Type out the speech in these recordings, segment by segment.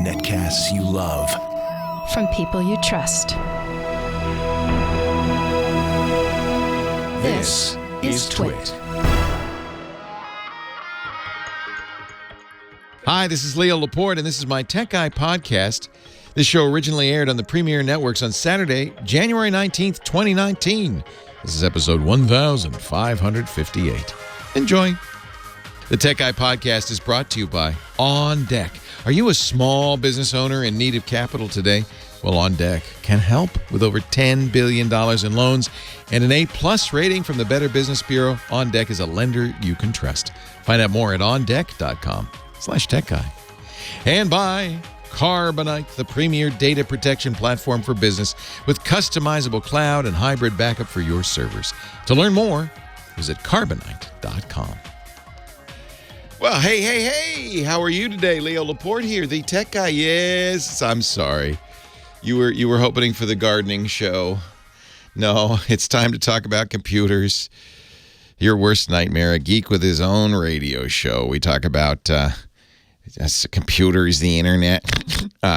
Netcasts you love. From people you trust. This is Twit. Hi, this is Leo Laporte, and this is my Tech Guy podcast. This show originally aired on the Premier Networks on Saturday, January 19th, 2019. This is episode 1558. Enjoy. The Tech Guy podcast is brought to you by On Deck. Are you a small business owner in need of capital today? Well, On Deck can help with over $10 billion in loans and an A+ rating from the Better Business Bureau. On Deck is a lender you can trust. Find out more at ondeck.com/techguy. And by Carbonite, the premier data protection platform for business with customizable cloud and hybrid backup for your servers. To learn more, visit carbonite.com. Well, hey, how are you today? Leo Laporte here, the Tech Guy. Yes, I'm sorry. You were hoping for the gardening show. No, it's time to talk about computers. Your worst nightmare, a geek with his own radio show. We talk about computers, the internet.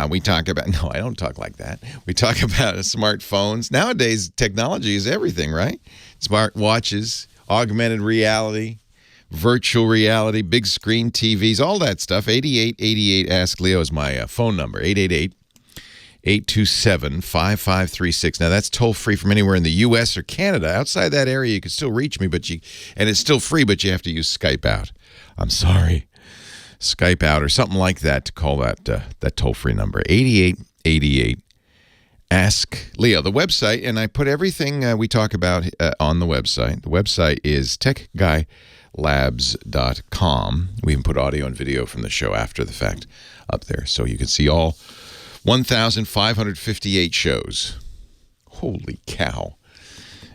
We talk about, no, I don't talk like that. We talk about smartphones. Nowadays, technology is everything, right? Smart watches, augmented reality, virtual reality, big screen TVs, all that stuff. 8888 Ask Leo is my phone number, 888-827-5536. Now, that's toll-free from anywhere in the U.S. or Canada. Outside that area, you can still reach me, and it's still free, but you have to use Skype out. I'm sorry. Skype out or something like that to call that toll-free number, 8888 Ask Leo. The website, and I put everything we talk about on the website. The website is techguylabs.com. We even put audio and video from the show after the fact up there, so you can see all 1,558 shows. Holy cow.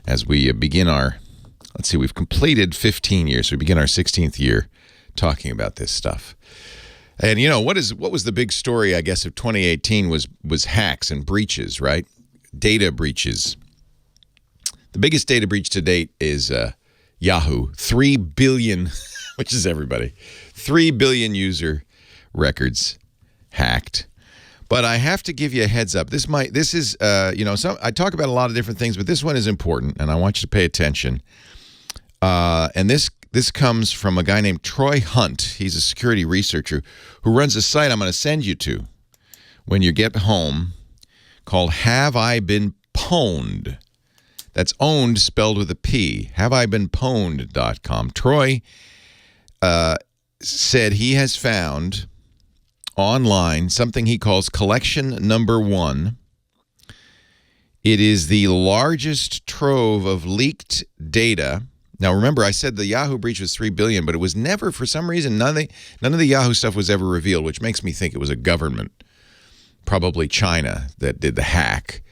As we begin we've completed 15 years. So we begin our 16th year talking about this stuff. And you know, what was the big story, I guess, of 2018 was hacks and breaches, right? Data breaches. The biggest data breach to date is Yahoo. 3 billion, which is everybody, 3 billion user records hacked. But I have to give you a heads up. I talk about a lot of different things, but this one is important, and I want you to pay attention. And this comes from a guy named Troy Hunt. He's a security researcher who runs a site I'm going to send you to when you get home called Have I Been Pwned? That's owned spelled with a P. HaveIBeenPwned.com. Troy said he has found online something he calls collection number 1. It is the largest trove of leaked data. Now, remember, I said the Yahoo breach was $3 billion, but it was never, for some reason, none of the Yahoo stuff was ever revealed, which makes me think it was a government, probably China, that did the hack.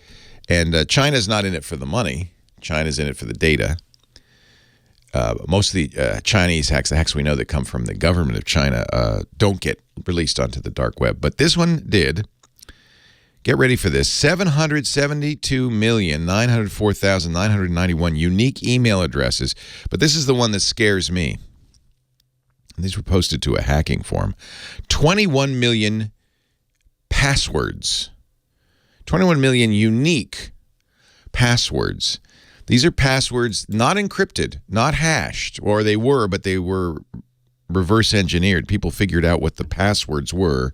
And China's not in it for the money. China's in it for the data. Most of the Chinese hacks, the hacks we know that come from the government of China, don't get released onto the dark web. But this one did. Get ready for this. 772,904,991 unique email addresses. But this is the one that scares me. These were posted to a hacking forum. 21 million passwords. 21 million unique passwords. These are passwords not encrypted, not hashed, or they were, but they were reverse engineered. People figured out what the passwords were.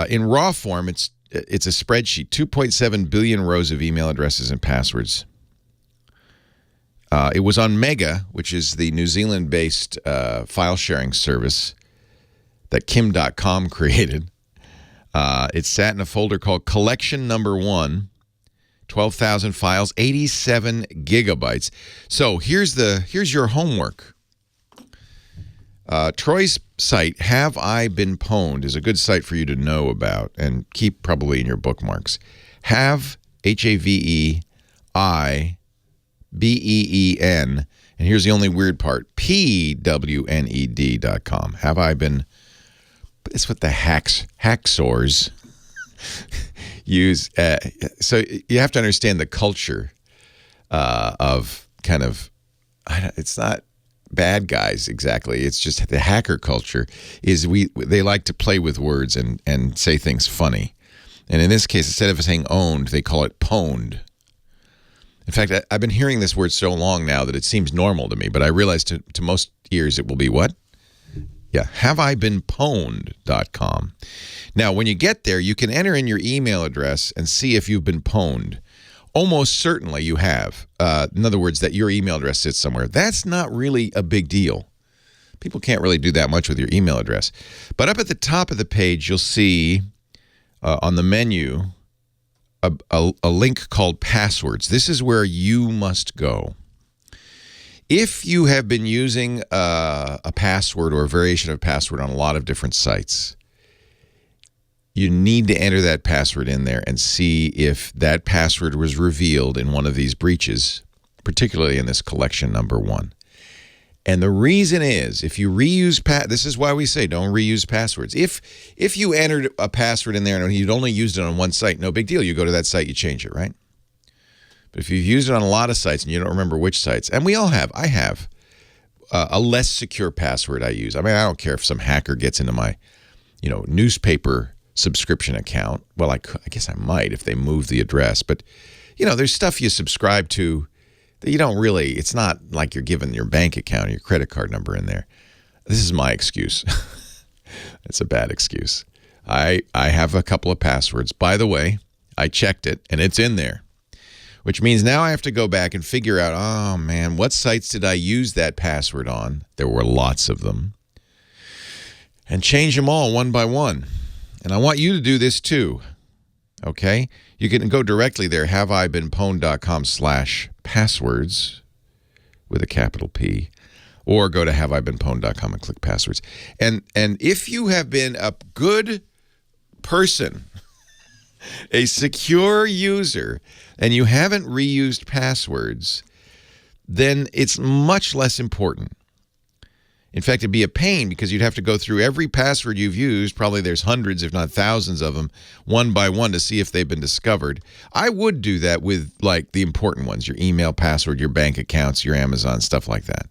In raw form, it's a spreadsheet, 2.7 billion rows of email addresses and passwords. It was on Mega, which is the New Zealand-based file sharing service that Kim.com created. It sat in a folder called Collection Number 1, 12,000 files, 87 gigabytes. So here's your homework. Troy's site, Have I Been Pwned, is a good site for you to know about and keep probably in your bookmarks. Have, HAVEIBEEN, and here's the only weird part, PWNED.com. Have I been, it's what the hacksaws use. So you have to understand the culture of kind of, it's not bad guys exactly. It's just the hacker culture is they like to play with words and say things funny. And in this case, instead of saying owned, they call it pwned. In fact, I've been hearing this word so long now that it seems normal to me, but I realize to most ears it will be what? Yeah, haveibeenpwned.com. Now, when you get there, you can enter in your email address and see if you've been pwned. Almost certainly you have. In other words, that your email address sits somewhere. That's not really a big deal. People can't really do that much with your email address. But up at the top of the page, you'll see on the menu a link called passwords. This is where you must go. If you have been using a password or a variation of a password on a lot of different sites, you need to enter that password in there and see if that password was revealed in one of these breaches, particularly in this collection number 1. And the reason is, if you reuse this is why we say don't reuse passwords. If you entered a password in there and you'd only used it on one site, no big deal. You go to that site, you change it, right? But if you've used it on a lot of sites and you don't remember which sites, and we all have, I have a less secure password I use. I mean, I don't care if some hacker gets into my, newspaper subscription account. Well, I guess I might if they move the address. But, there's stuff you subscribe to that you don't really, it's not like you're giving your bank account or your credit card number in there. This is my excuse. It's a bad excuse. I have a couple of passwords. By the way, I checked it and it's in there, which means now I have to go back and figure out, oh man, what sites did I use that password on? There were lots of them. And change them all one by one. And I want you to do this too. Okay? You can go directly there, haveibeenpwned.com/passwords with a capital P, or go to haveibeenpwned.com and click passwords. And if you have been a good person, a secure user, and you haven't reused passwords, then it's much less important. In fact, it'd be a pain because you'd have to go through every password you've used. Probably there's hundreds, if not thousands of them, one by one to see if they've been discovered. I would do that with, like, the important ones, your email password, your bank accounts, your Amazon, stuff like that.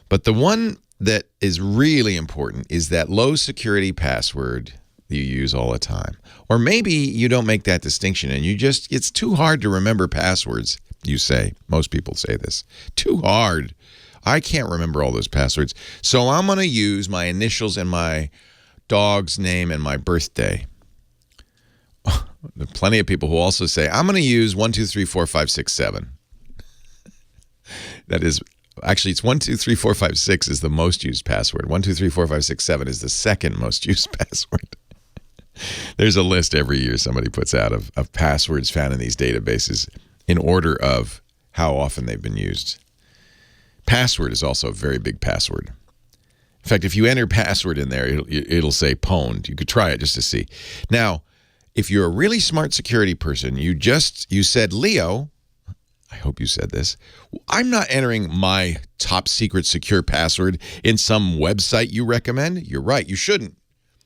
But the one that is really important is that low security password that you use all the time. Or maybe you don't make that distinction and it's too hard to remember passwords, you say. Most people say this. Too hard. I can't remember all those passwords. So I'm going to use my initials and my dog's name and my birthday. There are plenty of people who also say, I'm going to use 1, 2, 3, 4, 5, 6, 7. That is, actually, it's 1, 2, 3, 4, 5, 6 is the most used password. 1, 2, 3, 4, 5, 6, 7 is the second most used password. There's a list every year somebody puts out of passwords found in these databases in order of how often they've been used. Password is also a very big password. In fact, if you enter password in there, it'll say pwned. You could try it just to see. Now, if you're a really smart security person, you said, Leo, I hope you said this, I'm not entering my top secret secure password in some website you recommend. You're right, you shouldn't,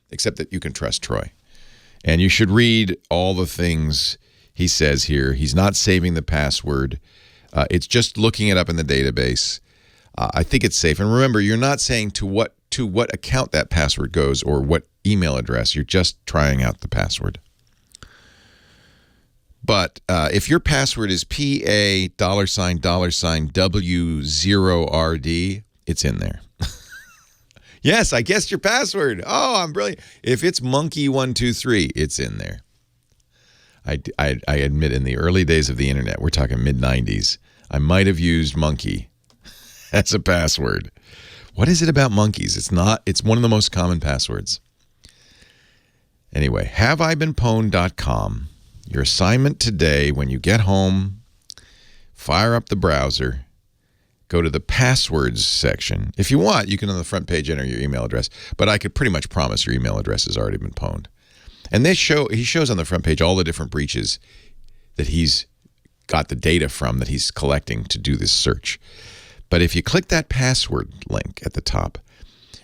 except that you can trust Troy. And you should read all the things he says here. He's not saving the password. It's just looking it up in the database. I think it's safe. And remember, you're not saying to what account that password goes or what email address. You're just trying out the password. But if your password is $$W0RD, it's in there. Yes, I guessed your password. Oh, I'm brilliant. If it's monkey123, it's in there. I admit, in the early days of the internet, we're talking mid-90s, I might have used monkey as a password. What is it about monkeys? It's one of the most common passwords. Anyway, haveibeenpwned.com. Your assignment today, when you get home, fire up the browser, go to the passwords section. If you want, you can on the front page enter your email address, but I could pretty much promise your email address has already been pwned. And he shows on the front page all the different breaches that he's got the data from that he's collecting to do this search. But if you click that password link at the top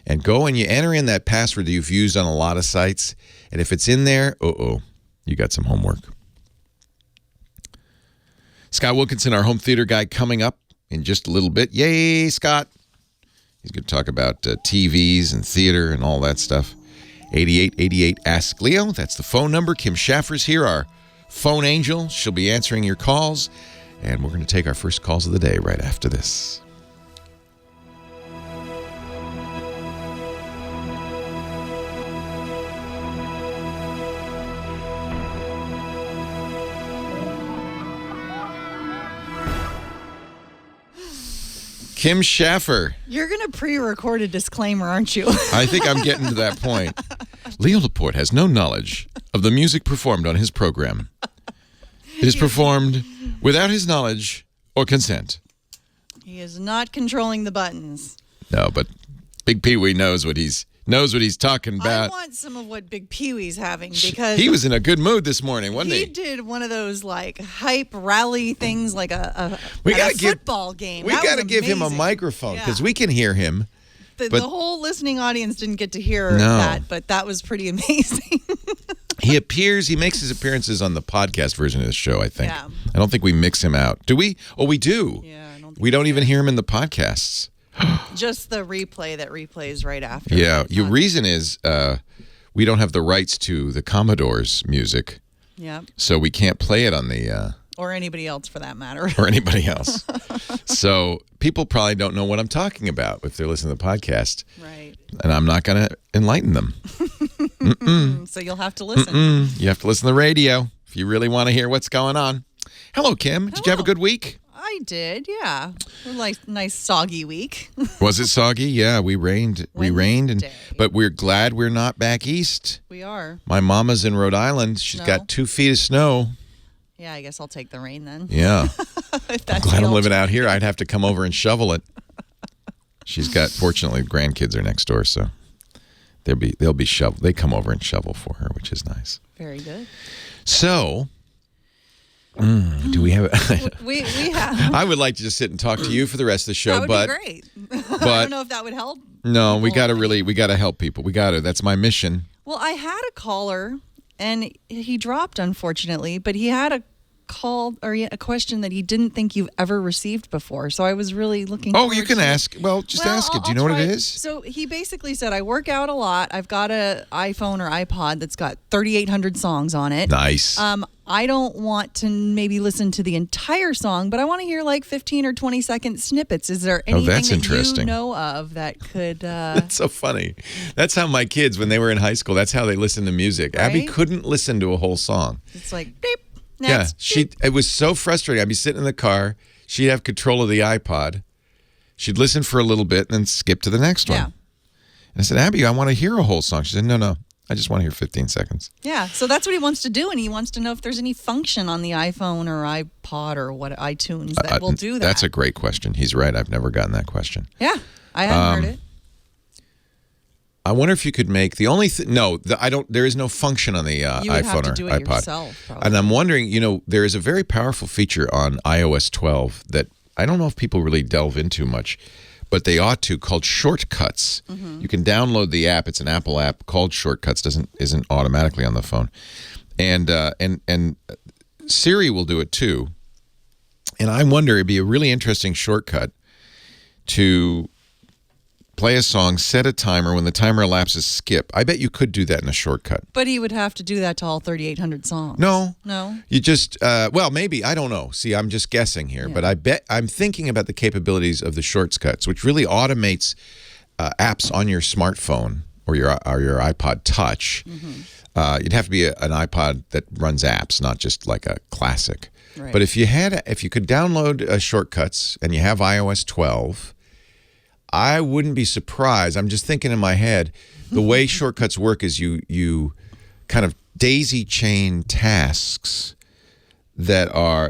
and go and you enter in that password that you've used on a lot of sites, and if it's in there, you got some homework. Scott Wilkinson, our home theater guy, coming up in just a little bit. Yay, Scott. He's going to talk about TVs and theater and all that stuff. 8888 Ask Leo. That's the phone number. Kim Schaffer's here, our phone angel. She'll be answering your calls. And we're going to take our first calls of the day right after this. Kim Schaffer. You're going to pre-record a disclaimer, aren't you? I think I'm getting to that point. Leo Laporte has no knowledge of the music performed on his program. It is performed without his knowledge or consent. He is not controlling the buttons. No, but Big Pee Wee knows what he's talking about. I want some of what Big Pee Wee's having because he was in a good mood this morning, wasn't he? He did one of those like hype rally things, like a football game. We got to give him a microphone because we can hear him. The whole listening audience didn't get to hear that, but that was pretty amazing. He makes his appearances on the podcast version of the show, I think. Yeah. I don't think we mix him out. Do we? Oh, we do. Yeah, I don't think we don't even hear him in the podcasts. Just the replay that replays right after. Yeah, your reason is we don't have the rights to the Commodore's music. Yeah. So we can't play it on the... or anybody else, for that matter. Or anybody else. So people probably don't know what I'm talking about if they're listening to the podcast. Right. And I'm not going to enlighten them. So you'll have to listen. You have to listen to the radio if you really want to hear what's going on. Hello, Kim. Did you have a good week? I did, yeah. A nice soggy week. Was it soggy? Yeah, we rained. But we're glad we're not back east. We are. My mama's in Rhode Island. She's got 2 feet of snow. Yeah, I guess I'll take the rain then. Yeah. I'm glad I'm living out here. I'd have to come over and shovel it. Fortunately, grandkids are next door, so they'll be shovel. They come over and shovel for her, which is nice. Very good. So, do we have? we have. I would like to just sit and talk to you for the rest of the show, that would be great. But I don't know if that would help. No, we got to help people. That's my mission. Well, I had a caller, and he dropped, unfortunately, but he had a question that he didn't think you've ever received before. So I was really looking forward you can to ask. Well, just ask it. Do you know what it is? So he basically said, I work out a lot. I've got an iPhone or iPod that's got 3,800 songs on it. Nice. I don't want to maybe listen to the entire song, but I want to hear like 15 or 20-second snippets. Is there anything that you know of that could... That's so funny. That's how my kids, when they were in high school, that's how they listened to music. Right? Abby couldn't listen to a whole song. It's like, beep. Next. Yeah, it was so frustrating. I'd be sitting in the car. She'd have control of the iPod. She'd listen for a little bit and then skip to the next one. And I said, Abby, I want to hear a whole song. She said, no. I just want to hear 15 seconds. Yeah, so that's what he wants to do, and he wants to know if there's any function on the iPhone or iPod or iTunes that will do that. That's a great question. He's right. I've never gotten that question. Yeah, I haven't heard it. I wonder if you could make the only there is no function on the iPhone or iPod. You would have to do it yourself, probably. And I'm wondering, there is a very powerful feature on iOS 12 that I don't know if people really delve into much, but they ought to, called Shortcuts. You can download the app. It's an Apple app called Shortcuts. Isn't automatically on the phone, and Siri will do it too. And I wonder, it'd be a really interesting shortcut to play a song, set a timer. When the timer elapses, skip. I bet you could do that in a shortcut. But he would have to do that to all 3,800 songs. No. You just, maybe. I don't know. See, I'm just guessing here. Yeah. But I'm thinking about the capabilities of the shortcuts, which really automates apps on your smartphone or your iPod Touch. You'd have to be an iPod that runs apps, not just like a classic. Right. But if you could download shortcuts and you have iOS 12... I wouldn't be surprised. I'm just thinking in my head, the way shortcuts work is you kind of daisy chain tasks that are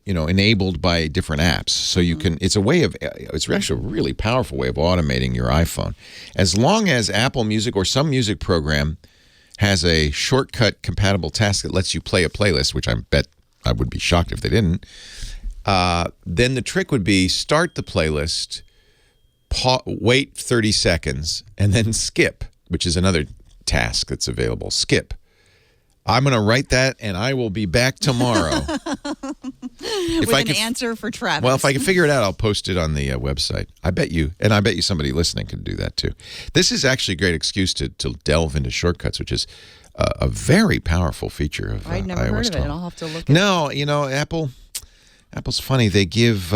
enabled by different apps. So you can. It's actually a really powerful way of automating your iPhone. As long as Apple Music or some music program has a shortcut compatible task that lets you play a playlist, which I bet I would be shocked if they didn't. Then the trick would be start the playlist. Wait 30 seconds, and then skip, which is another task that's available. Skip. I'm going to write that, and I will be back tomorrow. With an answer for Travis. Well, if I can figure it out, I'll post it on the website. I bet you somebody listening can do that too. This is actually a great excuse to delve into shortcuts, which is a very powerful feature of I'd never iOS heard of 12. it. I'll have to look at No, Apple's funny. They give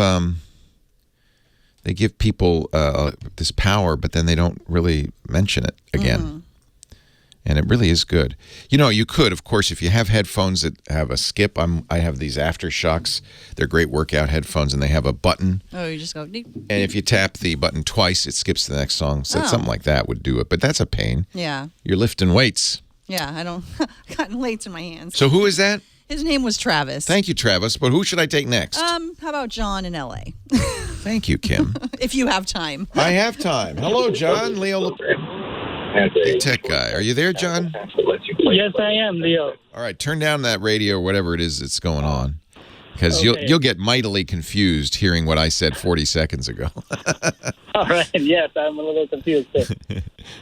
people this power, but then they don't really mention it again. And it really is good. You could, of course, if you have headphones that have a skip. I have these Aftershocks. They're great workout headphones, and they have a button. Oh, you just go deep. And if you tap the button twice, it skips to the next song. So something like that would do it. But that's a pain. Yeah. You're lifting weights. Yeah, I got weights in my hands. So who is that? His name was Travis. Thank you, Travis. But who should I take next? How about John in L.A.? Thank you, Kim. If you have time. I have time. Hello, John. Leo Laporte. Hey, tech guy. Are you there, John? Yes, I am, Leo. All right, turn down that radio or whatever it is that's going on, because you'll get mightily confused hearing what I said 40 seconds ago. All right, yes, I'm a little confused.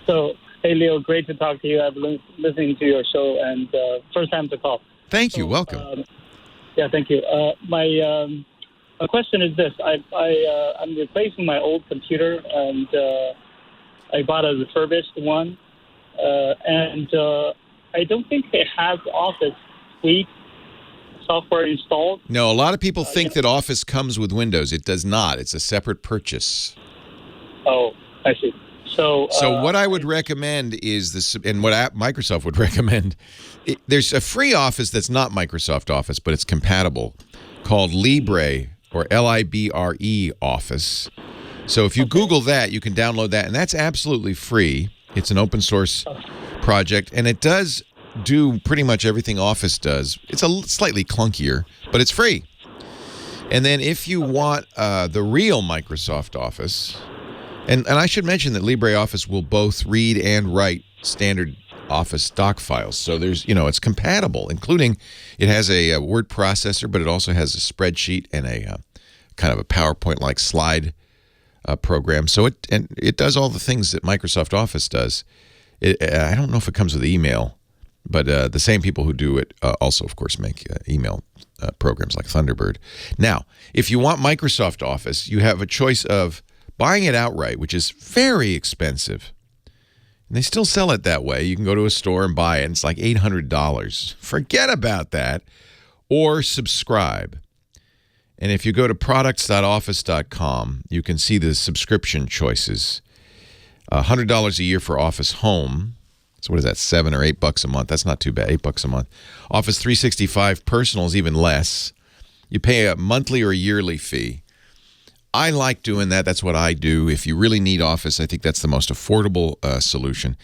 So, hey, Leo, great to talk to you. I've been listening to your show, and first time to call. Thank you. Welcome. Yeah, thank you. My question is this. I'm replacing my old computer, and I bought a refurbished one, and I don't think it has Office Suite software installed. No, a lot of people think that Office comes with Windows. It does not. It's a separate purchase. Oh, I see. So what I would recommend is this, and what Microsoft would recommend, there's a free Office that's not Microsoft Office, but it's compatible, called Libre, or Libre Office. So if you Google that, you can download that, and that's absolutely free. It's an open source project, and it does do pretty much everything Office does. It's slightly clunkier, but it's free. And then if you want the real Microsoft Office, and I should mention that LibreOffice will both read and write standard Office doc files. So there's, it's compatible, including it has a word processor, but it also has a spreadsheet and a kind of a PowerPoint-like slide program. So it does all the things that Microsoft Office does. I don't know if it comes with email, but the same people who do it also, of course, make email programs like Thunderbird. Now, if you want Microsoft Office, you have a choice of buying it outright, which is very expensive. And they still sell it that way. You can go to a store and buy it, and it's like $800. Forget about that. Or subscribe. And if you go to products.office.com, you can see the subscription choices. $100 a year for Office Home. So what is that, $7 or $8 a month? That's not too bad, $8 a month. Office 365 Personal is even less. You pay a monthly or a yearly fee. I like doing that. That's what I do. If you really need Office, I think that's the most affordable solution.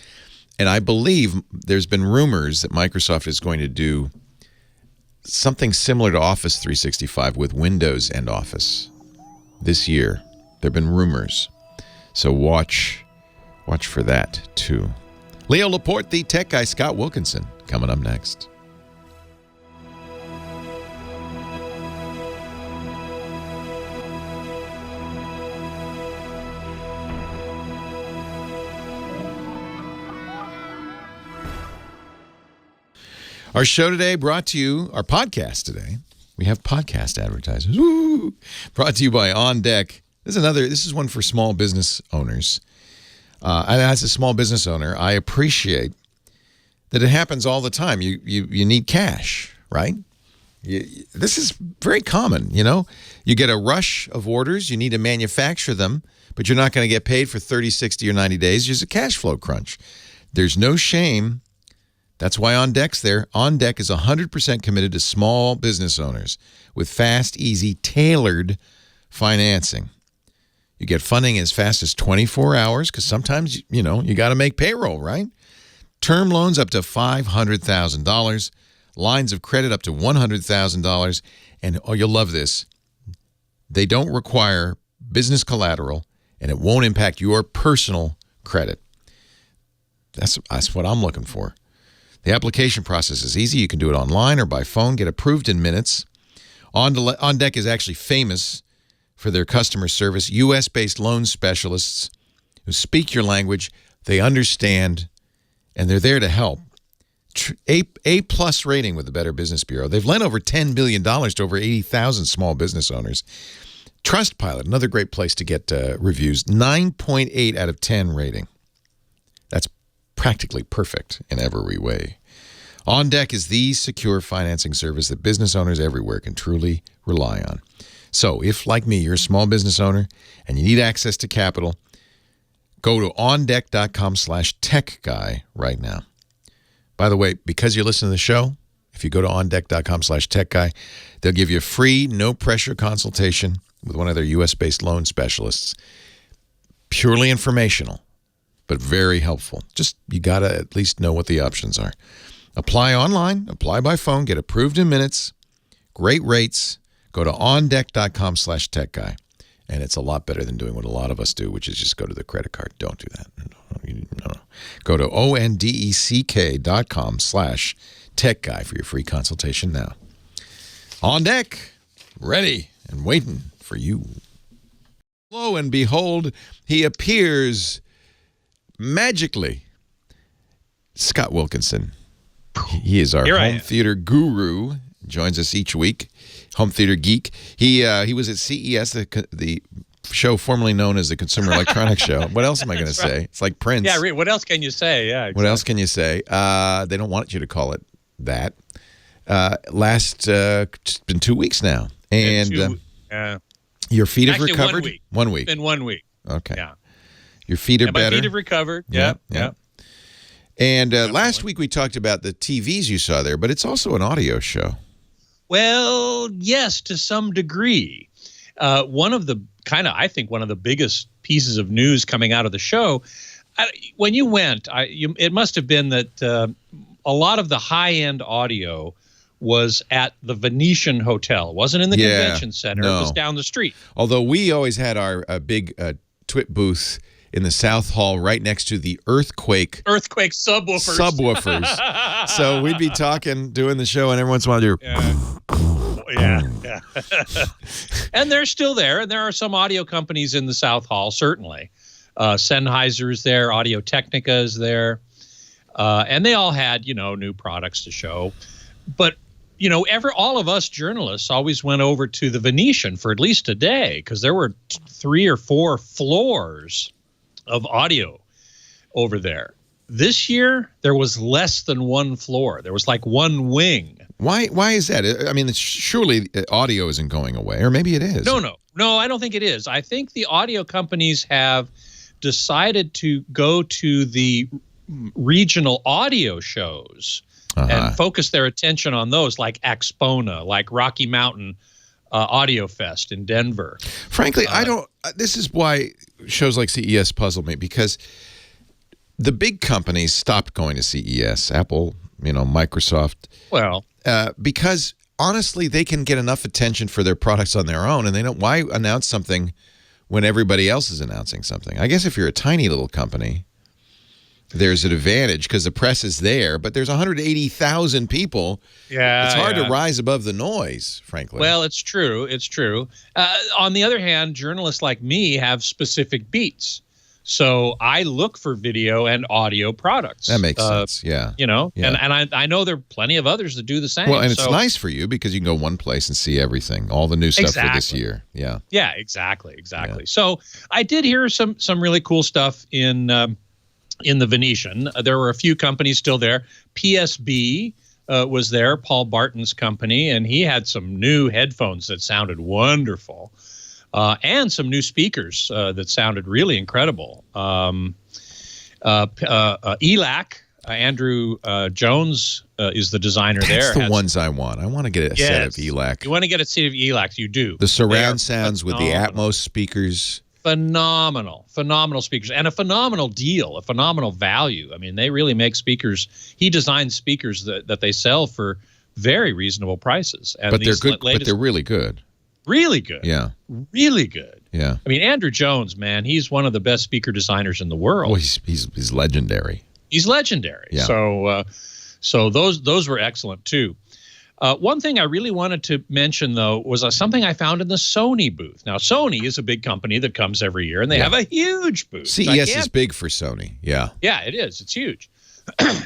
And I believe there's been rumors that Microsoft is going to do something similar to Office 365 with Windows and Office this year. There have been rumors. So watch for that, too. Leo Laporte, the tech guy, Scott Wilkinson, coming up next. Our show today brought to you, our podcast today, we have podcast advertisers. Woo! Brought to you by On Deck. This is one for small business owners. And as a small business owner, I appreciate that it happens all the time. You need cash, right? This is very common, You get a rush of orders, you need to manufacture them, but you're not going to get paid for 30, 60, or 90 days. There's a cash flow crunch. There's no shame. That's why On Deck's there. On Deck is 100% committed to small business owners with fast, easy, tailored financing. You get funding as fast as 24 hours because sometimes, you got to make payroll, right? Term loans up to $500,000. Lines of credit up to $100,000. And, you'll love this. They don't require business collateral, and it won't impact your personal credit. That's what I'm looking for. The application process is easy. You can do it online or by phone, get approved in minutes. On Deck is actually famous for their customer service, U.S.-based loan specialists who speak your language, they understand, and they're there to help. A plus rating with the Better Business Bureau. They've lent over $10 billion to over 80,000 small business owners. Trustpilot, another great place to get reviews, 9.8 out of 10 rating. That's practically perfect in every way. On Deck is the secure financing service that business owners everywhere can truly rely on. So if, like me, you're a small business owner and you need access to capital, go to ondeck.com/techguy right now. By the way, because you listen to the show, if you go to ondeck.com/techguy, they'll give you a free, no-pressure consultation with one of their U.S.-based loan specialists. Purely informational, but very helpful. Just, you got to at least know what the options are. Apply online, apply by phone, get approved in minutes. Great rates. Go to ondeck.com/techguy. And it's a lot better than doing what a lot of us do, which is just go to the credit card. Don't do that. No. Go to ondeck.com/techguy for your free consultation now. On Deck, ready and waiting for you. Lo and behold, he appears magically. Scott Wilkinson. He is our home theater guru. Joins us each week. Home theater geek. He was at CES, the show formerly known as the Consumer Electronics Show. What else am I going to say? It's like Prince. Yeah, what else can you say? Yeah. Exactly. What else can you say? They don't want you to call it that. It's been 2 weeks now, and your feet have recovered. 1 week. It's been 1 week. Okay. Yeah. Your feet are better. My feet have recovered. Yeah. And last week we talked about the TVs you saw there, but it's also an audio show. Well, yes, to some degree. One of the biggest pieces of news coming out of the show, when you went, it must have been that a lot of the high-end audio was at the Venetian Hotel. It wasn't in the convention center. No. It was down the street. Although we always had our big TWIT booth in the South Hall right next to the Earthquake subwoofers. So we'd be doing the show, and every once in a while you're... Yeah. And they're still there, and there are some audio companies in the South Hall, certainly. Sennheiser's there, Audio-Technica is there, and they all had, new products to show. But, all of us journalists always went over to the Venetian for at least a day, because there were 3 or 4 floors of audio over there. This year, there was less than 1 floor. There was like 1 wing. Why is that? I mean, surely audio isn't going away, or maybe it is. No, I don't think it is. I think the audio companies have decided to go to the regional audio shows and focus their attention on those, like Axpona, like Rocky Mountain Audio Fest in Denver. Frankly, this is why shows like CES puzzle me, because the big companies stopped going to CES, Apple, Microsoft. Well, because honestly, they can get enough attention for their products on their own, and they don't. Why announce something when everybody else is announcing something? I guess if you're a tiny little company, there's an advantage because the press is there, but there's 180,000 people. Yeah, it's hard to rise above the noise, frankly. Well, it's true. On the other hand, journalists like me have specific beats. So I look for video and audio products. That makes sense, yeah. And I know there are plenty of others that do the same. Well, and it's nice for you because you can go one place and see everything, all the new stuff for this year. Yeah. Yeah, exactly. Yeah. So I did hear some really cool stuff in the Venetian. There were a few companies still there. PSB was there, Paul Barton's company, and he had some new headphones that sounded wonderful. And some new speakers that sounded really incredible. ELAC, Andrew Jones is the designer there. That's the ones I want. I want to get a set of ELAC. You want to get a set of ELACs, you do. The surround sounds with the Atmos speakers. Phenomenal speakers, and a phenomenal deal, a phenomenal value. I mean, they really make speakers. He designs speakers that they sell for very reasonable prices. And but they're good. But they're really good. Really good. Yeah. Really good. Yeah. I mean, Andrew Jones, man, he's one of the best speaker designers in the world. Well, he's legendary. He's legendary. Yeah. So those were excellent too. One thing I really wanted to mention, though, was something I found in the Sony booth. Now, Sony is a big company that comes every year, and they have a huge booth. CES is big for Sony. Yeah. Yeah, it is. It's huge.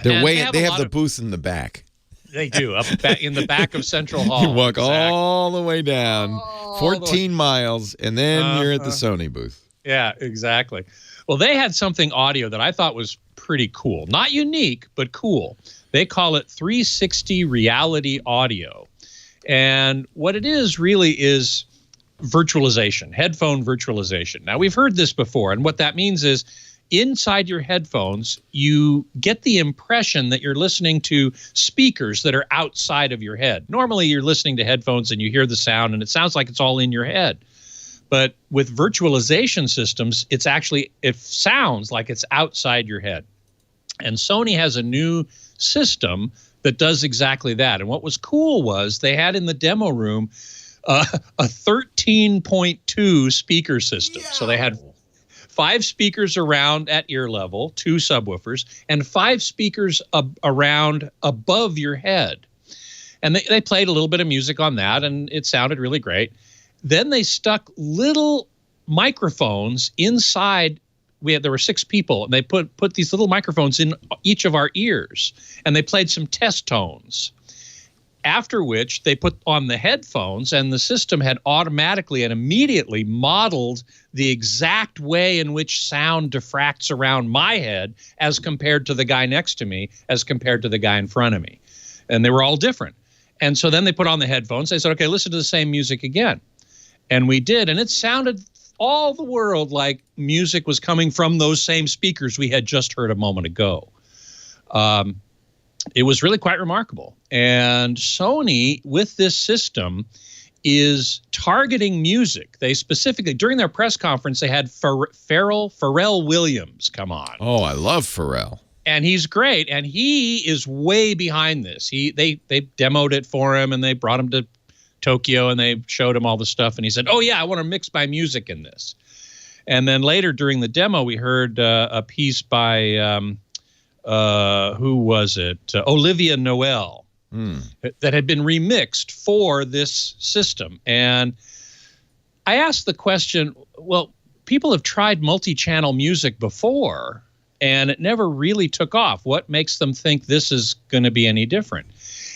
They have the booth in the back. They do, up back in the back of Central Hall. You walk all the way down, 14 miles, and then you're at the Sony booth. Yeah, exactly. Well, they had something audio that I thought was pretty cool. Not unique, but cool. They call it 360 reality audio. And what it is really is virtualization, headphone virtualization. Now, we've heard this before, and what that means is inside your headphones, you get the impression that you're listening to speakers that are outside of your head. Normally, you're listening to headphones and you hear the sound, and it sounds like it's all in your head. But with virtualization systems, it sounds like it's outside your head. And Sony has a new system that does exactly that. And what was cool was they had in the demo room a 13.2 speaker system. So they had 5 speakers around at ear level, 2 subwoofers, and 5 speakers around above your head. And they played a little bit of music on that, and it sounded really great. Then they stuck little microphones inside. There were 6 people, and they put these little microphones in each of our ears, and they played some test tones. After which they put on the headphones, and the system had automatically and immediately modeled the exact way in which sound diffracts around my head as compared to the guy next to me, as compared to the guy in front of me. And they were all different. And so then they put on the headphones. They said, okay, listen to the same music again. And we did, and it sounded all the world like music was coming from those same speakers we had just heard a moment ago. It was really quite remarkable. And Sony, with this system, is targeting music. They specifically, during their press conference, they had Pharrell Williams come on. Oh, I love Pharrell. And he's great. And he is way behind this. They demoed it for him, and they brought him to Tokyo, and they showed him all the stuff. And he said, oh, yeah, I want to mix my music in this. And then later during the demo, we heard a piece by... who was it? Olivia Noel, that had been remixed for this system. And I asked the question, well, people have tried multi-channel music before, and it never really took off. What makes them think this is going to be any different?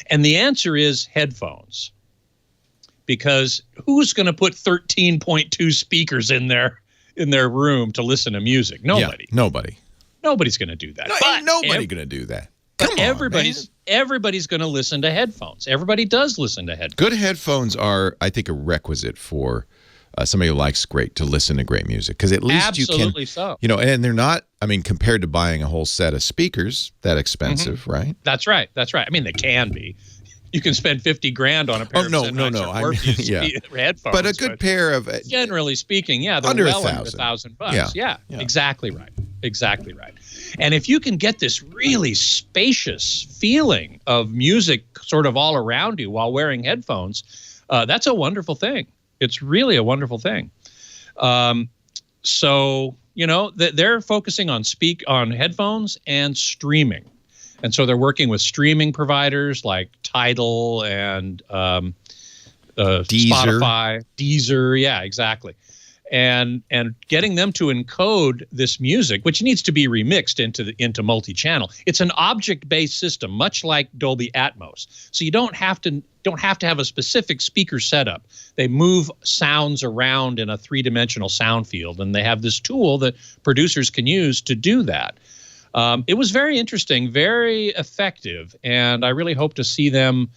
And the answer is headphones. Because who's going to put 13.2 speakers in their room to listen to music? Nobody. Yeah, nobody. Nobody's going to do that. Ain't nobody going to do that. But everybody's going to listen to headphones. Everybody does listen to headphones. Good headphones are, I think, a requisite for somebody who likes to listen to great music. Because at least you can, absolutely so. And they're not, compared to buying a whole set of speakers, that expensive, right? That's right. That's right. I mean, they can be. You can spend $50,000 on a pair of headphones. But a good pair of, generally speaking, they're under well $1,000. under $1,000. Yeah, exactly right. Exactly right. And if you can get this really spacious feeling of music sort of all around you while wearing headphones, that's a wonderful thing. It's really a wonderful thing. So, they're focusing on headphones and streaming. And so they're working with streaming providers like Tidal and Spotify, Deezer. Yeah, exactly. And getting them to encode this music, which needs to be remixed into multi-channel. It's an object-based system, much like Dolby Atmos. So you don't have to have a specific speaker setup. They move sounds around in a 3-dimensional sound field, and they have this tool that producers can use to do that. It was very interesting, very effective, and I really hope to see them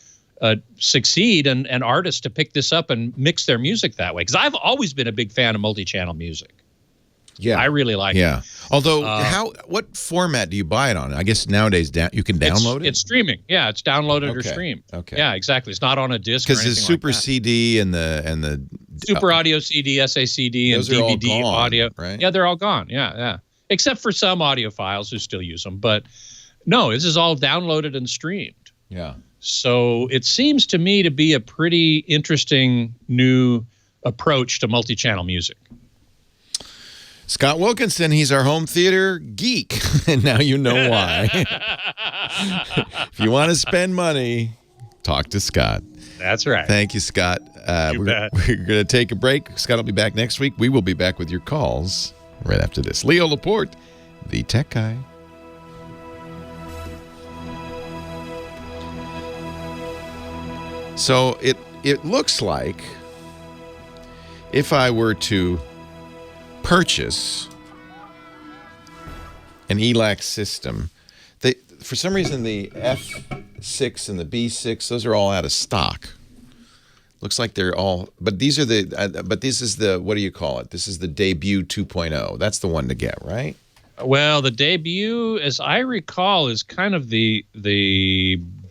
succeed and artists to pick this up and mix their music that way. Because I've always been a big fan of multi-channel music. Yeah, I really like it. Yeah. Although, what format do you buy it on? I guess nowadays you can download it. It's streaming. Yeah, it's downloaded or streamed. Okay. Yeah, exactly. It's not on a disc. Because the Super CD and the Super Audio CD, SACD, and DVD audio. Right? Yeah, they're all gone. Yeah. Except for some audiophiles who still use them. But no, this is all downloaded and streamed. Yeah. So it seems to me to be a pretty interesting new approach to multi-channel music. Scott Wilkinson, he's our home theater geek, and now you know why. If you want to spend money, talk to Scott. That's right. Thank you, Scott. We're going to take a break. Scott will be back next week. We will be back with your calls right after this. Leo Laporte, the tech guy. So it looks like if I were to purchase an ELAC system, for some reason the F6 and the B6, those are all out of stock. Looks like they're all, but these are but this is the, what do you call it? This is the Debut 2.0. That's the one to get, right? Well, the Debut, as I recall, is kind of the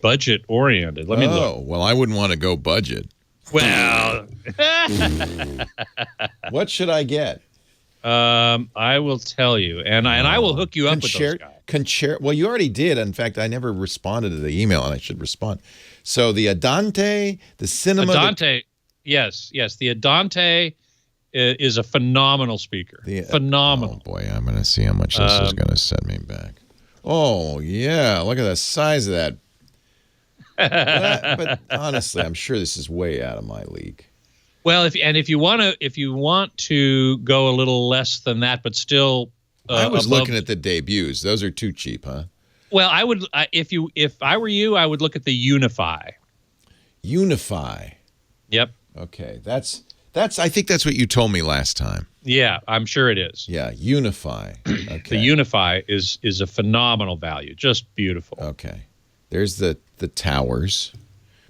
budget oriented. Let me look. Oh, well, I wouldn't want to go budget. Well, What should I get? I will tell you, and I will hook you up with those guys. Well, you already did. In fact, I never responded to the email, and I should respond. So the Adante, the Cinema. Adante, yes. The Adante is a phenomenal speaker. Phenomenal. Oh, boy, I'm going to see how much this is going to set me back. Oh, yeah. Look at the size of that. But honestly, I'm sure this is way out of my league. Well, if you want to go a little less than that, but still, I was looking at the debuts. Those are too cheap, huh? Well, I would if I were you, I would look at the Unify. Unify. Yep. Okay, that's. I think that's what you told me last time. Yeah, I'm sure it is. Yeah, Unify. Okay. The Unify is a phenomenal value, just beautiful. Okay. There's the towers,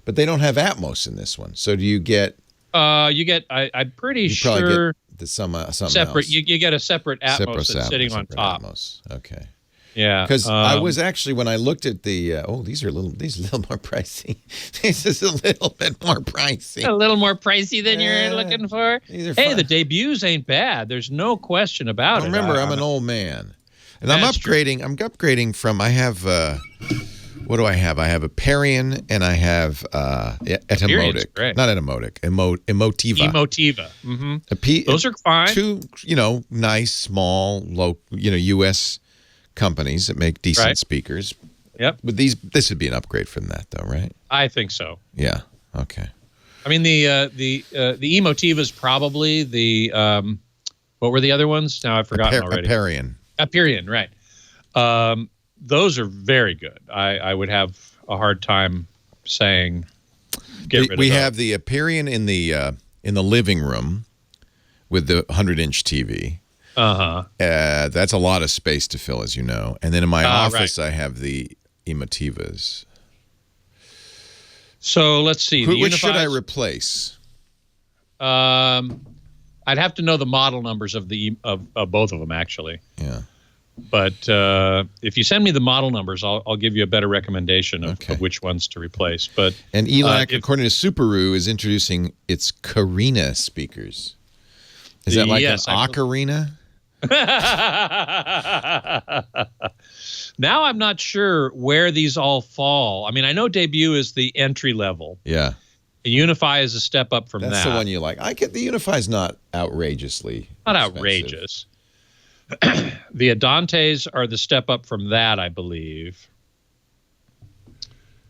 but they don't have Atmos in this one. So do you get? You get. I'm pretty sure get some separate. else. You get a separate Atmos that's sitting on top. Atmos. Okay. Yeah. Because I was actually, when I looked at the these are a little more pricey. This is a little bit more pricey. A little more pricey than you're looking for. These are hey, fun. the debuts ain't bad. There's no question about it. Remember, I'm an old man, and I'm upgrading. True. I'm upgrading from. I have. What do I have? I have a Parian and I have Etymotic. Not Etymotic. Emotiva. Emotiva. Mm-hmm. Those are fine. Two, nice, small, low, U.S. companies that make decent speakers. Yep. But this would be an upgrade from that, though, right? I think so. Yeah. Okay. I mean, the Emotiva is probably the what were the other ones? Now I've forgotten already. Aperion, right. Those are very good. I would have a hard time saying get rid of we those. have the Aperion in the living room with the 100-inch TV. That's a lot of space to fill, as you know. And then in my office, I have the Emotivas. So let's see. Which should I replace? I'd have to know the model numbers of of both of them, actually. Yeah. But if you send me the model numbers, I'll give you a better recommendation of which ones to replace. And ELAC, according to Subaru, is introducing its Carina speakers. Is that like an ocarina? Now I'm not sure where these all fall. I mean, I know Debut is the entry level. Yeah. Unify is a step up from that. That's the one you like. I get the Unify's not outrageously Not expensive. outrageous. The Adantes are the step up from that, I believe.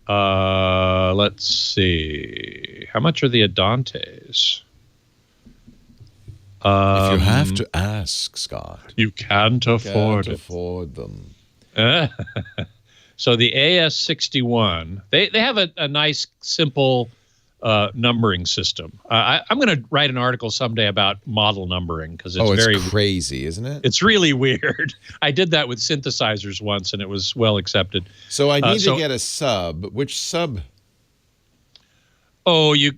Let's see. How much are the Adantes? If you have to ask, Scott. You can't afford them. So the AS61, they have a nice, simple numbering system. I'm going to write an article someday about model numbering because it's very crazy, isn't it? It's really weird. I did that with synthesizers once, and it was well accepted. So I need to get a sub. Which sub? Oh, you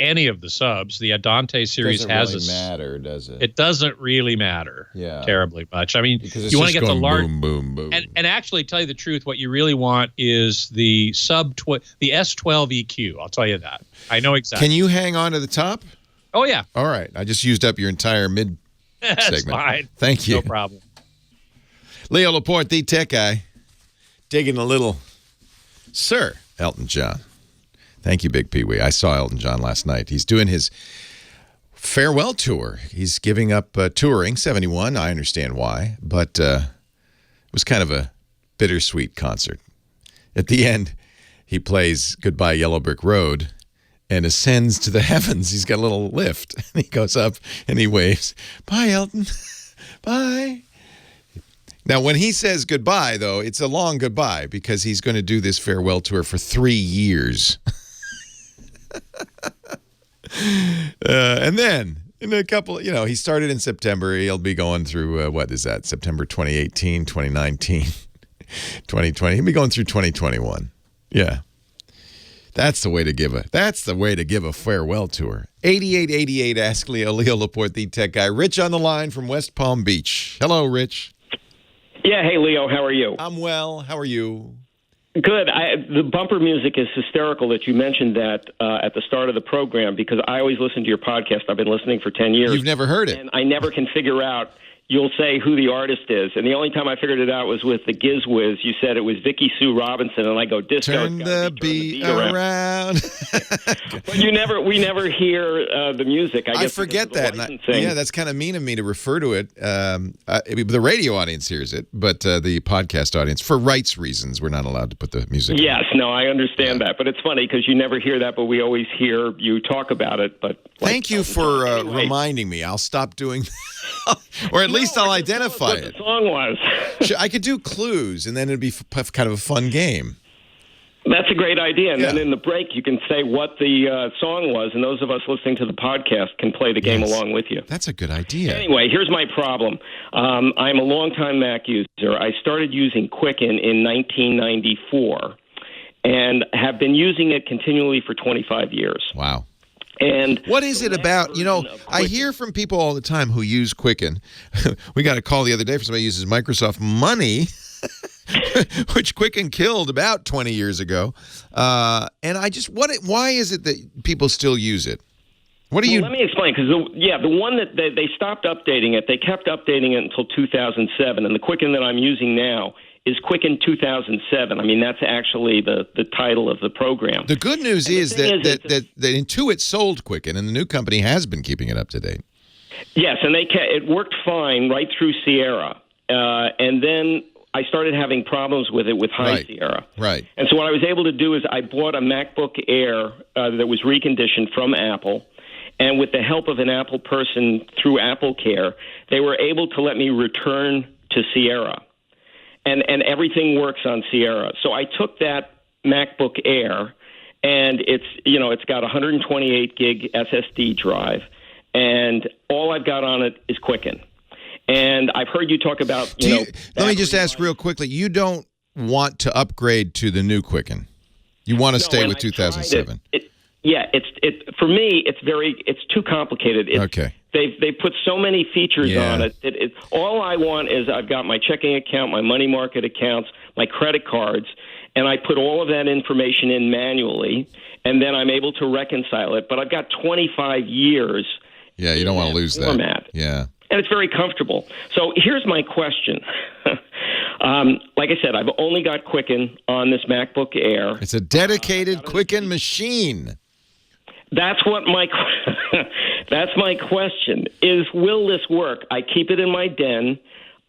any of the subs. The Adante series has doesn't really matter, does it? It doesn't really matter terribly much. I mean, because you want to get the large boom, boom, boom. And actually, tell you the truth, what you really want is the the S12 EQ. I'll tell you that. I know exactly. Can you hang on to the top? Oh yeah. All right. I just used up your entire mid segment. That's fine. Thank you. No problem. Leo Laporte, the tech guy, digging a little. Sir Elton John. Thank you, Big Pee Wee. I saw Elton John last night. He's doing his farewell tour. He's giving up touring, 71. I understand why, but it was kind of a bittersweet concert. At the end, he plays Goodbye Yellow Brick Road and ascends to the heavens. He's got a little lift. And he goes up and he waves, "Bye, Elton. Bye." Now, when he says goodbye, though, it's a long goodbye because he's going to do this farewell tour for 3 years. And then in a couple, he started in September. He'll be going through, what is that, September 2018, 2019, 2020. He'll be going through 2021. Yeah. That's the way to give a farewell tour. 8888, ask Leo Laporte, the tech guy. Rich on the line from West Palm Beach. Hello, Rich. Yeah, hey, Leo, how are you? I'm well. How are you? Good. The bumper music is hysterical that you mentioned that at the start of the program, because I always listen to your podcast. I've been listening for 10 years. You've never heard it. And I never can figure out. You'll say who the artist is. And the only time I figured it out was with the Giz Whiz. You said it was Vicky Sue Robinson, and I go, disco. Turn the beat around. But we never hear the music. I forget that. Yeah, that's kind of mean of me to refer to it. The radio audience hears it, but the podcast audience, for rights reasons, we're not allowed to put the music. Yes, no, I understand that. But it's funny because you never hear that, but we always hear you talk about it. But thank you for reminding me. I'll stop doing that. Or at least I'll identify it. What the song was. I could do clues, and then it'd be kind of a fun game. That's a great idea. And then in the break, you can say what the song was, and those of us listening to the podcast can play the game along with you. That's a good idea. Anyway, here's my problem. I'm a longtime Mac user. I started using Quicken in 1994 and have been using it continually for 25 years. Wow. And what is it about? I hear from people all the time who use Quicken. We got a call the other day from somebody who uses Microsoft Money, which Quicken killed about 20 years ago. And why is it that people still use it? Let me explain, because the one that they stopped updating it, they kept updating it until 2007, and the Quicken that I'm using now is Quicken 2007. I mean, that's actually the title of the program. The good news is that Intuit sold Quicken, and the new company has been keeping it up to date. Yes, and it worked fine right through Sierra. And then I started having problems with it with High Sierra. Right. And so what I was able to do is I bought a MacBook Air that was reconditioned from Apple. And with the help of an Apple person through Apple Care, they were able to let me return to Sierra. And everything works on Sierra. So I took that MacBook Air, and it's got a 128 gig SSD drive, and all I've got on it is Quicken. And I've heard you talk about, let me just ask real quickly. You don't want to upgrade to the new Quicken. You want to stay with 2007. For me, it's too complicated. Okay. They put so many features on it. All I want is I've got my checking account, my money market accounts, my credit cards, and I put all of that information in manually, and then I'm able to reconcile it. But I've got 25 years. Yeah, you don't want to lose format. That. Yeah. And it's very comfortable. So here's my question. Like I said, I've only got Quicken on this MacBook Air. It's a dedicated Quicken machine. That's my question. Will this work? I keep it in my den.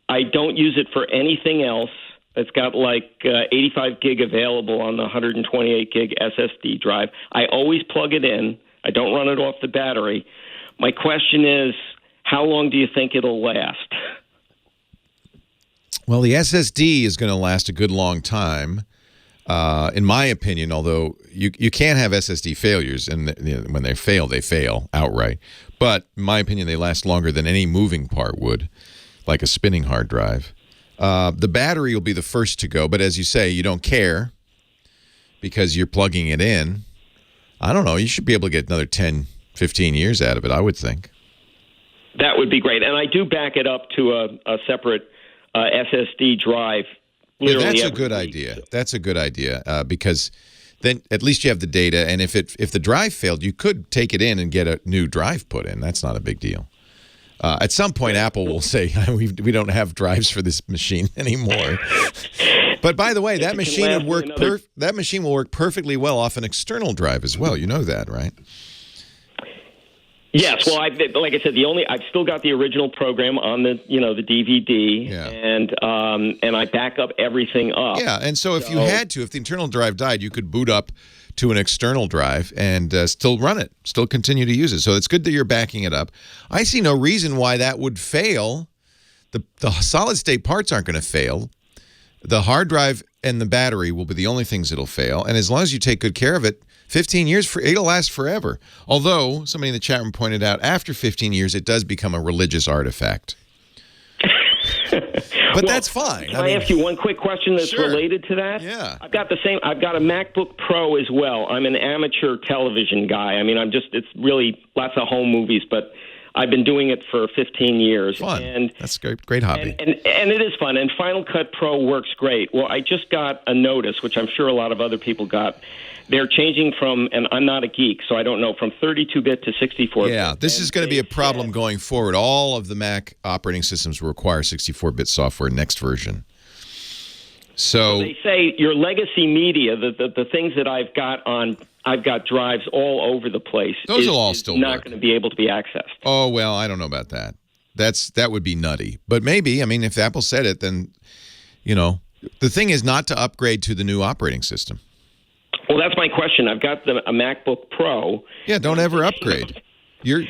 I don't use it for anything else. It's got 85 gig available on the 128 gig SSD drive. I always plug it in. I don't run it off the battery. My question is, how long do you think it'll last? Well, the SSD is going to last a good long time. In my opinion, although you can't have SSD failures, and when they fail outright. But in my opinion, they last longer than any moving part would, like a spinning hard drive. The battery will be the first to go, but as you say, you don't care because you're plugging it in. I don't know. You should be able to get another 10, 15 years out of it, I would think. That would be great. And I do back it up to a separate SSD drive. Yeah, that's a good idea. That's a good idea because then at least you have the data. And if the drive failed, you could take it in and get a new drive put in. That's not a big deal. At some point, Apple will say we don't have drives for this machine anymore. But by the way, that machine would work. That machine will work perfectly well off an external drive as well. You know that, right? Yes, well, like I said, I've still got the original program on the DVD, and I back up everything up. Yeah, and so if the internal drive died, you could boot up to an external drive and still run it, still continue to use it. So it's good that you're backing it up. I see no reason why that would fail. The solid state parts aren't going to fail. The hard drive and the battery will be the only things that'll fail. And as long as you take good care of it, 15 years, it'll last forever. Although, somebody in the chat room pointed out, after 15 years, it does become a religious artifact. But that's fine. Can I ask you one quick question that's related to that? Yeah. I've got a MacBook Pro as well. I'm an amateur television guy. I mean, it's really lots of home movies, but I've been doing it for 15 years. Fun. And that's a great hobby. And it is fun. And Final Cut Pro works great. Well, I just got a notice, which I'm sure a lot of other people got. They're changing from, and I'm not a geek, so I don't know, from 32-bit to 64-bit. Yeah, this is going to be a problem going forward. All of the Mac operating systems will require 64-bit software next version. So they say your legacy media, the things that I've got drives all over the place. Those will all still not work. going to be able to be accessed. Oh, well, I don't know about that. That would be nutty. But maybe, I mean, if Apple said it, then, the thing is not to upgrade to the new operating system. Well, that's my question. I've got a MacBook Pro. Yeah, don't ever upgrade. Okay,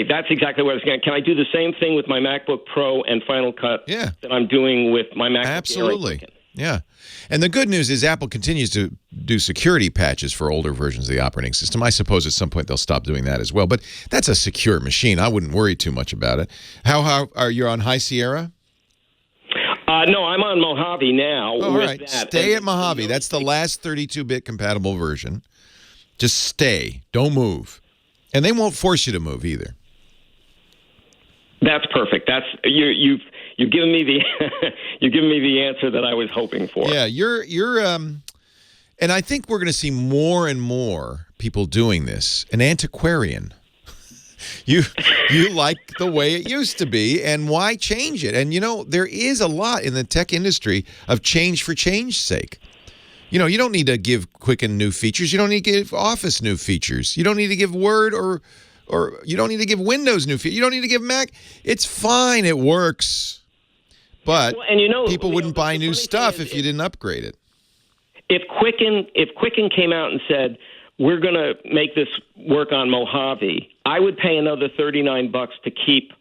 that's exactly what I was going to. Can I do the same thing with my MacBook Pro and Final Cut that I'm doing with my MacBook Air? Absolutely. Yeah. And the good news is Apple continues to do security patches for older versions of the operating system. I suppose at some point they'll stop doing that as well. But that's a secure machine. I wouldn't worry too much about it. How are you on High Sierra? No, I'm on Mojave now. All right. Stay at Mojave. That's the last 32-bit compatible version. Just stay. Don't move. And they won't force you to move either. That's perfect. You've given me the answer that I was hoping for. Yeah, you're and I think we're going to see more and more people doing this. An antiquarian. You like the way it used to be, and why change it? And, there is a lot in the tech industry of change for change's sake. You don't need to give Quicken new features. You don't need to give Office new features. You don't need to give Word or you don't need to give Windows new features. You don't need to give Mac. It's fine. It works. But people wouldn't buy new stuff if you didn't upgrade it. If Quicken came out and said, we're going to make this work on Mojave, I would pay another $39 to keep.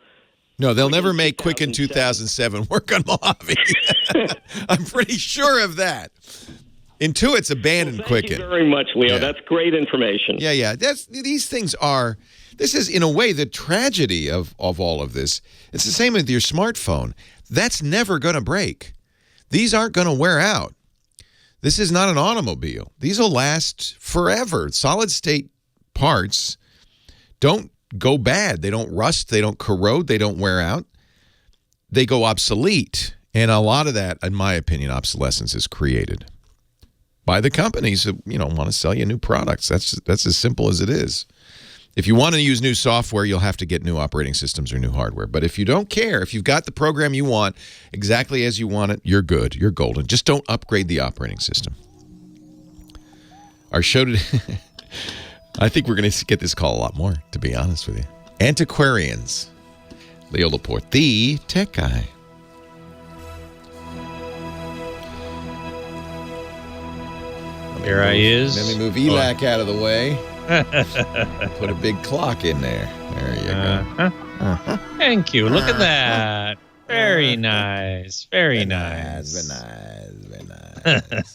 No, they'll never make Quicken 2007 work on Mojave. I'm pretty sure of that. Intuit's abandoned Quicken. Thank you very much, Leo. Yeah. That's great information. Yeah. These things are. This is, in a way, the tragedy of all of this. It's the same with your smartphone. That's never going to break. These aren't going to wear out. This is not an automobile. These will last forever. Solid-state parts don't go bad. They don't rust. They don't corrode. They don't wear out. They go obsolete. And a lot of that, in my opinion, obsolescence is created by the companies that want to sell you new products. That's as simple as it is. If you want to use new software, you'll have to get new operating systems or new hardware. But if you don't care, if you've got the program you want exactly as you want it, you're good. You're golden. Just don't upgrade the operating system. Our show today, I think we're going to get this call a lot more, to be honest with you. Antiquarians. Leo Laporte, the tech guy. Here he is. Let me move ELAC out of the way. Put a big clock in there. There you go. Thank you. Look at that. Very nice. Very nice. Very nice.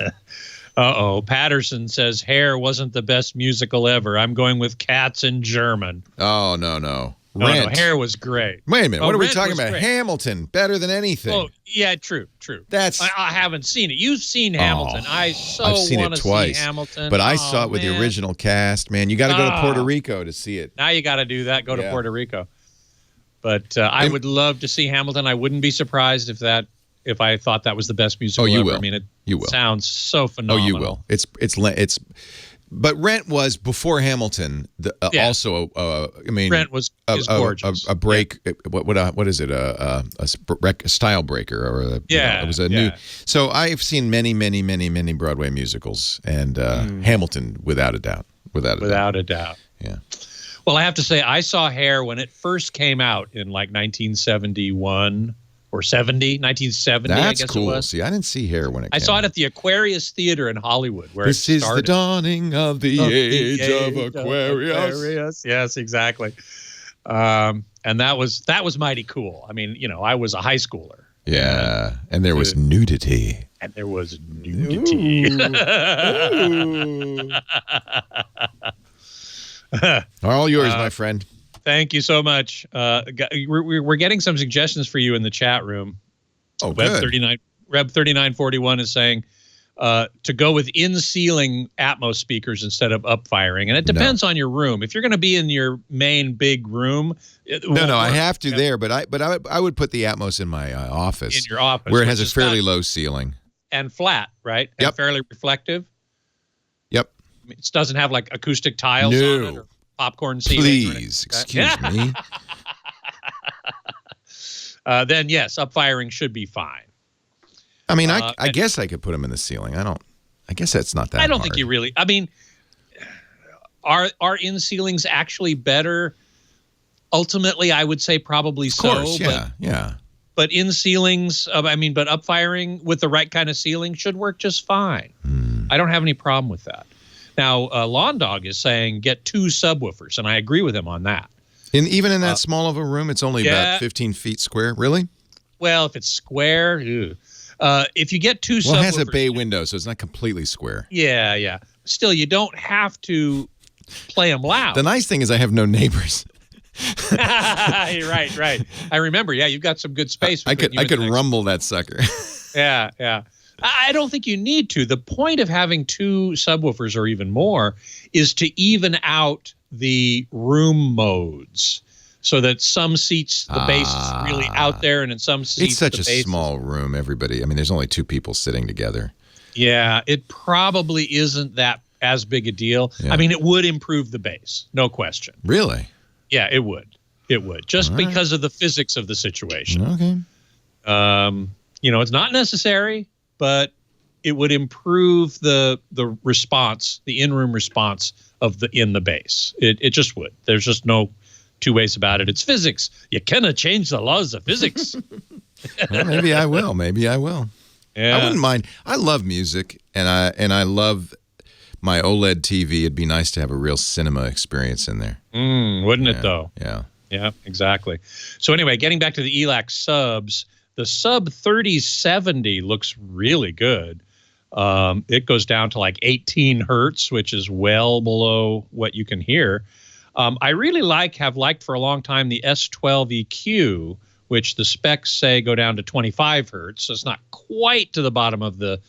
Uh-oh. Patterson says Hair wasn't the best musical ever. I'm going with Cats in German. Oh, no. No, Hair was great. Wait a minute. What are we talking about? Great. Hamilton, better than anything. Oh, yeah, true. That's I haven't seen it. You've seen Hamilton. I've seen want it to twice, see Hamilton. but I saw it with the original cast. Man, you got to go to Puerto Rico to see it. Now you got to do that. Go to Puerto Rico. But I would love to see Hamilton. I wouldn't be surprised if I thought that was the best musical ever. Will. I mean, you will. Sounds so phenomenal. Oh, you will. It's. But Rent was before Hamilton. Also, Rent is gorgeous. A break. Yeah. What is it? A style breaker, or it was a new. So I've seen many Broadway musicals, and Hamilton, without a doubt. Without a doubt. Yeah. Well, I have to say, I saw Hair when it first came out in like 1971. Or 1970, That's I guess cool. it was. See, I didn't see Hair when it came out. I saw it at the Aquarius Theater in Hollywood, where this it started. Is the dawning of the age of Aquarius. Yes, exactly. And that was mighty cool. I mean, I was a high schooler Yeah, and there was nudity. And there was nudity. All yours, my friend. Thank you so much. We're getting some suggestions for you in the chat room. Oh, good. Reb 3941 is saying to go with in-ceiling Atmos speakers instead of up-firing. And it depends on your room. If you're going to be in your main big room, I have to there, but I would put the Atmos in my office. In your office. Where it has a fairly low ceiling. And flat, right? Yep. And fairly reflective. Yep. I mean, it doesn't have like acoustic tiles on it or popcorn ceiling. Please, excuse me. Then yes, up-firing should be fine. I mean, I guess I could put them in the ceiling. I guess that's not that hard. I don't think you really. I mean, are in ceilings actually better? Ultimately, I would say probably so. Of course, yeah. But in ceilings, but up firing with the right kind of ceiling should work just fine. I don't have any problem with that. Now, Lawn Dog is saying get 2 subwoofers, and I agree with him on that. Even in that small of a room, it's only about 15 feet square. Really? Well, if it's square, if you get 2 subwoofers. Well, it has a bay window, so it's not completely square. Yeah. Still, you don't have to play them loud. The nice thing is I have no neighbors. Right. I remember. Yeah, you've got some good space. I could rumble that sucker. Yeah. I don't think you need to. The point of having 2 subwoofers or even more is to even out the room modes, so that some seats the bass is really out there, and in some seats it's such a small room. Everybody. I mean, there's only 2 people sitting together. Yeah, it probably isn't that as big a deal. Yeah. I mean, it would improve the bass, no question. Really? Yeah, it would. Just because of the physics of the situation. Okay. It's not necessary, but it would improve the response, the in-room response in the bass. It just would. There's just no 2 ways about it. It's physics. You cannot change the laws of physics. Well, maybe I will. Yeah. I wouldn't mind. I love music, and I love my OLED TV. It'd be nice to have a real cinema experience in there. Wouldn't it, though? Yeah, exactly. So anyway, getting back to the ELAC subs, the sub 3070 looks really good. It goes down to like 18 hertz, which is well below what you can hear. I really have liked for a long time the S12 EQ, which the specs say go down to 25 hertz. So it's not quite to the bottom of the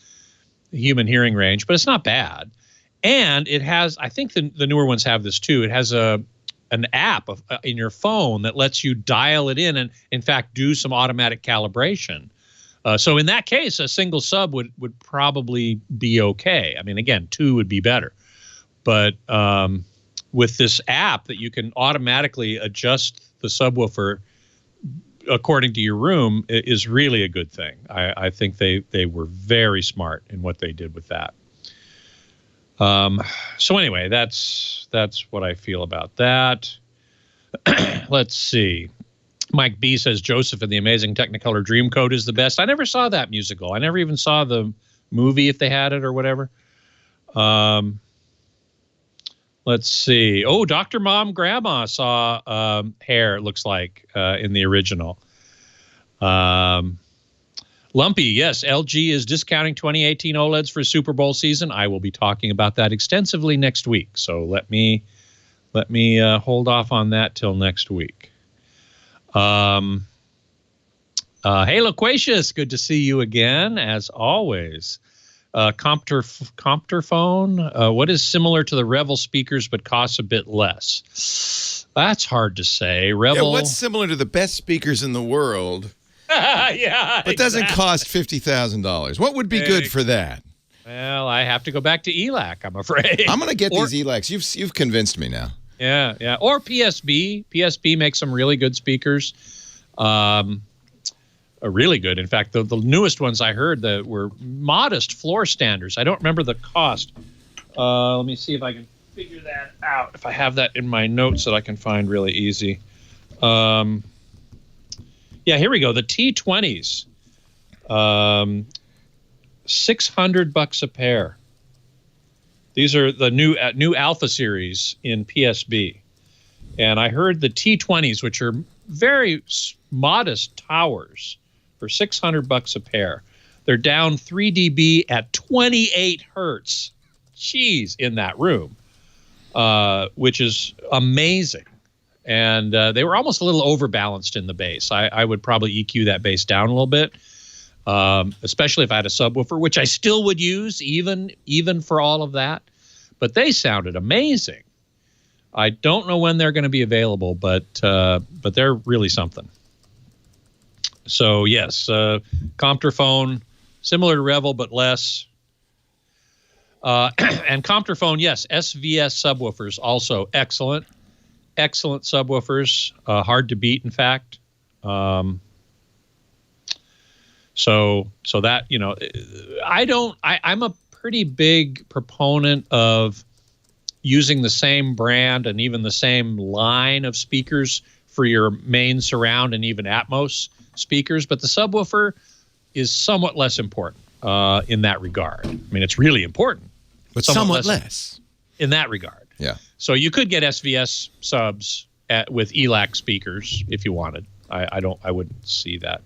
human hearing range, but it's not bad. And it has, I think the newer ones have this too. It has an app in your phone that lets you dial it in and, in fact, do some automatic calibration. So in that case, a single sub would probably be okay. I mean, again, 2 would be better. But with this app that you can automatically adjust the subwoofer according to your room is really a good thing. I think they were very smart in what they did with that. So anyway, that's what I feel about that. Let's see. Mike B says Joseph and the Amazing Technicolor Dreamcoat is the best. I never saw that musical. I never even saw the movie if they had it or whatever. Let's see. Oh, Dr. Mom Grandma saw Hair, it looks like, in the original. Lumpy, yes, LG is discounting 2018 OLEDs for Super Bowl season. I will be talking about that extensively next week. So let me hold off on that till next week. Hey, Loquacious, good to see you again, as always. Compter phone, what is similar to the Revel speakers but costs a bit less? That's hard to say. Revel. Yeah, what's similar to the best speakers in the world? Yeah, but doesn't cost $50,000. What would be good for that? Well, I have to go back to ELAC, I'm afraid. I'm going to get these ELACs. You've convinced me now. Yeah. Or PSB. PSB makes some really good speakers. Really good. In fact, the newest ones I heard that were modest floor standers. I don't remember the cost. Let me see if I can figure that out. If I have that in my notes that I can find really easy. Yeah, here we go. The T20s, $600 a pair. These are the new Alpha series in PSB, and I heard the T20s, which are very modest towers, for $600 a pair. They're down 3 dB at 28 hertz. Jeez, in that room, which is amazing. And they were almost a little overbalanced in the bass. I would probably EQ that bass down a little bit, especially if I had a subwoofer, which I still would use even for all of that. But they sounded amazing. I don't know when they're going to be available, but they're really something. So yes, Compterphone, similar to Revel but less. And Compterphone, yes, SVS subwoofers also excellent subwoofers, hard to beat, in fact. So that, you know, I'm a pretty big proponent of using the same brand and even the same line of speakers for your main surround and even Atmos speakers, but the subwoofer is somewhat less important in that regard. I mean, it's really important, but somewhat less in that regard. Yeah. So you could get SVS subs with ELAC speakers if you wanted. I wouldn't see that.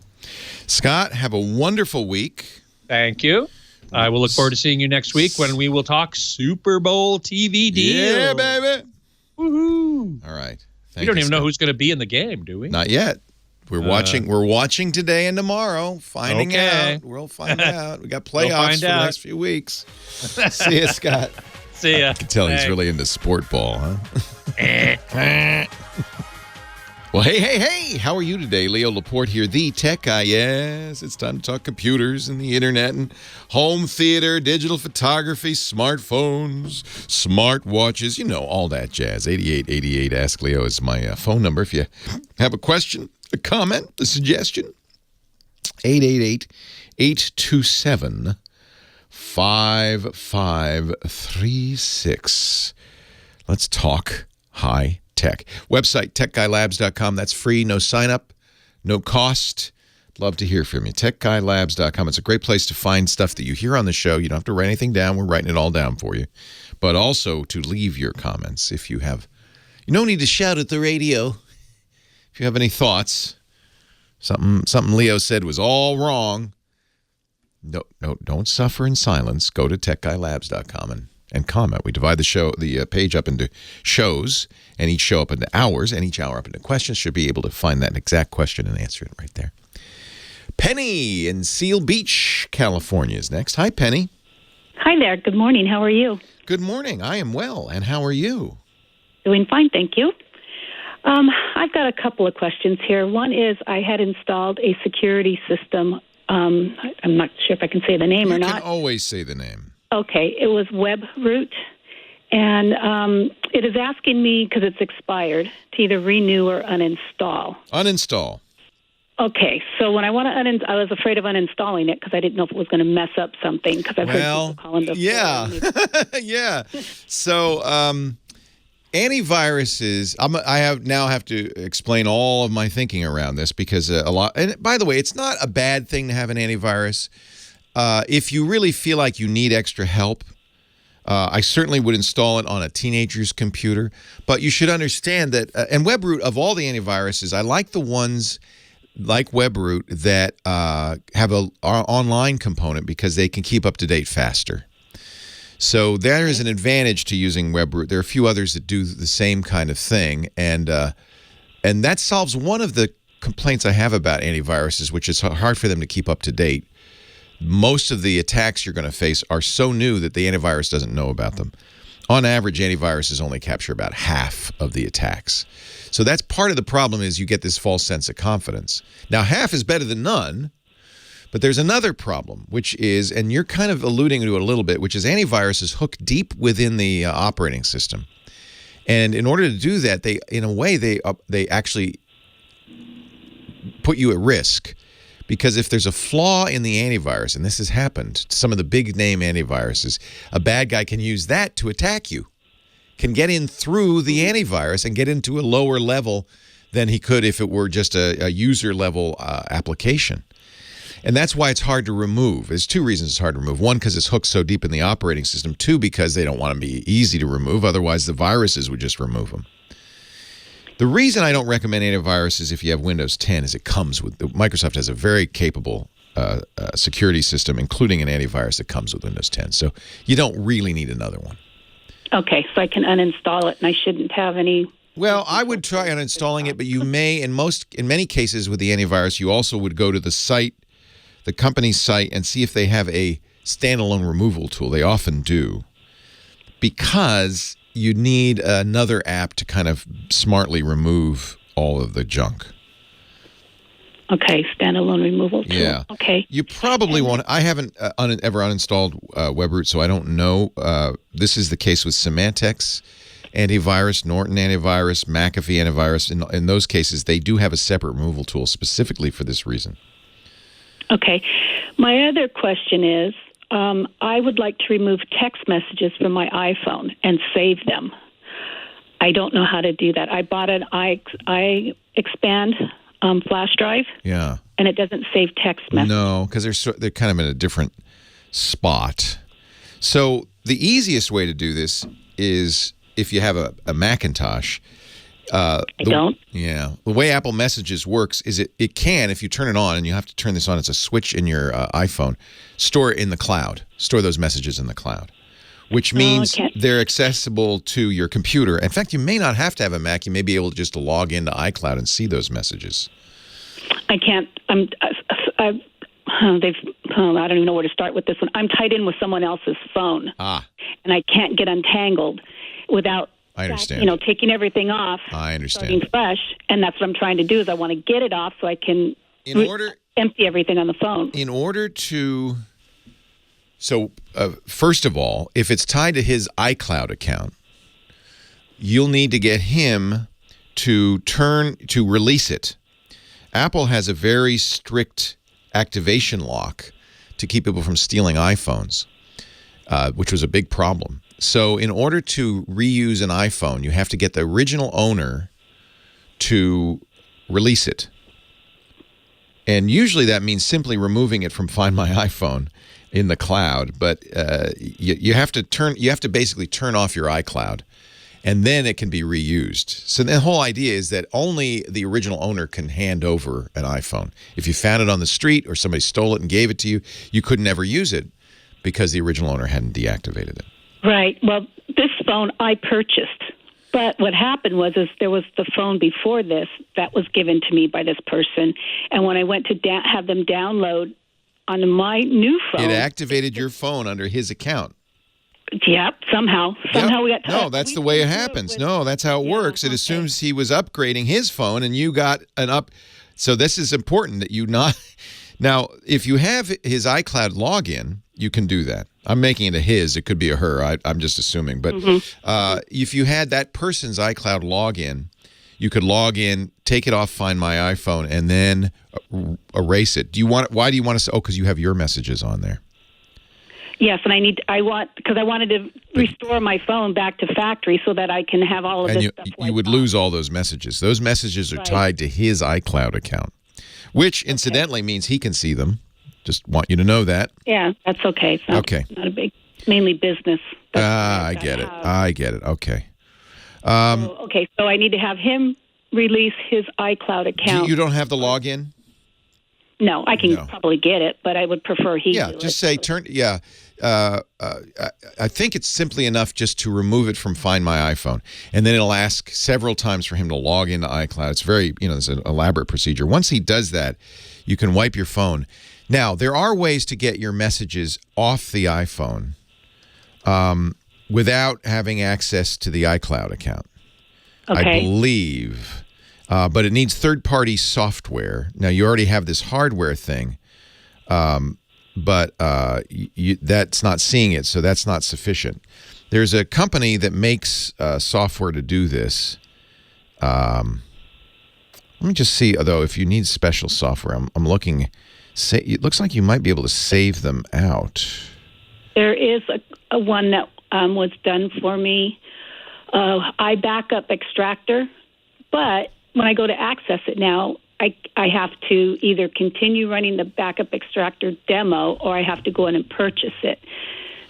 Scott, have a wonderful week. Thank you. I will look forward to seeing you next week when we will talk Super Bowl TV deal. Yeah, baby. Woohoo. All right. We don't even know who's going to be in the game, do we? Not yet. We're watching. We're watching today and tomorrow. Finding out. We'll find out. We got playoffs for the next few weeks. See you, Scott. See ya. I can tell he's really into sport ball, huh? Well, hey. How are you today? Leo Laporte here, the tech guy. Yes, it's time to talk computers and the internet and home theater, digital photography, smartphones, smartwatches, you know, all that jazz. 8888 Ask Leo is my phone number. If you have a question, a comment, a suggestion, 888-827-5536. Let's talk high tech. Website, techguylabs.com. That's free, no sign up, no cost. Love to hear from you. Techguylabs.com. It's a great place to find stuff that you hear on the show. You don't have to write anything down. We're writing it all down for you. But also to leave your comments if you have. You don't need to shout at the radio. If you have any thoughts, something Leo said was all wrong, no, don't suffer in silence. Go to techguylabs.com and comment. We divide the page up into shows, and each show up into hours, and each hour up into questions. Should be able to find that exact question and answer it right there. Penny in Seal Beach, California is next. Hi, Penny. Hi there. Good morning. How are you? Good morning. I am well. And how are you? Doing fine, thank you. I've got a couple of questions here. One is I had installed a security system. I'm not sure if I can say the name or not. You can always say the name. Okay. It was WebRoot. And it is asking me, because it's expired, to either renew or uninstall. Uninstall. Okay, so when I want to I was afraid of uninstalling it because I didn't know if it was going to mess up something. Because I've heard people calling before. Yeah, yeah. So antiviruses. I have to explain all of my thinking around this because a lot. And by the way, it's not a bad thing to have an antivirus. If you really feel like you need extra help, I certainly would install it on a teenager's computer. But you should understand that, and WebRoot, of all the antiviruses, I like the ones like WebRoot that have an online component because they can keep up to date faster. So there is an advantage to using WebRoot. There are a few others that do the same kind of thing, and that solves one of the complaints I have about antiviruses, which is hard for them to keep up to date. Most of the attacks you're going to face are so new that the antivirus doesn't know about them. On average, antiviruses only capture about half of the attacks. So that's part of the problem, is you get this false sense of confidence. Now, half is better than none, but there's another problem, which is, and you're kind of alluding to it a little bit, which is antiviruses hook deep within the operating system. And in order to do that, they actually put you at risk. Because if there's a flaw in the antivirus, and this has happened to some of the big name antiviruses, a bad guy can use that to attack you, can get in through the antivirus and get into a lower level than he could if it were just a user level application. And that's why it's hard to remove. There's two reasons it's hard to remove. One, because it's hooked so deep in the operating system. Two, because they don't want to be easy to remove. Otherwise, the viruses would just remove them. The reason I don't recommend antivirus if you have Windows 10 is it comes with Microsoft has a very capable security system, including an antivirus that comes with Windows 10. So you don't really need another one. Okay, so I can uninstall it, and I shouldn't have any. Well, I would try uninstalling it, but you may, in many cases with the antivirus, you also would go to the site, the company's site, and see if they have a standalone removal tool. They often do, because you need another app to kind of smartly remove all of the junk. Okay, standalone removal tool. Yeah. Okay. You probably won't. I haven't ever uninstalled WebRoot, so I don't know. This is the case with Symantec's antivirus, Norton antivirus, McAfee antivirus. In those cases, they do have a separate removal tool specifically for this reason. Okay. My other question is, I would like to remove text messages from my iPhone and save them. I don't know how to do that. I bought an iExpand flash drive. Yeah. And it doesn't save text messages. No, because they're kind of in a different spot. So the easiest way to do this is if you have a Macintosh. I don't. Yeah. The way Apple Messages works is it can, if you turn it on, and you have to turn this on, it's a switch in your iPhone, store it in the cloud. Store those messages in the cloud, which means they're accessible to your computer. In fact, you may not have to have a Mac. You may be able to just log into iCloud and see those messages. I can't. I don't even know where to start with this one. I'm tied in with someone else's phone. And I can't get untangled without I understand. Taking everything off. I understand. Starting fresh, and that's what I'm trying to do. Is I want to get it off so I can empty everything on the phone. In order to, first of all, if it's tied to his iCloud account, you'll need to get him to release it. Apple has a very strict activation lock to keep people from stealing iPhones, which was a big problem. So in order to reuse an iPhone, you have to get the original owner to release it. And usually that means simply removing it from Find My iPhone in the cloud. But you have to basically turn off your iCloud, and then it can be reused. So the whole idea is that only the original owner can hand over an iPhone. If you found it on the street or somebody stole it and gave it to you, you could never use it because the original owner hadn't deactivated it. Right. Well, this phone I purchased, but what happened was there was the phone before this that was given to me by this person, and when I went to have them download on my new phone, it activated your phone under his account. Yep. Somehow we got. No, that's the way it happens. No, that's how it works. It assumes he was upgrading his phone, and you got an up. So this is important that you not. Now, if you have his iCloud login, you can do that. I'm making it a his. It could be a her. I'm just assuming. But if you had that person's iCloud login, you could log in, take it off Find My iPhone, and then erase it. Why do you want to? Oh, because you have your messages on there. Yes, and because I wanted to restore my phone back to factory so that I can have all of this stuff. And you would lose all those messages. Those messages are tied to his iCloud account, which incidentally means he can see them. Just want you to know that. Yeah, that's okay. It's not a big, mainly business. I get it. Okay. So I need to have him release his iCloud account. You don't have the login? No, I can probably get it, but I would prefer he. Yeah, just say turn. Yeah, I think it's simply enough just to remove it from Find My iPhone, and then it'll ask several times for him to log into iCloud. It's very, it's an elaborate procedure. Once he does that, you can wipe your phone. Now, there are ways to get your messages off the iPhone without having access to the iCloud account. Okay. I believe. But it needs third-party software. Now, you already have this hardware thing, but that's not seeing it, so that's not sufficient. There's a company that makes software to do this. Let me just see, though, if you need special software. I'm looking. It looks like you might be able to save them out. There is a one that was done for me, iBackup Extractor, but when I go to access it now, I have to either continue running the Backup Extractor demo or I have to go in and purchase it.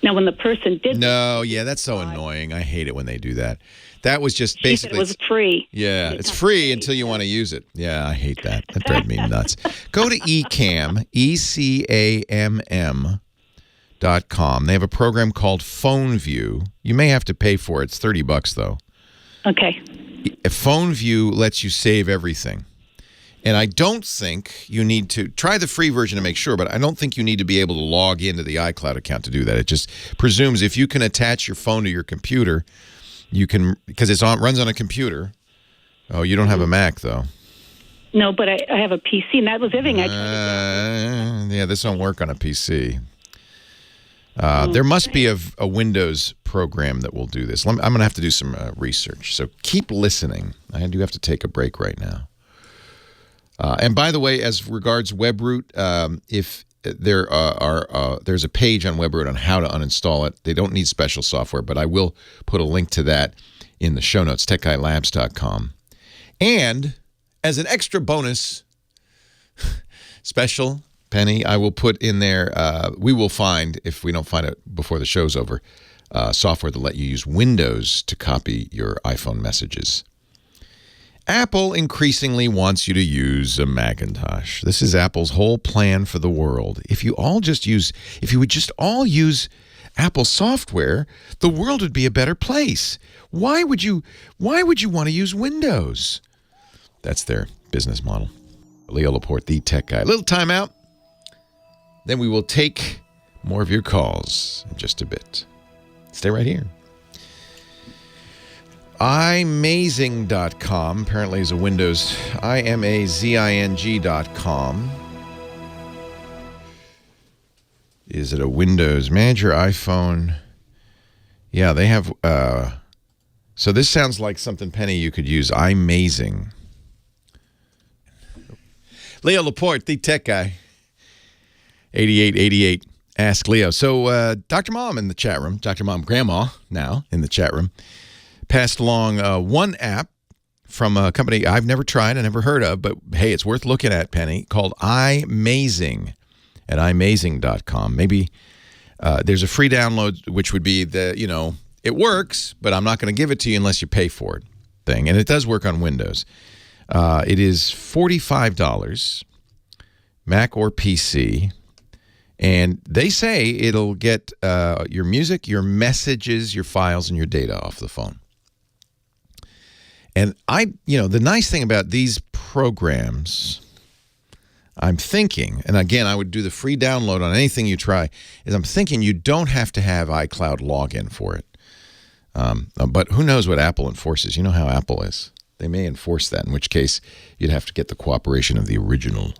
Now, when the person did No, yeah, that's so annoying. I hate it when they do that. That was just she said basically... it was free. Yeah, it's free until you want to use it. Yeah, I hate that. That drives me nuts. Go to eCam, ECAMM.com. They have a program called PhoneView. You may have to pay for it. It's $30 though. Okay. PhoneView lets you save everything. And I don't think you need to try the free version to make sure, but I don't think you need to be able to log into the iCloud account to do that. It just presumes if you can attach your phone to your computer, you can, because runs on a computer. Oh, you don't have a Mac though. No, but I have a PC, and that was everything I tried to do. Yeah, this won't work on a PC. There must be a Windows program that will do this. I'm going to have to do some research. So keep listening. I do have to take a break right now. And by the way, as regards WebRoot, if there's a page on WebRoot on how to uninstall it. They don't need special software, but I will put a link to that in the show notes, techguylabs.com. And as an extra bonus, special, Penny, I will put in there, we will find, if we don't find it before the show's over, software that let you use Windows to copy your iPhone messages. Apple increasingly wants you to use a Macintosh. This is Apple's whole plan for the world. If you would just all use Apple software, the world would be a better place. Why would you want to use Windows? That's their business model. Leo Laporte, the tech guy. A little time out. Then we will take more of your calls in just a bit. Stay right here. imazing.com apparently is a Windows, imazing.com. Is it a Windows Manager iPhone? Yeah, they have, so this sounds like something, Penny, you could use. iMazing. Leo Laporte, the tech guy. 8888. Ask Leo. So Dr. Mom in the chat room, Dr. Mom Grandma now in the chat room, passed along one app from a company I've never tried, I never heard of, but hey, it's worth looking at, Penny, called iMazing at imazing.com. Maybe there's a free download, which would be it works, but I'm not going to give it to you unless you pay for it thing. And it does work on Windows. It is $45, Mac or PC. And they say it'll get your music, your messages, your files, and your data off the phone. And the nice thing about these programs, I'm thinking, and again, I would do the free download on anything you try, is I'm thinking you don't have to have iCloud login for it. But who knows what Apple enforces? You know how Apple is. They may enforce that, in which case you'd have to get the cooperation of the original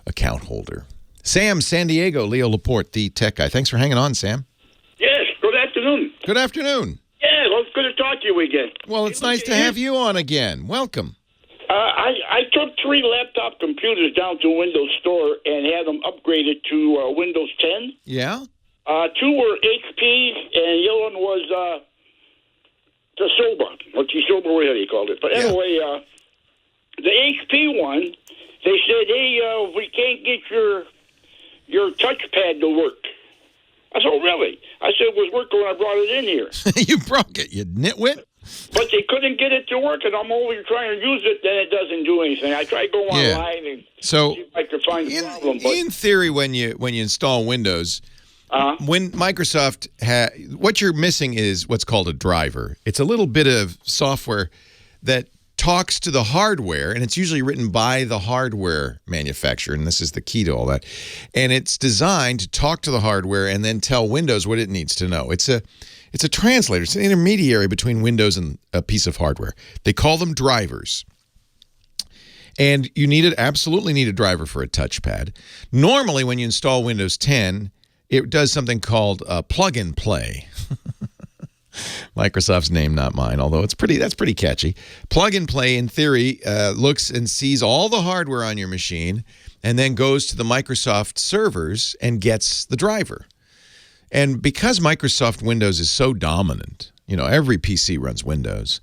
account holder. Sam, San Diego, Leo Laporte, the tech guy. Thanks for hanging on, Sam. Yes, good afternoon. Good afternoon. Yeah, well, it's good to talk to you again. Well, it's nice to have you on again. Welcome. I took 3 laptop computers down to a Windows store and had them upgraded to Windows 10. Yeah? 2 were HP, and the other one was the Soba, or T-Soba, whatever you called it. But anyway, the HP one, they said, hey, we can't get your touchpad to work. I said, oh, really? I said, it was working when I brought it in here. You broke it, you nitwit. But they couldn't get it to work, and I'm over trying to use it, then it doesn't do anything. I tried going online and see if I could find the problem. But in theory, when you install Windows, when Microsoft what you're missing is what's called a driver. It's a little bit of software that talks to the hardware, and it's usually written by the hardware manufacturer, and this is the key to all that. And it's designed to talk to the hardware and then tell Windows what it needs to know. It's a translator. It's an intermediary between Windows and a piece of hardware. They call them drivers. And you absolutely need a driver for a touchpad. Normally, when you install Windows 10, it does something called plug and play. Microsoft's name, not mine, although that's pretty catchy. Plug and play, in theory, looks and sees all the hardware on your machine and then goes to the Microsoft servers and gets the driver. And because Microsoft Windows is so dominant, every PC runs Windows,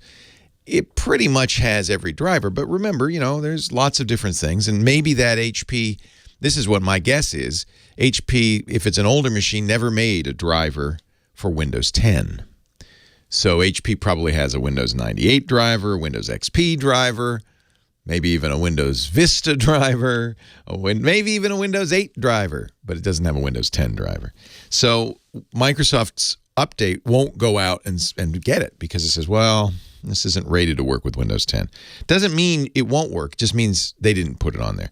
it pretty much has every driver. But remember, there's lots of different things, and maybe that HP this is what my guess is. HP, if it's an older machine, never made a driver for Windows 10. So HP probably has a Windows 98 driver, Windows XP driver, maybe even a Windows Vista driver, maybe even a Windows 8 driver, but it doesn't have a Windows 10 driver. So Microsoft's update won't go out and get it because it says, well, this isn't rated to work with Windows 10. Doesn't mean it won't work. It just means they didn't put it on there.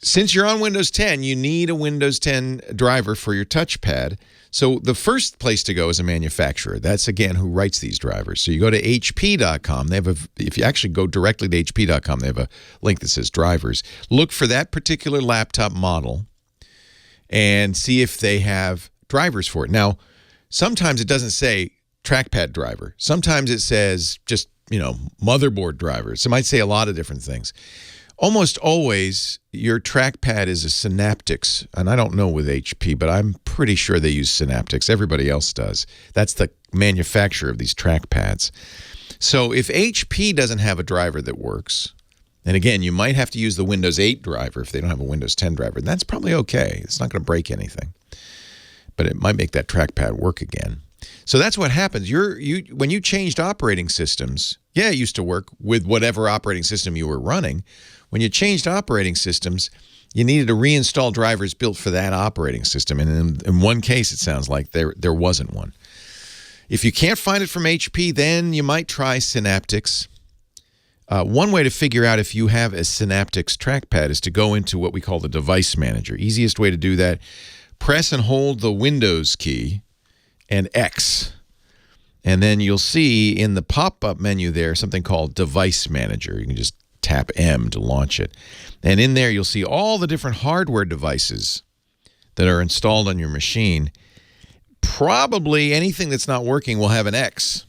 Since you're on Windows 10, you need a Windows 10 driver for your touchpad. So the first place to go is a manufacturer. That's, again, who writes these drivers. So you go to HP.com. They have if you actually go directly to HP.com, they have a link that says drivers. Look for that particular laptop model and see if they have drivers for it. Now, sometimes it doesn't say trackpad driver. Sometimes it says just, motherboard drivers. So it might say a lot of different things. Almost always, your trackpad is a Synaptics, and I don't know with HP, but I'm pretty sure they use Synaptics. Everybody else does. That's the manufacturer of these trackpads. So if HP doesn't have a driver that works, and again, you might have to use the Windows 8 driver if they don't have a Windows 10 driver, and that's probably okay. It's not going to break anything, but it might make that trackpad work again. So that's what happens. When you changed operating systems, it used to work with whatever operating system you were running. When you changed operating systems, you needed to reinstall drivers built for that operating system. And in one case, it sounds like there wasn't one. If you can't find it from HP, then you might try Synaptics. One way to figure out if you have a Synaptics trackpad is to go into what we call the device manager. Easiest way to do that, press and hold the Windows key and X. And then you'll see in the pop-up menu there something called Device Manager. You can just tap M to launch it. And in there you'll see all the different hardware devices that are installed on your machine. Probably anything that's not working will have an X.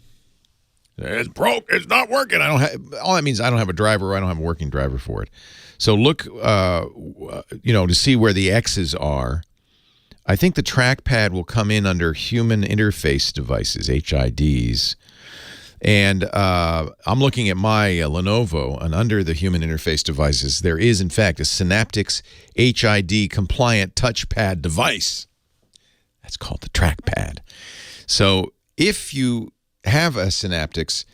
It's broke. It's not working. All that means I don't have a driver or I don't have a working driver for it. So look, to see where the X's are. I think the trackpad will come in under Human Interface Devices, HIDs. And I'm looking at my Lenovo, and under the Human Interface Devices, there is, in fact, a Synaptics HID-compliant touchpad device. That's called the trackpad. So if you have a Synaptics,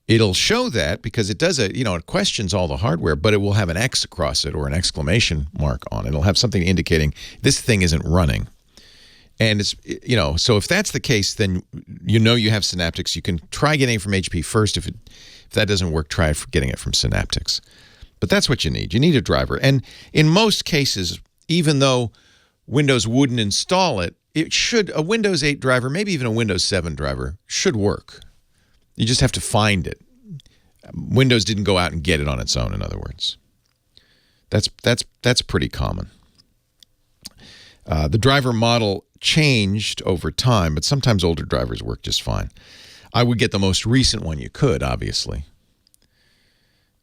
it'll show that because it does it questions all the hardware, but it will have an X across it or an exclamation mark on it. It'll have something indicating this thing isn't running. And it's, so if that's the case, then you have Synaptics. You can try getting it from HP first. If that doesn't work, try getting it from Synaptics. But that's what you need. You need a driver. And in most cases, even though Windows wouldn't install it, a Windows 8 driver, maybe even a Windows 7 driver, should work. You just have to find it. Windows didn't go out and get it on its own, in other words. That's pretty common. The driver model changed over time, but sometimes older drivers work just fine. I would get the most recent one you could, obviously.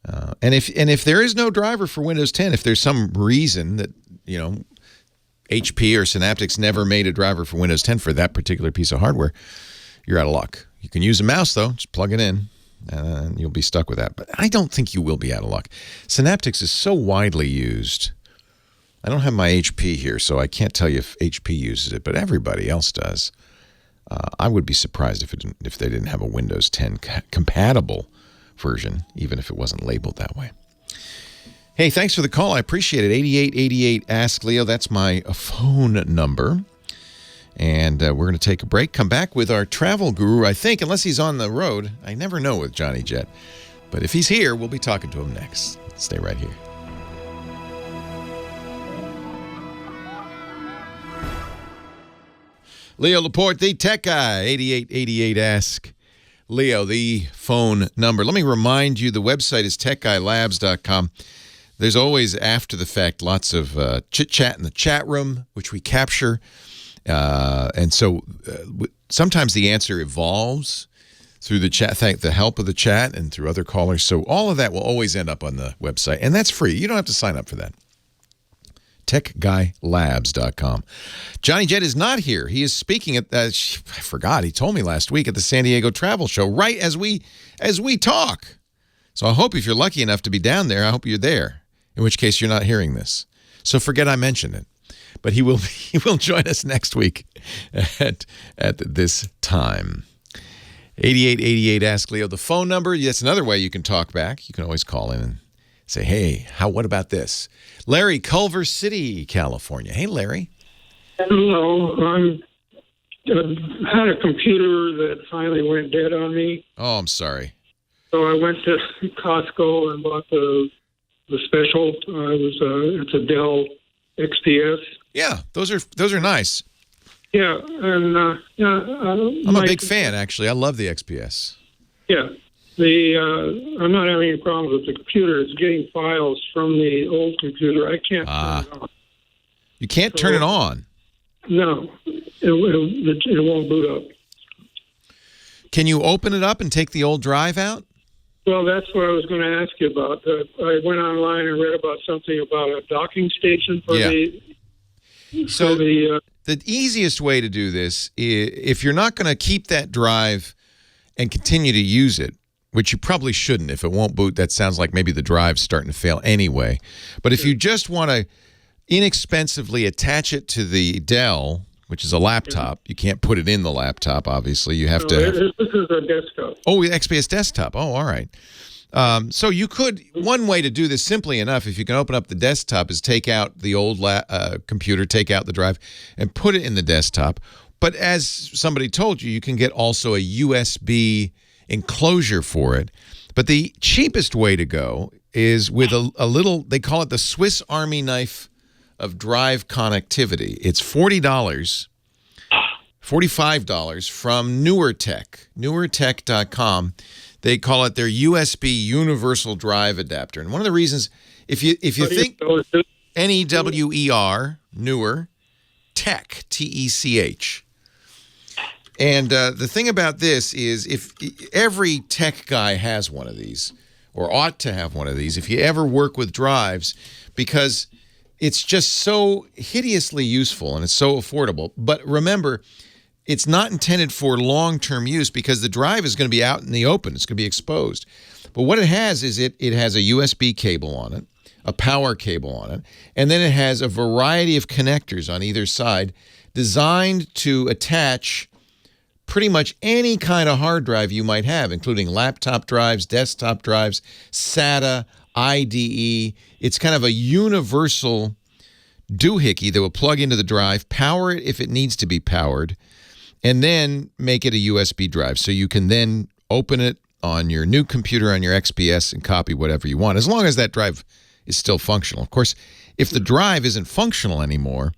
And if there is no driver for Windows 10, if there's some reason that, HP or Synaptics never made a driver for Windows 10 for that particular piece of hardware, you're out of luck. You can use a mouse, though. Just plug it in, and you'll be stuck with that. But I don't think you will be out of luck. Synaptics is so widely used. I don't have my HP here, so I can't tell you if HP uses it, but everybody else does. I would be surprised if they didn't have a Windows 10 compatible version, even if it wasn't labeled that way. Hey, thanks for the call. I appreciate it. 8888 Ask Leo. That's my phone number. And we're going to take a break. Come back with our travel guru, I think, unless he's on the road. I never know with Johnny Jet. But if he's here, we'll be talking to him next. Stay right here. Leo Laporte, the tech guy. 8888 Ask Leo, the phone number. Let me remind you, the website is techguylabs.com. There's always, after the fact, lots of chit-chat in the chat room, which we capture. And so sometimes the answer evolves through the chat, thank the help of the chat and through other callers. So all of that will always end up on the website, and that's free. You don't have to sign up for that. TechGuyLabs.com. Johnny Jet is not here. He is speaking at, I forgot, he told me last week at the San Diego Travel Show, right as we talk. So I hope if you're lucky enough to be down there, I hope you're there, in which case you're not hearing this. So forget I mentioned it. But he will join us next week at this time. 8888 Ask Leo. The phone number, that's another way you can talk back. You can always call in and say, hey, what about this? Larry, Culver City, California. Hey, Larry. Hello. I had a computer that finally went dead on me. Oh, I'm sorry. So I went to Costco and bought the special. It's a Dell XPS. Yeah, those are nice. Yeah, and I'm a big fan, actually. I love the XPS. Yeah, I'm not having any problems with the computer. It's getting files from the old computer. I can't turn it on. You can't turn it on? No, it won't boot up. Can you open it up and take the old drive out? Well, that's what I was going to ask you about. I went online and read about something about a docking station for the... So the easiest way to do this is, if you're not going to keep that drive and continue to use it, which you probably shouldn't. If it won't boot, that sounds like maybe the drive's starting to fail anyway. But if you just want to inexpensively attach it to the Dell, which is a laptop, you can't put it in the laptop, obviously. You have to... This is a desktop. Oh, the XPS desktop. Oh, all right. So you could, one way to do this simply enough, if you can open up the desktop, is take out the old computer, take out the drive, and put it in the desktop. But as somebody told you, you can get also a USB enclosure for it. But the cheapest way to go is with a little, they call it the Swiss Army knife of drive connectivity. It's $45 from newertech.com. They call it their USB universal drive adapter. And one of the reasons, if you think NEWER, newer, tech, TECH. And the thing about this is, if every tech guy has one of these, or ought to have one of these, if you ever work with drives, because it's just so hideously useful and it's so affordable. But remember, it's not intended for long-term use because the drive is going to be out in the open. It's going to be exposed. But what it has is it has a USB cable on it, a power cable on it, and then it has a variety of connectors on either side designed to attach pretty much any kind of hard drive you might have, including laptop drives, desktop drives, SATA, IDE. It's kind of a universal doohickey that will plug into the drive, power it if it needs to be powered, and then make it a USB drive. So you can then open it on your new computer on your XPS and copy whatever you want, as long as that drive is still functional. Of course, if the drive isn't functional anymore,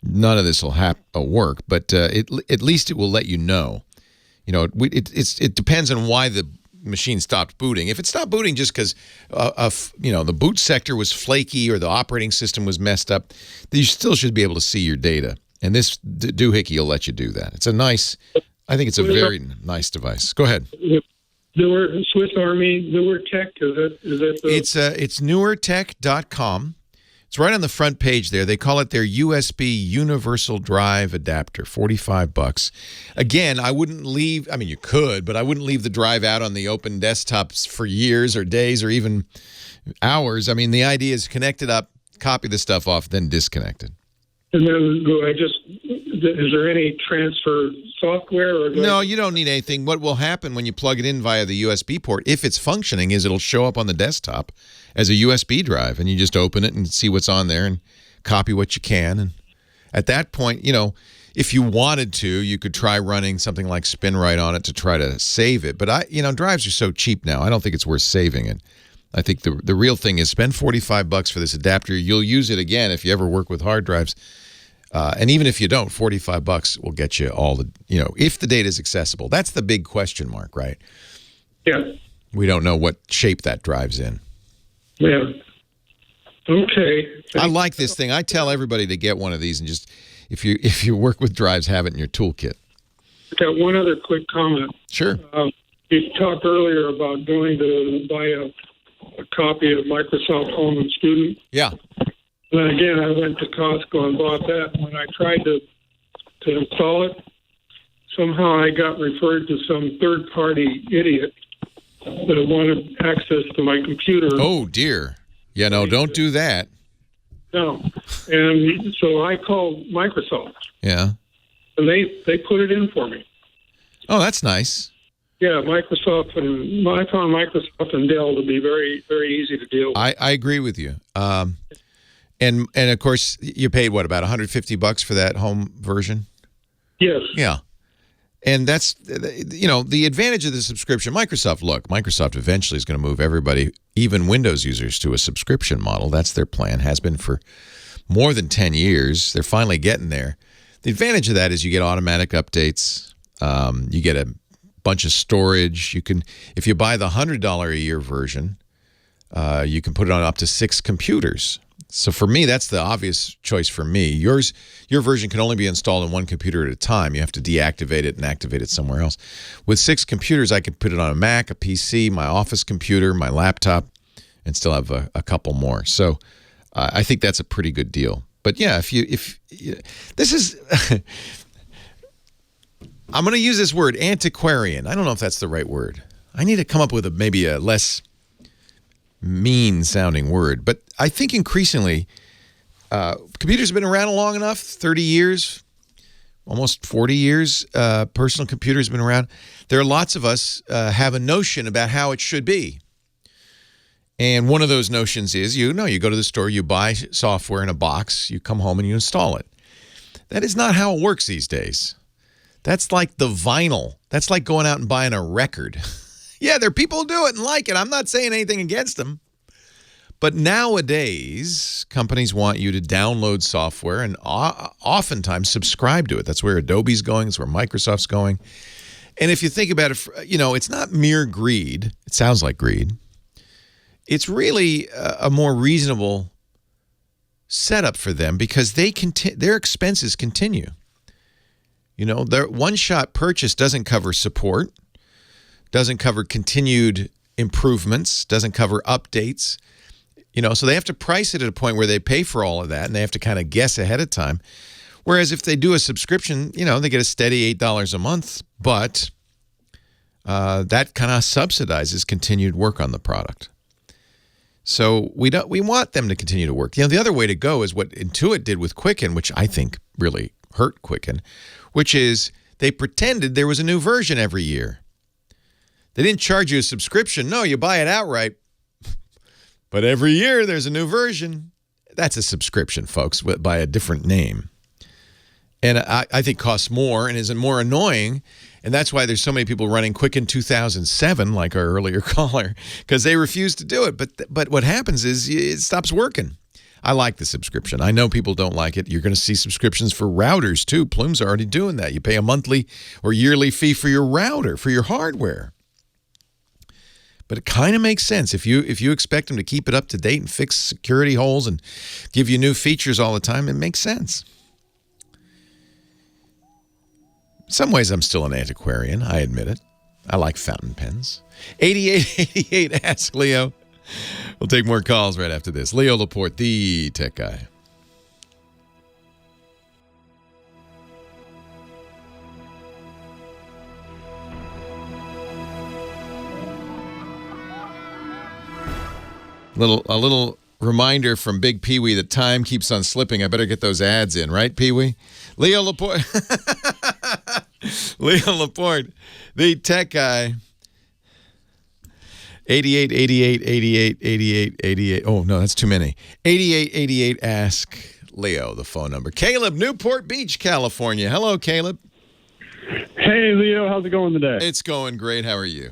none of this will work, but at least it will let you know. You know, it depends on why the machine stopped booting. If it stopped booting just because the boot sector was flaky or the operating system was messed up, then you still should be able to see your data. And this doohickey will let you do that. I think it's a very nice device. Go ahead. Swiss Army, NewerTech, is that it's newertech.com. It's right on the front page there. They call it their USB universal drive adapter, $45. Again, you could, but I wouldn't leave the drive out on the open desktops for years or days or even hours. I mean, the idea is connect it up, copy the stuff off, then disconnect it. And then is there any transfer software? No, you don't need anything. What will happen when you plug it in via the USB port, if it's functioning, is it'll show up on the desktop as a USB drive, and you just open it and see what's on there and copy what you can. And at that point, if you wanted to, you could try running something like SpinRite on it to try to save it. But drives are so cheap now, I don't think it's worth saving it. I think the real thing is spend $45 for this adapter. You'll use it again if you ever work with hard drives. And even if you don't, $45 will get you all the, if the data is accessible. That's the big question mark, right? Yeah. We don't know what shape that drive's in. Yeah. Okay. I like this thing. I tell everybody to get one of these and just, if you work with drives, have it in your toolkit. I got one other quick comment. Sure. You talked earlier about going to buy a copy of Microsoft Home and Student. Yeah. And again, I went to Costco and bought that. When I tried to install it, somehow I got referred to some third-party idiot that wanted access to my computer. Oh, dear. Yeah, no, don't do that. No. And so I called Microsoft. Yeah. And they put it in for me. Oh, that's nice. Yeah, Microsoft, and I found Microsoft and Dell to be very, very easy to deal with. I agree with you. And of course, you paid what, about $150 for that home version? Yes. Yeah. And that's, the advantage of the subscription. Microsoft eventually is going to move everybody, even Windows users, to a subscription model. That's their plan, has been for more than 10 years. They're finally getting there. The advantage of that is you get automatic updates. You get a bunch of storage. You can, if you buy the $100 a year version, you can put it on up to 6 computers. So for me, that's the obvious choice for me. Your version can only be installed on 1 computer at a time. You have to deactivate it and activate it somewhere else. With 6 computers, I could put it on a Mac, a PC, my office computer, my laptop, and still have a couple more. So I think that's a pretty good deal. But yeah, if this is, I'm going to use this word, antiquarian. I don't know if that's the right word. I need to come up with maybe a less mean-sounding word. But I think increasingly, computers have been around long enough, 30 years, almost 40 years, personal computers have been around. There are lots of us have a notion about how it should be. And one of those notions is, you go to the store, you buy software in a box, you come home and you install it. That is not how it works these days. That's like the vinyl. That's like going out and buying a record. Yeah, there are people who do it and like it. I'm not saying anything against them. But nowadays, companies want you to download software and oftentimes subscribe to it. That's where Adobe's going. That's where Microsoft's going. And if you think about it, it's not mere greed. It sounds like greed. It's really a more reasonable setup for them because their expenses continue. Their one-shot purchase doesn't cover support, doesn't cover continued improvements, doesn't cover updates. So they have to price it at a point where they pay for all of that, and they have to kind of guess ahead of time. Whereas if they do a subscription, they get a steady $8 a month, but that kind of subsidizes continued work on the product. So we want them to continue to work. The other way to go is what Intuit did with Quicken, which I think really hurt Quicken, which is they pretended there was a new version every year. They didn't charge you a subscription. No, you buy it outright. But every year there's a new version. That's a subscription, folks, by a different name. And I think costs more and is more annoying. And that's why there's so many people running Quicken 2007, like our earlier caller, because they refuse to do it. But what happens is it stops working. I like the subscription. I know people don't like it. You're going to see subscriptions for routers, too. Plume's already doing that. You pay a monthly or yearly fee for your router, for your hardware. But it kind of makes sense. If you expect them to keep it up to date and fix security holes and give you new features all the time, it makes sense. In some ways, I'm still an antiquarian. I admit it. I like fountain pens. 8888, ask Leo. We'll take more calls right after this. Leo Laporte, the tech guy. A little reminder from Big Pee-wee that time keeps on slipping. I better get those ads in, right, Pee-wee? Leo Laporte. Leo Laporte, the tech guy. 8888888888. Oh, no, that's too many. 8888 ask Leo, the phone number. Caleb, Newport Beach, California. Hello, Caleb. Hey, Leo. How's it going today? It's going great. How are you?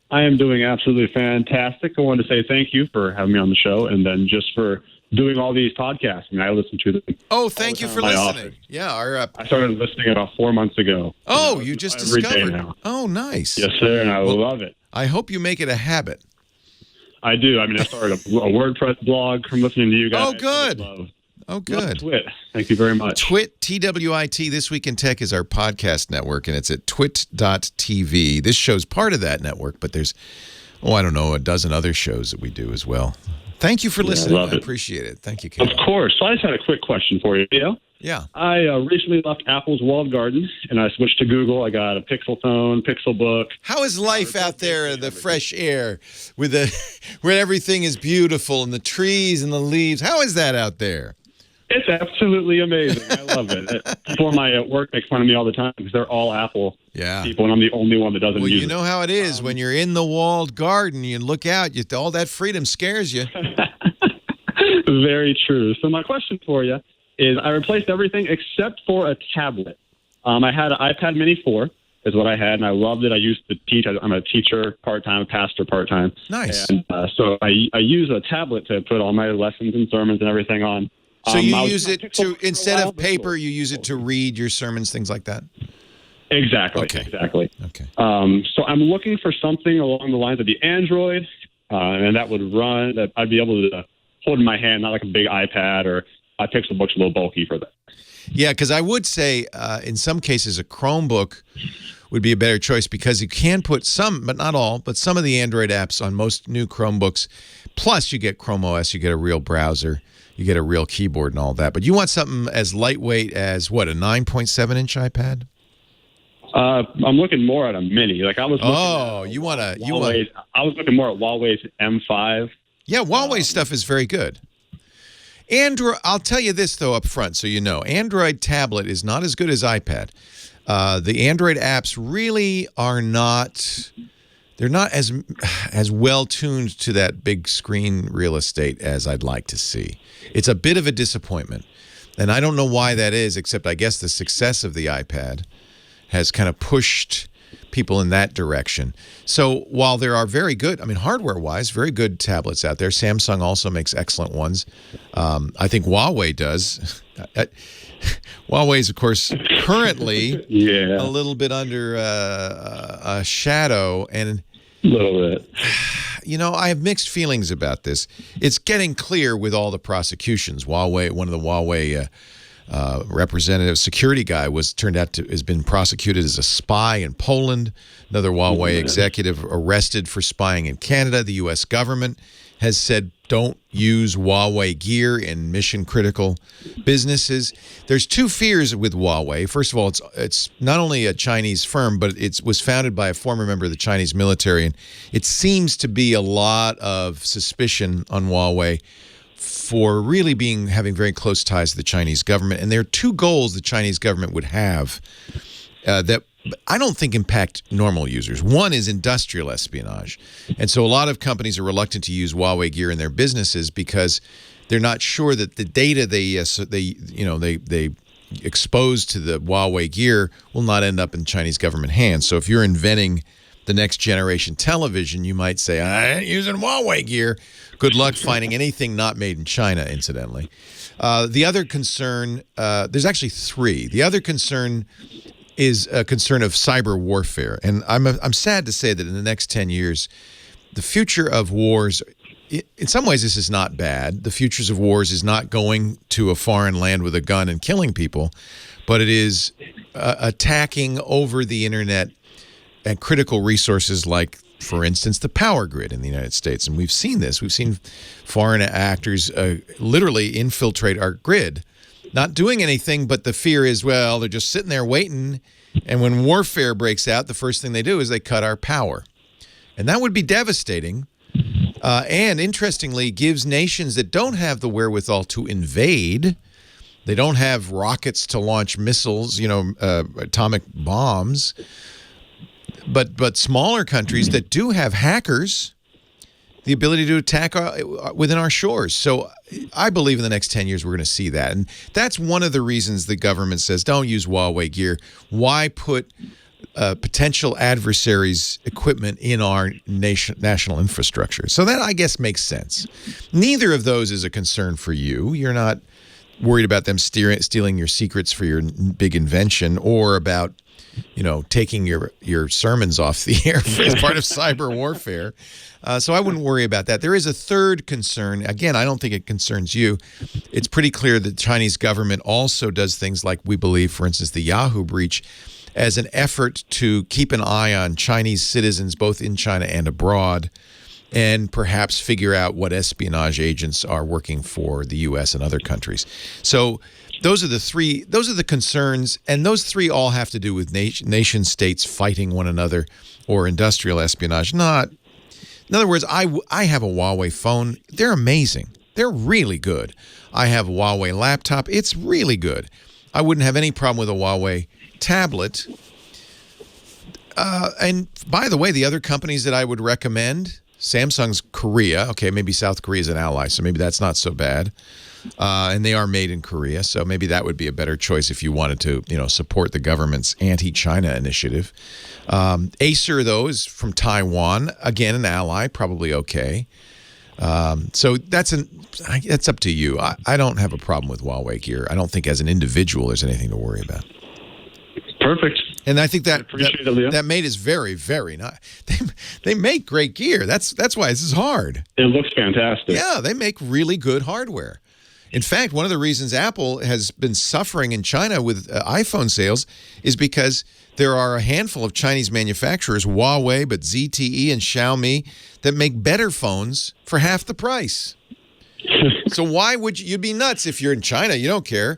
I am doing absolutely fantastic. I wanted to say thank you for having me on the show and then just for doing all these podcasts. I listen to them. Oh, thank you for listening. Office. Yeah, I started listening about 4 months ago. Oh, you just every discovered. Day now. Oh, nice. Yes, sir, and I love it. I hope you make it a habit. I do. I started a WordPress blog from listening to you guys. Oh, good. Love Twit. Thank you very much. Twit, TWIT, This Week in Tech is our podcast network, and it's at twit.tv. This show's part of that network, but there's, a dozen other shows that we do as well. Thank you for listening. I love it. I appreciate it. Thank you, Caleb. Of course. So I just had a quick question for you, Leo. Yeah. I recently left Apple's walled garden, and I switched to Google. I got a Pixel phone, Pixel book. How is life out there in the fresh air with where everything is beautiful and the trees and the leaves? How is that out there? It's absolutely amazing. I love it. People at my work make fun of me all the time because they're all Apple people, and I'm the only one that doesn't use it. Well, you know how it is. When you're in the walled garden, you look out, all that freedom scares you. Very true. So my question for you is I replaced everything except for a tablet. I had an iPad Mini 4 is what I had, and I loved it. I used to teach. I'm a teacher part-time, a pastor part-time. Nice. And so I use a tablet to put all my lessons and sermons and everything on. So you use it to, instead of paper, you use it to read your sermons, things like that? Exactly. Okay. Exactly. Okay. So I'm looking for something along the lines of the Android, and that would run, that I'd be able to hold in my hand, not like a big iPad, or my Pixel book's a little bulky for that. Yeah, because I would say in some cases a Chromebook would be a better choice because you can put some, but not all, but some of the Android apps on most new Chromebooks. Plus you get Chrome OS, you get a real browser, you get a real keyboard and all that. But you want something as lightweight as, what, a 9.7-inch iPad? I'm looking more at a Mini. Like I was. I was looking more at Huawei's M5. Yeah, Huawei stuff is very good. Android. I'll tell you this though up front, so you know, Android tablet is not as good as iPad. The Android apps really are not. They're not as well tuned to that big screen real estate as I'd like to see. It's a bit of a disappointment, and I don't know why that is. Except I guess the success of the iPad has kind of pushed people in that direction. So while there are very good, I mean, hardware-wise, very good tablets out there. Samsung also makes excellent ones. I think Huawei does. Huawei is, of course, currently a little bit under a shadow. And a little bit. You know, I have mixed feelings about this. It's getting clear with all the prosecutions. Huawei, one of the Huawei representative security guy has been prosecuted as a spy in Poland. Another Huawei executive arrested for spying in Canada. The U.S. government has said don't use Huawei gear in mission-critical businesses. There's two fears with Huawei. First of all, it's not only a Chinese firm, but it was founded by a former member of the Chinese military, and it seems to be a lot of suspicion on Huawei for really having very close ties to the Chinese government. And there are two goals the Chinese government would have that I don't think impact normal users. One is industrial espionage. And so a lot of companies are reluctant to use Huawei gear in their businesses because they're not sure that the data they expose to the Huawei gear will not end up in Chinese government hands. So if you're inventing the next generation television, you might say, I ain't using Huawei gear. Good luck finding anything not made in China, incidentally. The other concern, there's actually three. The other concern is a concern of cyber warfare. And I'm sad to say that in the next 10 years, the future of wars, in some ways this is not bad. The futures of wars is not going to a foreign land with a gun and killing people, but it is attacking over the internet and critical resources like, for instance, the power grid in the United States. And we've seen this. We've seen foreign actors literally infiltrate our grid, not doing anything, but the fear is, well, they're just sitting there waiting. And when warfare breaks out, the first thing they do is they cut our power. And that would be devastating. And interestingly, gives nations that don't have the wherewithal to invade, they don't have rockets to launch missiles, atomic bombs, but smaller countries that do have hackers, the ability to attack within our shores. So I believe in the next 10 years we're going to see that. And that's one of the reasons the government says don't use Huawei gear. Why put potential adversaries' equipment in our national infrastructure? So that, I guess, makes sense. Neither of those is a concern for you. You're not worried about them stealing your secrets for your big invention or about taking your sermons off the air as part of cyber warfare. So I wouldn't worry about that. There is a third concern. Again, I don't think it concerns you. It's pretty clear that the Chinese government also does things like, we believe, for instance, the Yahoo breach, as an effort to keep an eye on Chinese citizens, both in China and abroad. and perhaps figure out what espionage agents are working for the U.S. and other countries. So those are the concerns, and those three all have to do with nation states fighting one another or industrial espionage. In other words, I have a Huawei phone. They're amazing. They're really good. I have a Huawei laptop. It's really good. I wouldn't have any problem with a Huawei tablet. And by the way, the other companies that I would recommend, Samsung's Korea. Okay, maybe South Korea is an ally, so maybe that's not so bad. And they are made in Korea, so maybe that would be a better choice if you wanted to, support the government's anti-China initiative. Acer, though, is from Taiwan. Again, an ally, probably okay. So that's up to you. I don't have a problem with Huawei gear. I don't think as an individual there's anything to worry about. Perfect. And I think that Leo. that mate is very, very not. They make great gear. That's why this is hard. It looks fantastic. Yeah, they make really good hardware. In fact, one of the reasons Apple has been suffering in China with iPhone sales is because there are a handful of Chinese manufacturers, Huawei, but ZTE and Xiaomi, that make better phones for half the price. So why would you'd be nuts if you're in China? You don't care.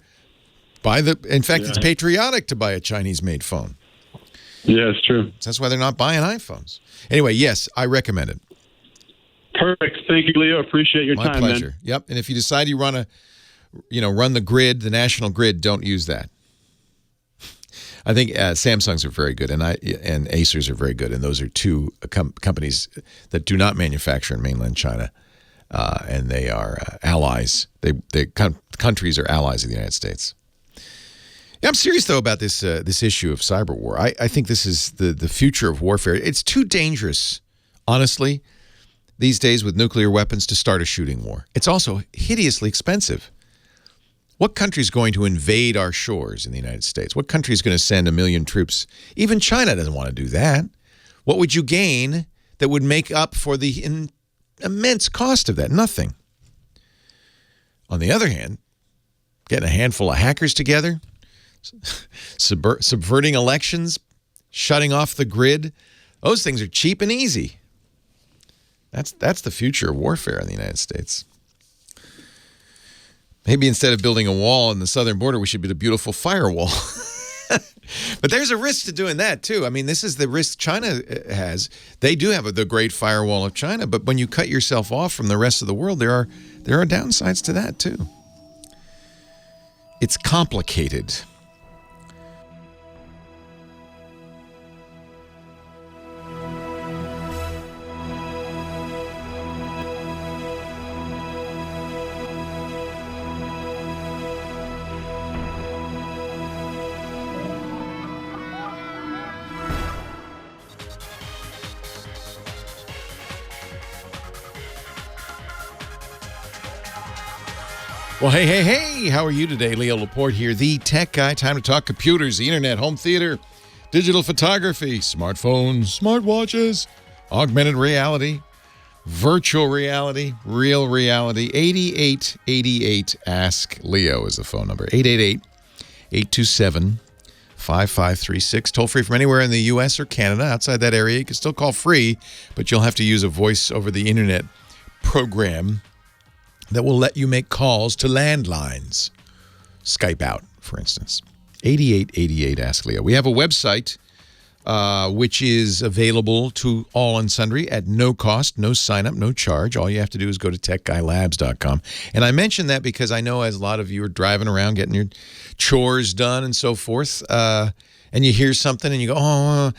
In fact, it's patriotic to buy a Chinese-made phone. Yeah, it's true. That's why they're not buying iPhones. Anyway, yes, I recommend it. Perfect. Thank you, Leo. Appreciate your time, man. My pleasure. Yep. And if you decide you want to, run the grid, the national grid, don't use that. I think Samsungs are very good, and Acers are very good, and those are two companies that do not manufacture in mainland China, and they are allies. Countries are allies of the United States. Yeah, I'm serious though about this issue of cyber war. I think this is the future of warfare. It's too dangerous, honestly, these days with nuclear weapons to start a shooting war. It's also hideously expensive. What country is going to invade our shores in the United States? What country is going to send 1 million troops? Even China doesn't want to do that. What would you gain that would make up for the immense cost of that? Nothing. On the other hand, getting a handful of hackers together, subverting elections, shutting off the grid, those things are cheap and easy. That's the future of warfare in the United States. Maybe instead of building a wall in the southern border, we should build a beautiful firewall. But there's a risk to doing that, too. I mean, this is the risk China has. They do have the Great Firewall of China, but when you cut yourself off from the rest of the world, there are downsides to that, too. It's complicated. Well, hey, how are you today? Leo Laporte here, the tech guy. Time to talk computers, the internet, home theater, digital photography, smartphones, smartwatches, augmented reality, virtual reality, real reality. 8888 Ask Leo is the phone number. 888-827-5536. Toll free from anywhere in the U.S. or Canada. Outside that area, you can still call free, but you'll have to use a voice over the internet program that will let you make calls to landlines. Skype out, for instance. 8888 Ask Leo. We have a website which is available to all and sundry at no cost, no sign up, no charge. All you have to do is go to techguylabs.com. And I mention that because I know as a lot of you are driving around getting your chores done and so forth, and you hear something and you go,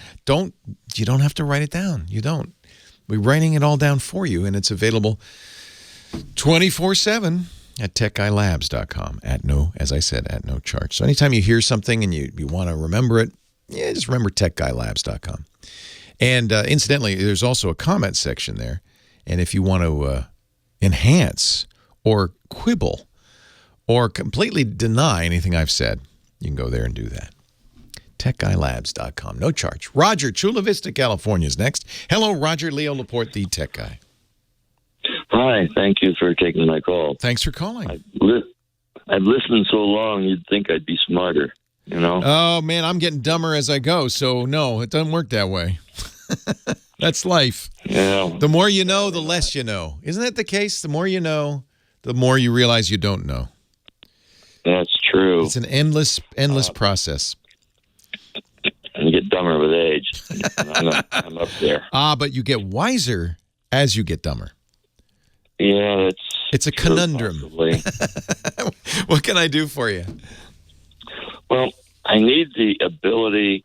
you don't have to write it down. You don't. We're writing it all down for you, and it's available 24/7 at techguylabs.com as I said, at no charge. So anytime you hear something and you want to remember it, just remember techguylabs.com. And incidentally, there's also a comment section there. And if you want to enhance or quibble or completely deny anything I've said, you can go there and do that. techguylabs.com, no charge. Roger, Chula Vista, California is next. Hello, Roger. Leo Laporte, the tech guy. Hi, thank you for taking my call. Thanks for calling. I've listened so long, you'd think I'd be smarter, you know? Oh, man, I'm getting dumber as I go, so no, it doesn't work that way. That's life. Yeah. Yeah. The more you know, the less you know. Isn't that the case? The more you know, the more you realize you don't know. That's true. It's an endless process. And you get dumber with age. I'm up there. But you get wiser as you get dumber. Yeah, it's a conundrum. Possibly. What can I do for you? Well, I need the ability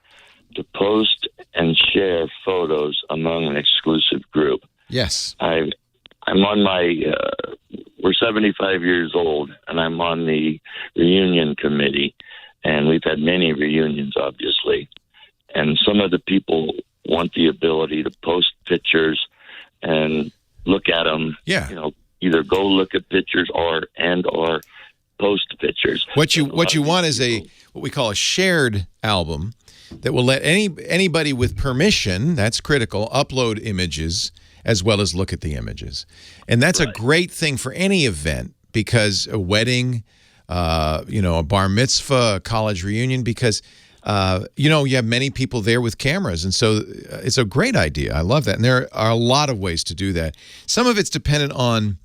to post and share photos among an exclusive group. Yes. I'm on my, we're 75 years old, and I'm on the reunion committee, and we've had many reunions, obviously. And some of the people want the ability to post pictures and look at them. Yeah. Either go look at pictures or post pictures. What you want is what we call a shared album that will let anybody with permission, that's critical, upload images as well as look at the images. And that's a great thing for any event, because a wedding, a bar mitzvah, a college reunion, because you have many people there with cameras. And so it's a great idea. I love that. And there are a lot of ways to do that. Some of it's dependent on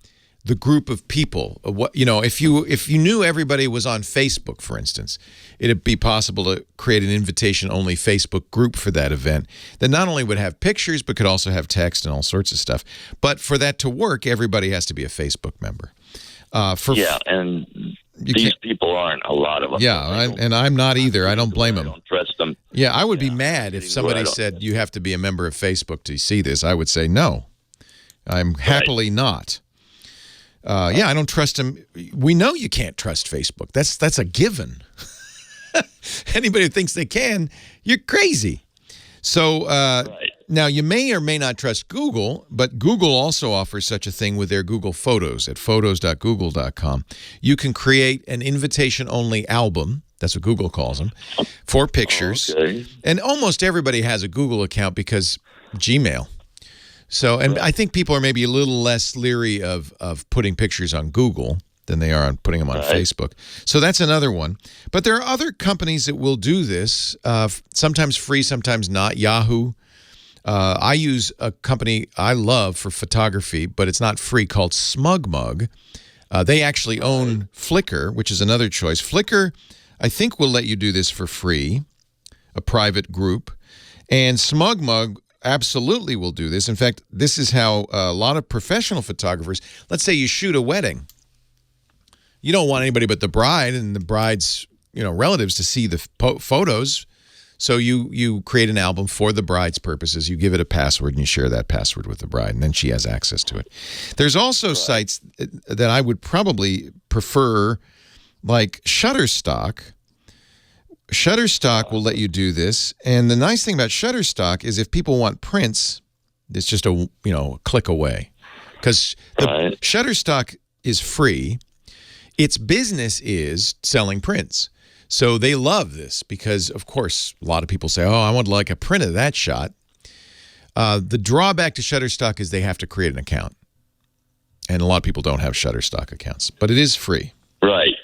the group of people. If you knew everybody was on Facebook, for instance, it'd be possible to create an invitation-only Facebook group for that event that not only would have pictures, but could also have text and all sorts of stuff. But for that to work, everybody has to be a Facebook member. And these people aren't, a lot of them. Yeah, and I'm not either. I don't blame them. I don't trust them. Yeah, I would be mad if somebody said you have to be a member of Facebook to see this. I would say no. I'm happily not. I don't trust him. We know you can't trust Facebook. That's a given. Anybody who thinks they can, you're crazy. So now you may or may not trust Google, but Google also offers such a thing with their Google Photos at photos.google.com. You can create an invitation-only album. That's what Google calls them, for pictures. Okay. And almost everybody has a Google account because Gmail. So, and I think people are maybe a little less leery of putting pictures on Google than they are on putting them on Facebook. So that's another one. But there are other companies that will do this, sometimes free, sometimes not. Yahoo. I use a company I love for photography, but it's not free, called SmugMug. They actually own Flickr, which is another choice. Flickr, I think, will let you do this for free, a private group. And SmugMug absolutely will do this. In fact, this is how a lot of professional photographers, let's say you shoot a wedding. You don't want anybody but the bride and the bride's relatives to see the photos. So you create an album for the bride's purposes. You give it a password and you share that password with the bride, and then she has access to it. There's also sites that I would probably prefer, like Shutterstock. Shutterstock will let you do this, and the nice thing about Shutterstock is if people want prints, it's just a click away, because Shutterstock is free. Its business is selling prints, so they love this because, of course, a lot of people say, "Oh, I would like a print of that shot." The drawback to Shutterstock is they have to create an account, and a lot of people don't have Shutterstock accounts, but it is free. Right.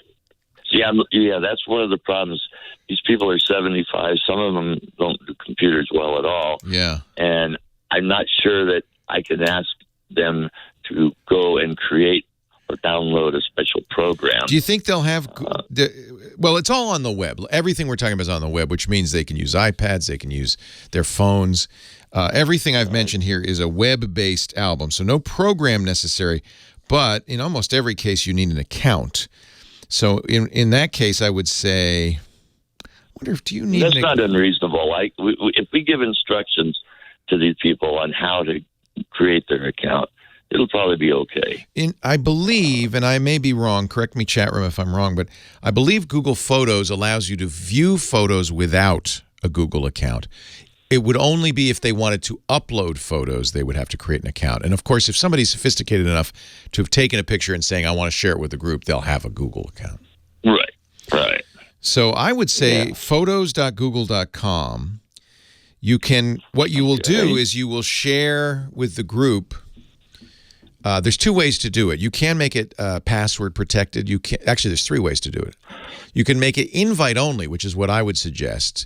Yeah, that's one of the problems. These people are 75. Some of them don't do computers well at all. Yeah. And I'm not sure that I can ask them to go and create or download a special program. Do you think they'll have... well, it's all on the web. Everything we're talking about is on the web, which means they can use iPads, they can use their phones. Everything I've mentioned here is a web-based album, so no program necessary, but in almost every case you need an account. So in that case, I would say... do you need? That's not unreasonable. If we give instructions to these people on how to create their account, it'll probably be okay. I believe, and I may be wrong, correct me, chat room, if I'm wrong, but I believe Google Photos allows you to view photos without a Google account. It would only be if they wanted to upload photos, they would have to create an account. And of course, if somebody's sophisticated enough to have taken a picture and saying, I want to share it with the group, they'll have a Google account. Right. So I would say photos.google.com. What you will do is you will share with the group. There's two ways to do it. You can make it password protected. Actually, there's three ways to do it. You can make it invite only, which is what I would suggest.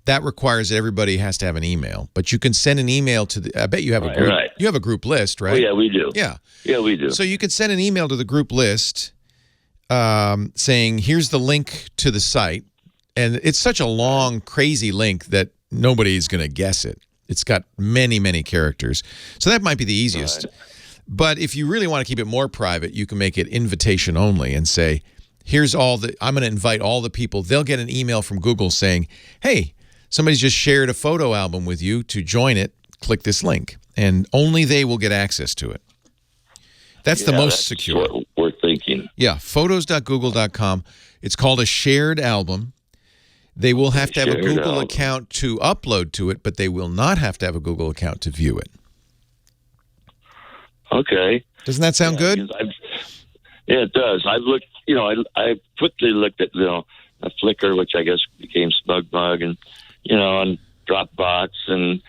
that requires that everybody has to have an email. But you can send an email to the. I bet you have a group. Right. You have a group list, right? Oh, yeah, we do. Yeah. Yeah, we do. So you can send an email to the group list saying, here's the link to the site. And it's such a long, crazy link that nobody's going to guess it. It's got many, many characters. So that might be the easiest. Right. But if you really want to keep it more private, you can make it invitation only and say, I'm going to invite all the people. They'll get an email from Google saying, hey, somebody's just shared a photo album with you. To join it, click this link. And only they will get access to it. That's the most secure. What we're thinking. Yeah, photos.google.com. It's called a shared album. They will have to have a Google account to upload to it, but they will not have to have a Google account to view it. Okay. Doesn't that sound good? Yeah, it does. I've looked, I quickly looked at, a Flickr, which I guess became SmugMug, and, and Dropbox and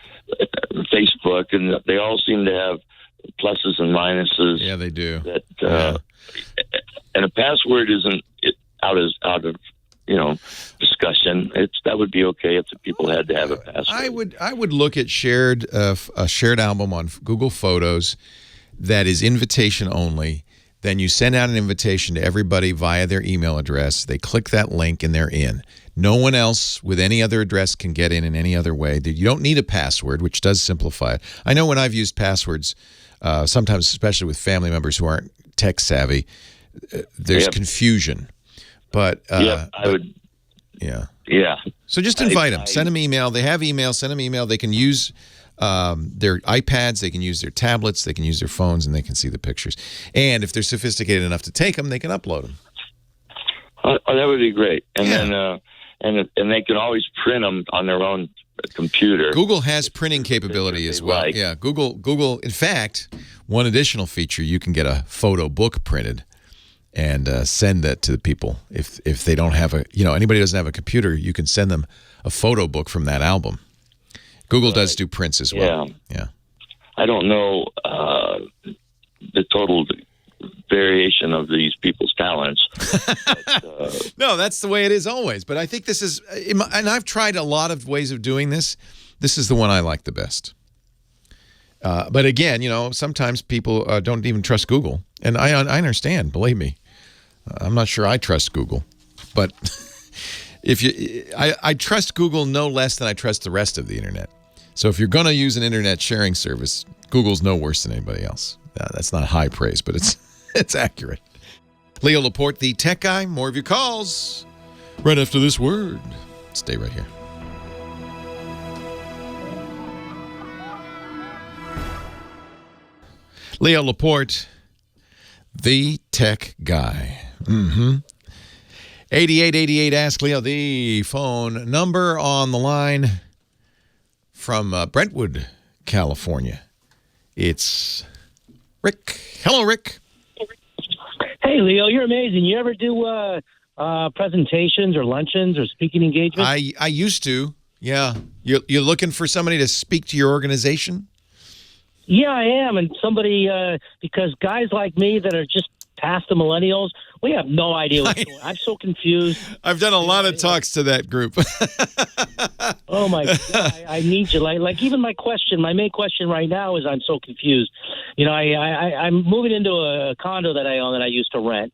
Facebook, and they all seem to have pluses and minuses. Yeah, they do. And a password isn't out of discussion. That would be okay if the people had to have a password. I would look at a shared album on Google Photos that is invitation only. Then you send out an invitation to everybody via their email address. They click that link and they're in. No one else with any other address can get in any other way. You don't need a password, which does simplify it. I know when I've used passwords, sometimes especially with family members who aren't tech savvy, there's confusion. But I would. Yeah. Yeah. So just invite them. Send them email. They have email. Send them email. They can use their iPads. They can use their tablets. They can use their phones, and they can see the pictures. And if they're sophisticated enough to take them, they can upload them. Oh, that would be great. And then and they can always print them on their own computer. Google has printing capability as well. Like. Yeah. Google. In fact, one additional feature, you can get a photo book printed and send that to the people. If they don't have anybody doesn't have a computer, you can send them a photo book from that album. Google does do prints as well. Yeah. I don't know the total variation of these people's talents. But, no, that's the way it is always. But I think this is, and I've tried a lot of ways of doing this. This is the one I like the best. But again, sometimes people don't even trust Google. And I understand, believe me. I'm not sure I trust Google. But I trust Google no less than I trust the rest of the internet. So if you're going to use an internet sharing service, Google's no worse than anybody else. That's not high praise, but it's accurate. Leo Laporte, the tech guy. More of your calls right after this word. Stay right here. Leo Laporte, the tech guy. 8888 Ask Leo, the phone number on the line from Brentwood, California. It's Rick. Hello, Rick. Hey, Leo, you're amazing. You ever do presentations or luncheons or speaking engagements? I used to, yeah. You're looking for somebody to speak to your organization? Yeah, I am. And somebody, because guys like me that are just past the millennials, we have no idea what's going on. I'm so confused. I've done a lot of talks to that group. Oh, my God. I need you. Like even my main question right now is I'm so confused. I'm moving into a condo that I own that I used to rent,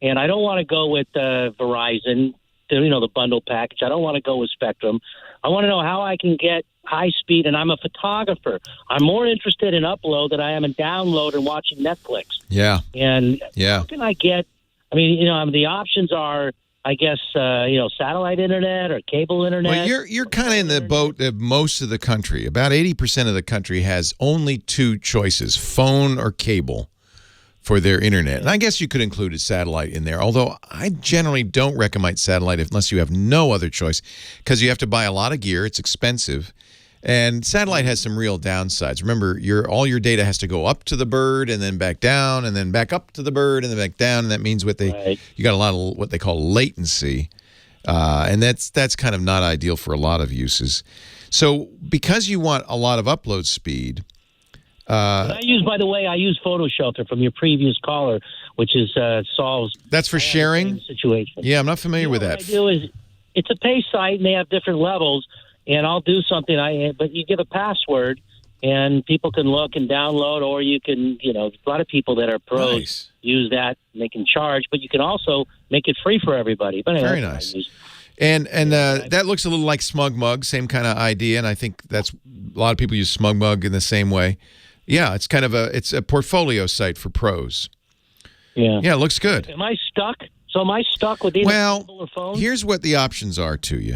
and I don't want to go with Verizon, the bundle package. I don't want to go with Spectrum. I want to know how I can get high speed, and I'm a photographer. I'm more interested in upload than I am in download and watching Netflix. Yeah. And how can I get, the options are, I guess, satellite internet or cable internet. Well, you're kind of in the boat of most of the country. About 80% of the country has only two choices, phone or cable, for their internet. And I guess you could include a satellite in there, although I generally don't recommend satellite unless you have no other choice, because you have to buy a lot of gear. It's expensive. And satellite has some real downsides. Remember, all your data has to go up to the bird and then back down and then back up to the bird and then back down. And that means you got a lot of what they call latency. And that's kind of not ideal for a lot of uses. So because you want a lot of upload speed. I use Photo Shelter from your previous caller, which is solves. That's for sharing? Situation. Yeah, I'm not familiar with that. What I do is it's a pay site and they have different levels. and I'll do something. But you give a password, and people can look and download, or you can, a lot of people that are pros use that, and they can charge. But you can also make it free for everybody. But anyway, very nice. And that looks a little like SmugMug, same kind of idea, and I think that's a lot of people use SmugMug in the same way. Yeah, it's kind of a portfolio site for pros. Yeah, it looks good. Am I stuck? So am I stuck with either cable or phone? Here's what the options are to you.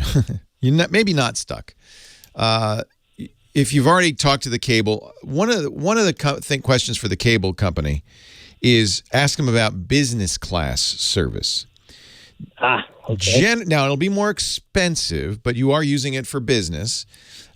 You're maybe not stuck. If you've already talked to the cable, one of the questions for the cable company is ask them about business class service. Okay. Now, it'll be more expensive, but you are using it for business.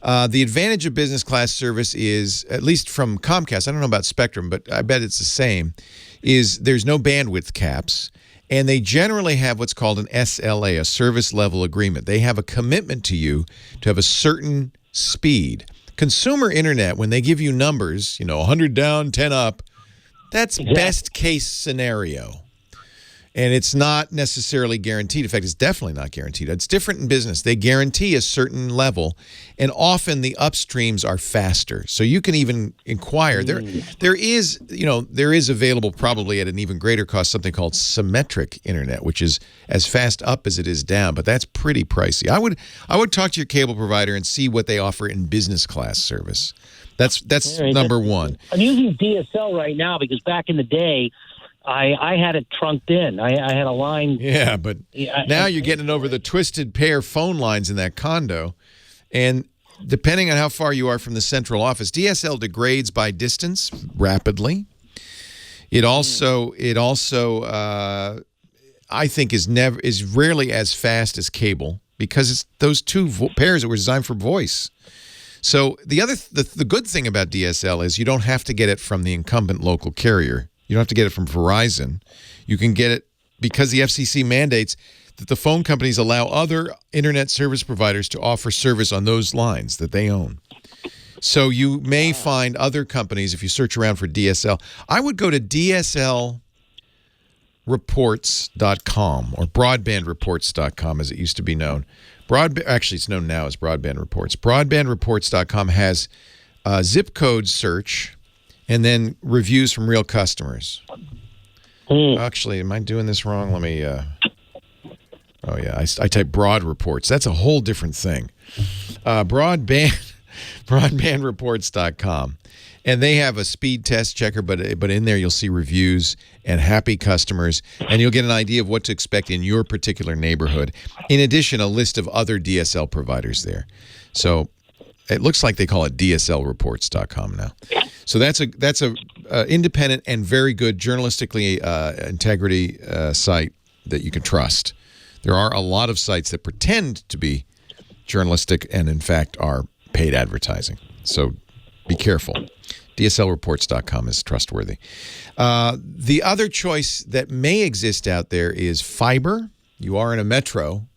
The advantage of business class service is, at least from Comcast, I don't know about Spectrum, but I bet it's the same, is there's no bandwidth caps, and they generally have what's called an SLA, a service level agreement. They have a commitment to you to have a certain speed. Consumer internet, when they give you numbers, 100 down, 10 up, that's best case scenario. And it's not necessarily guaranteed. In fact, it's definitely not guaranteed. It's different in business. They guarantee a certain level, and often the upstreams are faster. So you can even inquire. There is available probably at an even greater cost something called symmetric internet, which is as fast up as it is down, but that's pretty pricey. I would talk to your cable provider and see what they offer in business class service. That's number one. I'm using DSL right now because back in the day, I had it trunked in. I had a line. Yeah, but now you're getting it over the twisted pair phone lines in that condo. And depending on how far you are from the central office, DSL degrades by distance rapidly. It also I think is rarely as fast as cable because it's those two pairs that were designed for voice. So the good thing about DSL is you don't have to get it from the incumbent local carrier. You don't have to get it from Verizon. You can get it because the FCC mandates that the phone companies allow other internet service providers to offer service on those lines that they own. So you may find other companies, if you search around for DSL, I would go to DSLreports.com or broadbandreports.com as it used to be known. Actually, it's known now as Broadband Reports. Broadbandreports.com has zip code search and then reviews from real customers. Actually, am I doing this wrong? Let me... I type broad reports. That's a whole different thing. Broadbandreports.com. And they have a speed test checker, but in there you'll see reviews and happy customers, and you'll get an idea of what to expect in your particular neighborhood. In addition, a list of other DSL providers there. So it looks like they call it DSLreports.com now. So that's a independent and very good journalistically integrity site that you can trust. There are a lot of sites that pretend to be journalistic and in fact are paid advertising. So be careful. DSLreports.com is trustworthy. The other choice that may exist out there is fiber. You are in a metro.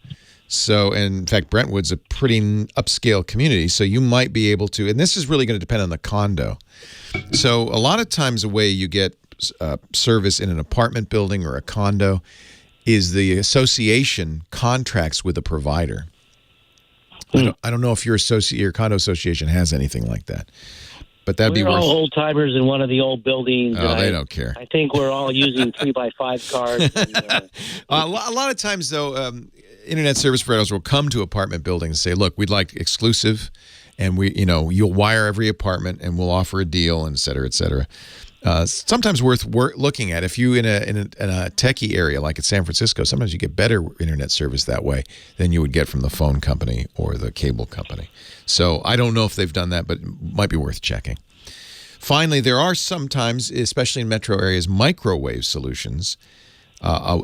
So, in fact, Brentwood's a pretty upscale community, so you might be able to, and this is really going to depend on the condo. So a lot of times the way you get service in an apartment building or a condo is the association contracts with a provider. I don't know if your condo association has anything like that. But that'd be worth. We're all old timers in one of the old buildings. Oh, they don't care. I think we're all using 3x5 cards. And, a lot of times, though, internet service providers will come to apartment buildings and say, "Look, we'd like exclusive, and you'll wire every apartment, and we'll offer a deal, and et cetera, et cetera." Sometimes worth looking at. If you in a techie area like at San Francisco, sometimes you get better internet service that way than you would get from the phone company or the cable company. So I don't know if they've done that, but it might be worth checking. Finally, there are sometimes, especially in metro areas, microwave solutions.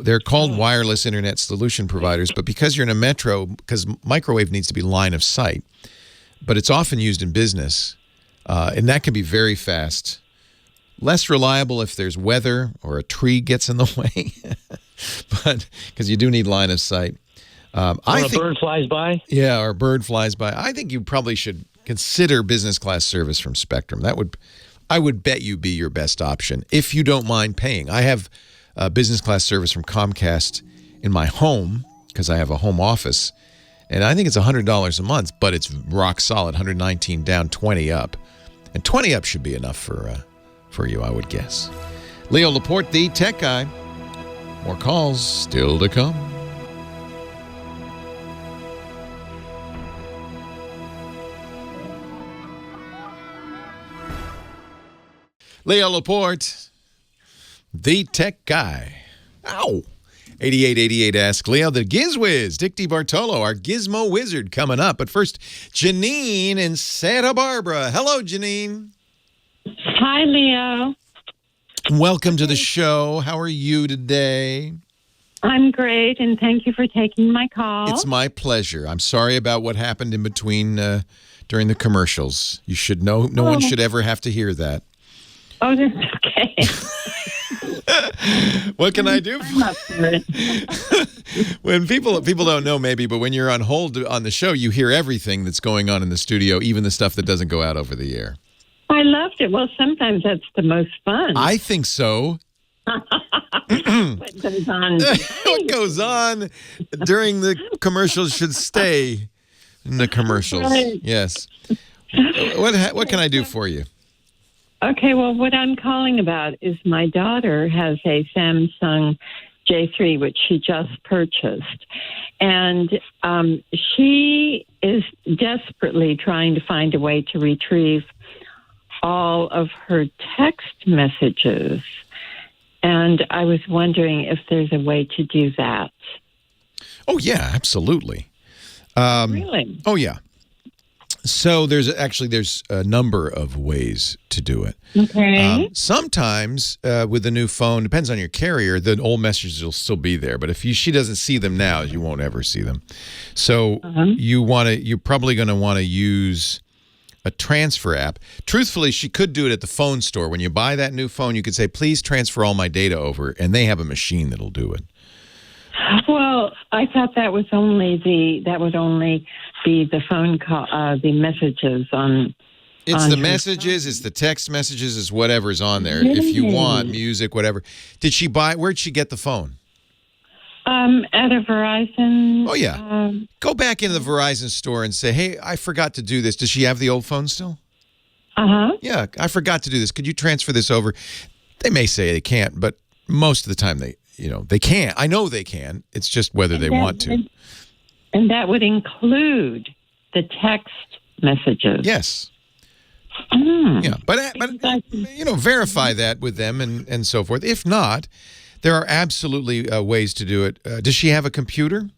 They're called wireless internet solution providers, but because you're in a metro, because microwave needs to be line of sight, but it's often used in business, and that can be very fast. Less reliable if there's weather or a tree gets in the way, but because you do need line of sight. A bird flies by? Yeah, or a bird flies by. I think you probably should consider business class service from Spectrum. I would bet you be your best option if you don't mind paying. I have business class service from Comcast in my home because I have a home office, And I think it's $100 a month, but it's rock solid, 119 down, 20 up. And 20 up should be enough for you, I would guess. Leo Laporte, the tech guy. More calls still to come. Leo Laporte, the tech guy. Ow. 8888 Ask Leo, the GizWiz, Dick DeBartolo, our gizmo wizard coming up. But first, Janine in Santa Barbara. Hello, Janine. Hi, Leo. Welcome to the show. How are you today? I'm great, and thank you for taking my call. It's my pleasure. I'm sorry about what happened in between during the commercials. You should know. No one should ever have to hear that. Oh, that's okay. What can I do? When people don't know maybe, but when you're on hold on the show, you hear everything that's going on in the studio, even the stuff that doesn't go out over the air. I loved it. Well, sometimes that's the most fun. I think so. What goes on? What goes on during the commercials should stay in the commercials. Right. Yes. What can I do for you? Okay, well, what I'm calling about is my daughter has a Samsung J3, which she just purchased. And she is desperately trying to find a way to retrieve all of her text messages. And I was wondering if there's a way to do that. Oh, yeah, absolutely. Really? Oh, yeah. So there's a number of ways to do it. Okay. Sometimes with the new phone, depends on your carrier, the old messages will still be there. But if she doesn't see them now, you won't ever see them. So you're probably going to want to use a transfer app. Truthfully, she could do it at the phone store. When you buy that new phone, you could say, please transfer all my data over, and they have a machine that'll do it. Well, I thought that would only be the phone call, the messages on. It's the messages, it's the text messages, it's whatever's on there. If you want music, whatever. Where'd she get the phone? At a Verizon. Oh, yeah. Go back into the Verizon store and say, hey, I forgot to do this. Does she have the old phone still? Uh-huh. Yeah, I forgot to do this. Could you transfer this over? They may say they can't, but most of the time they can. I know they can. It's just whether they want to. And that would include the text messages. Yes. Yeah, but verify that with them and so forth. If not, there are absolutely ways to do it. Does she have a computer?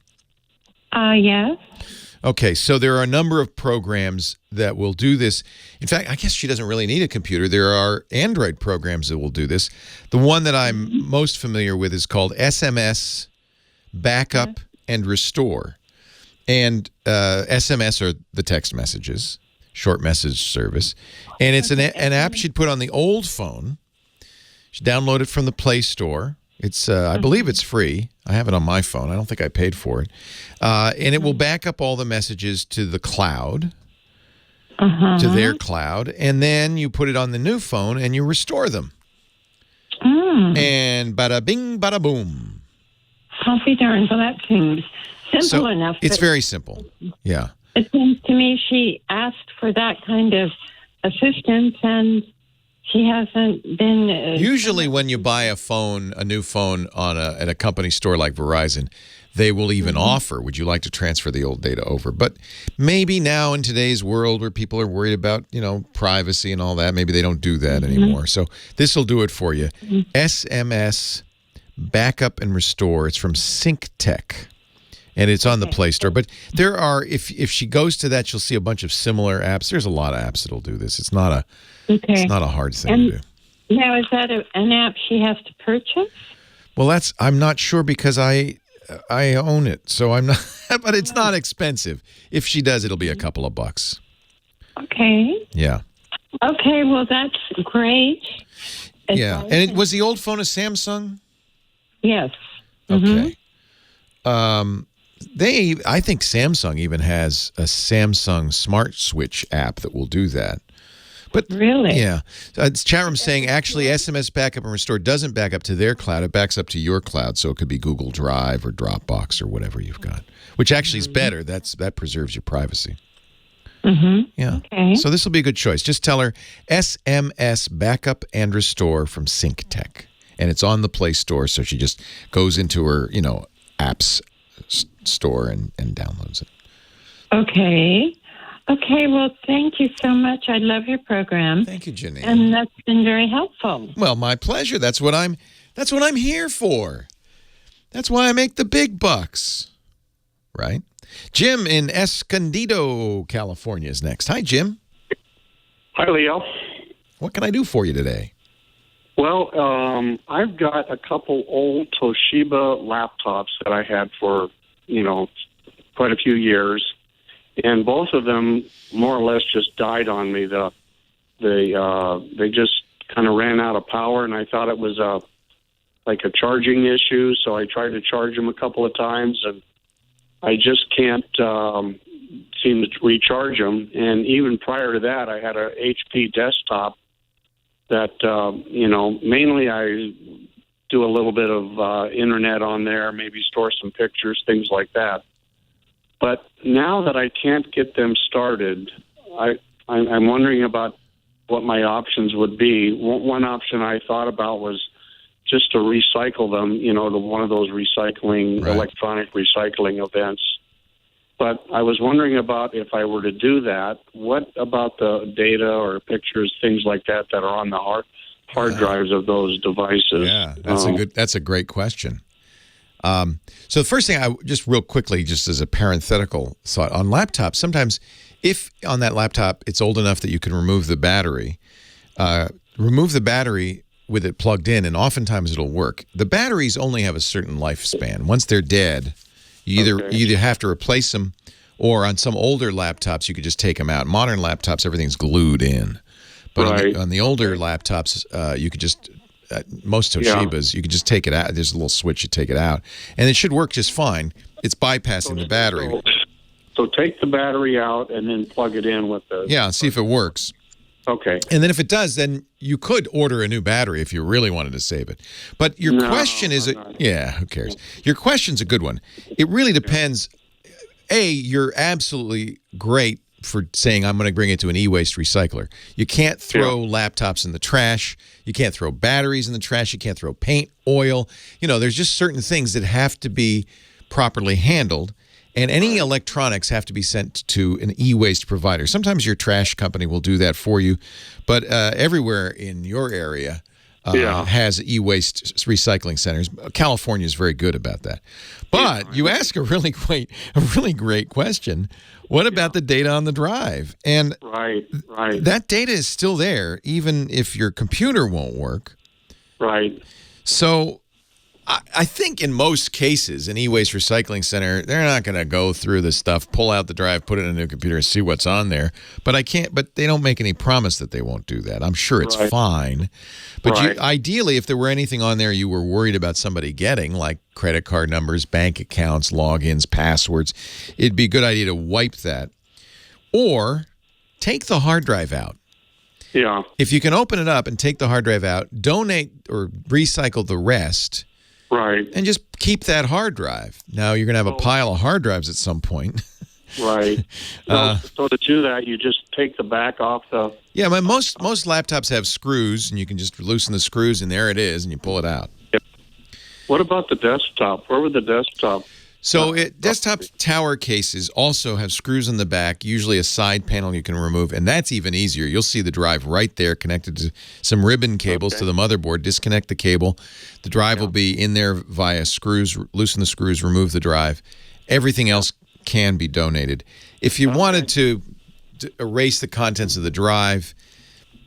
Yes. Okay, so there are a number of programs that will do this. In fact, I guess she doesn't really need a computer. There are Android programs that will do this. The one that I'm most familiar with is called SMS Backup and Restore. And SMS are the text messages, short message service. And it's an app she'd put on the old phone. She'd download it from the Play Store. It's I believe it's free. I have it on my phone. I don't think I paid for it. And it will back up all the messages to the cloud, to their cloud. And then you put it on the new phone and you restore them. And bada bing, bada boom. I'll be darned. Well, that seems simple enough. It's very simple. Yeah. It seems to me she asked for that kind of assistance and she hasn't been. Usually, when you buy a new phone at a company store like Verizon, they will even offer, would you like to transfer the old data over? But maybe now in today's world where people are worried about, privacy and all that, maybe they don't do that anymore. So this will do it for you. SMS Backup and Restore. It's from SyncTech. And it's on the Play Store. But there are, if she goes to that, she'll see a bunch of similar apps. There's a lot of apps that'll do this. It's not a hard thing to do. Now, is that an app she has to purchase? Well, I'm not sure because I own it, so I'm not. But it's not expensive. If she does, it'll be a couple of bucks. Okay. Yeah. Okay. Well, that's great. Yeah. And was the old phone a Samsung? Yes. Okay. I think Samsung even has a Samsung Smart Switch app that will do that. But really? Yeah. It's chat room saying actually SMS backup and restore doesn't back up to their cloud. It backs up to your cloud. So it could be Google Drive or Dropbox or whatever you've got, which actually is better. That preserves your privacy. Mm-hmm. Yeah. Okay. So this will be a good choice. Just tell her SMS backup and restore from SyncTech. And it's on the Play Store. So she just goes into her, apps store and downloads it. Okay. Okay, well, thank you so much. I love your program. Thank you, Janine. And that's been very helpful. Well, my pleasure. That's what I'm here for. That's why I make the big bucks. Right? Jim in Escondido, California is next. Hi, Jim. Hi, Leo. What can I do for you today? Well, I've got a couple old Toshiba laptops that I had for, quite a few years. And both of them more or less just died on me. They just kind of ran out of power, and I thought it was like a charging issue. So I tried to charge them a couple of times, and I just can't seem to recharge them. And even prior to that, I had a HP desktop that mainly I do a little bit of internet on there, maybe store some pictures, things like that. But now that I can't get them started, I'm wondering about what my options would be. One option I thought about was just to recycle them, to one of those electronic recycling events. But I was wondering about if I were to do that, what about the data or pictures, things like that are on the hard drives of those devices? Yeah, that's a great question. So the first thing just real quickly, just as a parenthetical thought on laptops, sometimes if on that laptop it's old enough that you can remove the battery with it plugged in, and oftentimes it'll work. The batteries only have a certain lifespan. Once they're dead, you either have to replace them, or on some older laptops you could just take them out. Modern laptops, everything's glued in, but on the older laptops, you could just most Toshibas, you can just take it out. There's a little switch, you take it out, and it should work just fine. It's bypassing the battery. So take the battery out and then plug it in with the... Yeah, see if it works. Okay. And then if it does, then you could order a new battery if you really wanted to save it. But your question is... who cares? Your question's a good one. It really depends. You're absolutely great for saying, I'm going to bring it to an e-waste recycler. You can't throw laptops in the trash. You can't throw batteries in the trash. You can't throw paint, oil. There's just certain things that have to be properly handled. And any electronics have to be sent to an e-waste provider. Sometimes your trash company will do that for you. But everywhere in your area has e-waste recycling centers. California is very good about that. But you ask a really great question. What about the data on the drive? And that data is still there, even if your computer won't work. Right. So I think in most cases, an e-waste recycling center, they're not going to go through the stuff, pull out the drive, put it in a new computer, and see what's on there. But they don't make any promise that they won't do that. I'm sure it's fine. But ideally, if there were anything on there you were worried about somebody getting, like credit card numbers, bank accounts, logins, passwords, it'd be a good idea to wipe that. Or take the hard drive out. Yeah. If you can open it up and take the hard drive out, donate or recycle the rest. Right. And just keep that hard drive. Now, you're going to have a pile of hard drives at some point. Right. So to do that, you just take the back off the... Yeah, but most laptops have screws, and you can just loosen the screws, and there it is, and you pull it out. Yep. What about the desktop? Where would the desktop... So desktop tower cases also have screws in the back, usually a side panel you can remove, and that's even easier. You'll see the drive right there connected to some ribbon cables to the motherboard. Disconnect the cable. The drive will be in there via screws. Loosen the screws, remove the drive. Everything else can be donated. If you wanted to erase the contents of the drive,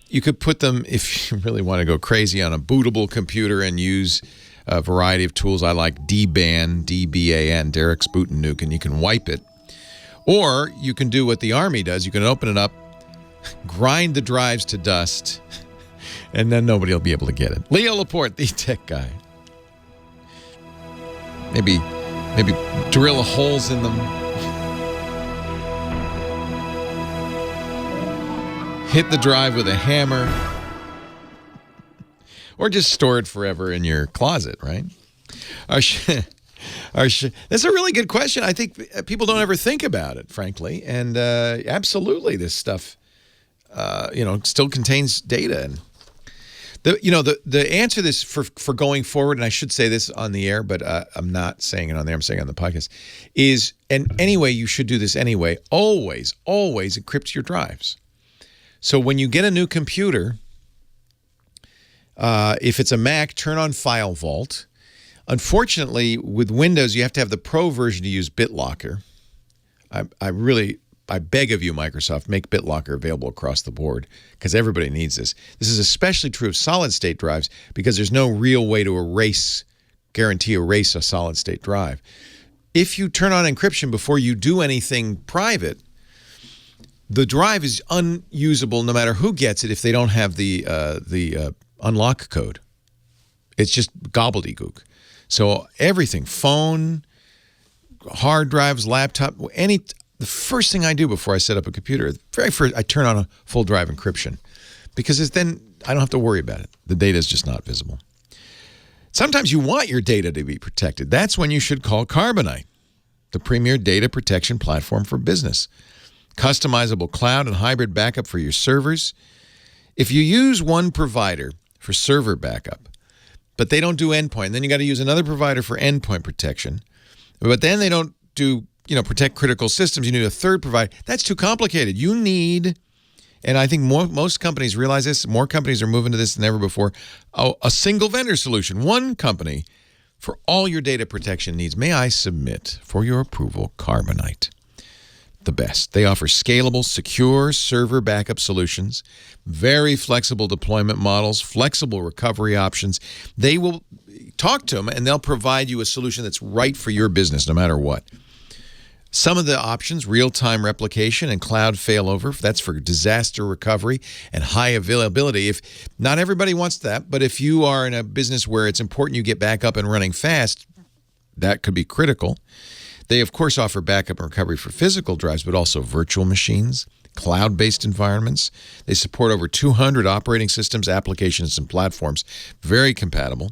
you could put them, if you really want to go crazy, on a bootable computer and use a variety of tools. I like DBAN, D-B-A-N, Derek's Boot and Nuke, and you can wipe it. Or you can do what the Army does. You can open it up, grind the drives to dust, and then nobody will be able to get it. Leo Laporte, the tech guy. Maybe drill holes in them. hit the drive with a hammer, or just store it forever in your closet, right? That's a really good question. I think people don't ever think about it, frankly. And absolutely, this stuff, still contains data. And the answer to this for going forward, and I should say this on the air, but I'm not saying it on there, I'm saying it on the podcast, is, and anyway, you should do this anyway, always encrypt your drives. So when you get a new computer, if it's a Mac, turn on File Vault. Unfortunately, with Windows, you have to have the Pro version to use BitLocker. I beg of you, Microsoft, make BitLocker available across the board because everybody needs this. This is especially true of solid-state drives because there's no real way to guarantee erase a solid-state drive. If you turn on encryption before you do anything private, the drive is unusable no matter who gets it if they don't have the unlock code. It's just gobbledygook. So everything, phone, hard drives, laptop, the first thing I do before I set up a computer, very first, I turn on a full drive encryption because then I don't have to worry about it. The data is just not visible. Sometimes you want your data to be protected. That's when you should call Carbonite, the premier data protection platform for business. Customizable cloud and hybrid backup for your servers. If you use one provider for server backup, but they don't do endpoint, then you got to use another provider for endpoint protection. But then they don't do, protect critical systems. You need a third provider. That's too complicated. You need, and I think most companies realize this, more companies are moving to this than ever before, a single vendor solution, one company for all your data protection needs. May I submit for your approval Carbonite? The best. They offer scalable, secure server backup solutions, very flexible deployment models, flexible recovery options. They will talk to them, and they'll provide you a solution that's right for your business, no matter what. Some of the options, real-time replication and cloud failover, that's for disaster recovery and high availability. If not everybody wants that, but if you are in a business where it's important you get back up and running fast, that could be critical. They, of course, offer backup and recovery for physical drives, but also virtual machines, cloud-based environments. They support over 200 operating systems, applications, and platforms. Very compatible.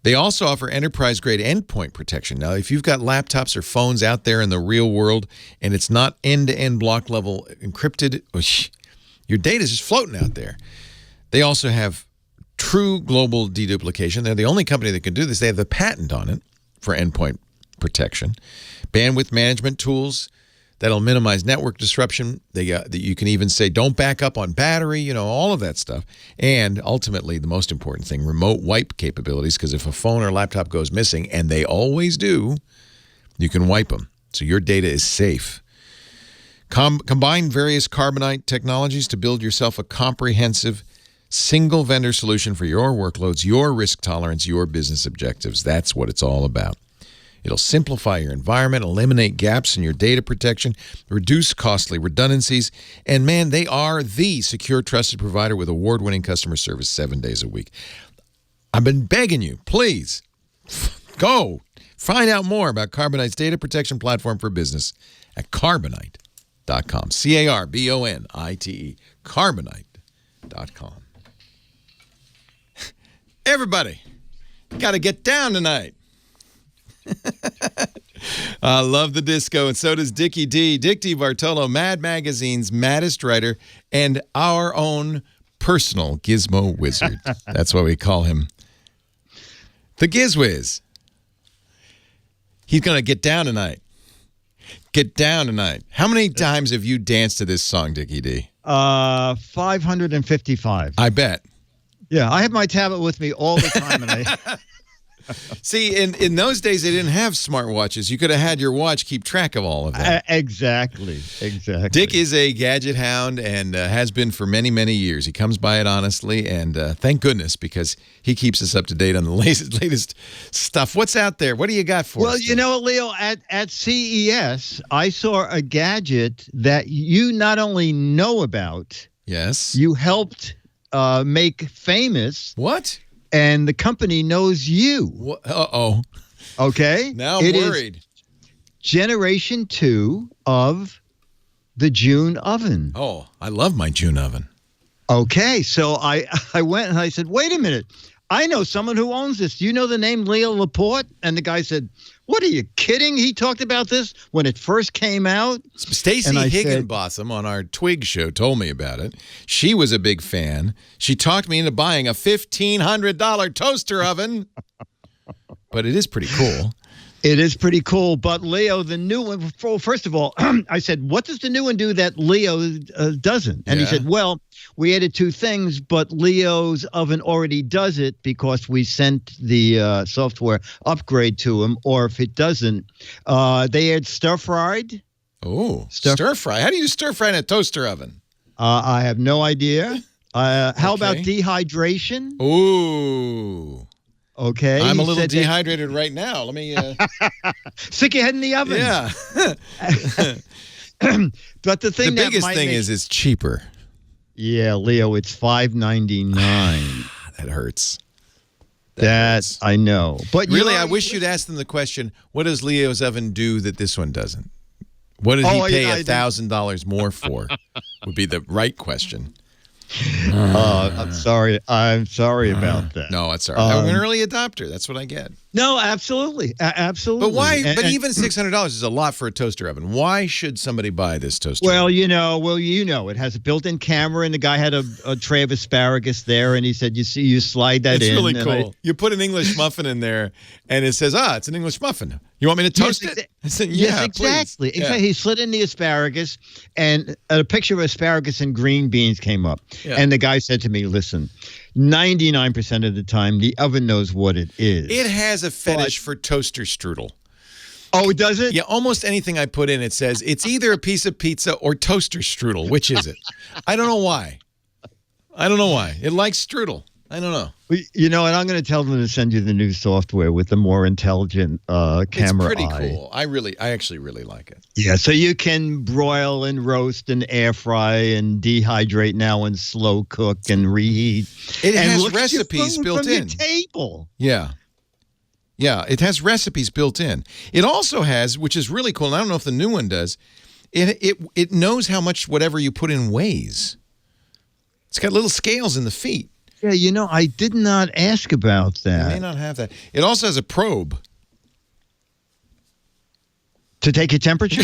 They also offer enterprise-grade endpoint protection. Now, if you've got laptops or phones out there in the real world and it's not end-to-end block-level encrypted, your data is just floating out there. They also have true global deduplication. They're the only company that can do this. They have the patent on it for endpoint protection, bandwidth management tools that'll minimize network disruption. You can even say don't back up on battery, all of that stuff. And ultimately, the most important thing, remote wipe capabilities, because if a phone or laptop goes missing, and they always do, you can wipe them. So your data is safe. Combine various Carbonite technologies to build yourself a comprehensive single vendor solution for your workloads, your risk tolerance, your business objectives. That's what it's all about. It'll simplify your environment, eliminate gaps in your data protection, reduce costly redundancies, and man, they are the secure, trusted provider with award-winning customer service 7 days a week. I've been begging you, please, go find out more about Carbonite's data protection platform for business at Carbonite.com. Carbonite, Carbonite.com. Everybody, got to get down tonight. I love the disco, and so does Dickie D. Dick DeBartolo, Mad Magazine's maddest writer, and our own personal gizmo wizard. That's why we call him the Gizwiz. He's going to get down tonight. Get down tonight. How many times have you danced to this song, Dickie D? 555. I bet. Yeah, I have my tablet with me all the time, and I... See, in those days, they didn't have smartwatches. You could have had your watch keep track of all of that. Exactly. Dick is a gadget hound and has been for many, many years. He comes by it honestly, and thank goodness, because he keeps us up to date on the latest stuff. What's out there? What do you got for us? Well, Leo, at CES, I saw a gadget that you not only know about. Yes. You helped make famous. What? And the company knows you. Uh-oh. Okay? Now I'm worried. Generation 2 of the June oven. Oh, I love my June oven. Okay, so I went and I said, wait a minute. I know someone who owns this. Do you know the name Leo Laporte? And the guy said, what, are you kidding? He talked about this when it first came out. Stacey Higginbotham on our Twig show told me about it. She was a big fan. She talked me into buying a $1,500 toaster oven. But it is pretty cool. It is pretty cool. But Leo, the new one, first of all, I said, what does the new one do that Leo doesn't? And he said, well, we added two things, but Leo's oven already does it because we sent the software upgrade to him. Or if it doesn't, they add stir-fried. Oh, stir-fry. How do you stir-fry in a toaster oven? I have no idea. How about dehydration? Ooh. Okay. I'm a little dehydrated right now. Let me stick your head in the oven. Yeah. But the biggest thing is it's cheaper. Yeah, Leo, it's $5.99. That hurts. That I know. But really, I wish you'd ask them the question, what does Leo's oven do that this one doesn't? What did he pay $1,000 more for? Would be the right question. I'm sorry. I'm sorry about that. No, it's all right. I'm an early adopter. That's what I get. No, absolutely. Absolutely. But why? But even $600 is a lot for a toaster oven. Why should somebody buy this toaster oven? It has a built-in camera, and the guy had a tray of asparagus there, and he said, you slide that in. It's really cool. You put an English muffin in there, and it says, it's an English muffin. You want me to toast it? I said, yes, exactly. Please. Exactly. He slid in the asparagus, and a picture of asparagus and green beans came up. Yeah. And the guy said to me, listen, 99% of the time, the oven knows what it is. It has a fetish for toaster strudel. Oh, does it? Yeah, almost anything I put in, it says it's either a piece of pizza or toaster strudel. Which is it? I don't know why. It likes strudel. I don't know. And I'm going to tell them to send you the new software with the more intelligent camera. It's pretty cool. I actually really like it. Yeah, so you can broil and roast and air fry and dehydrate now and slow cook and reheat. It has recipes built in. Your table. Yeah. Yeah, it has recipes built in. It also has, which is really cool, and I don't know if the new one does, it knows how much whatever you put in weighs. It's got little scales in the feet. Yeah, I did not ask about that. It may not have that. It also has a probe. To take your temperature?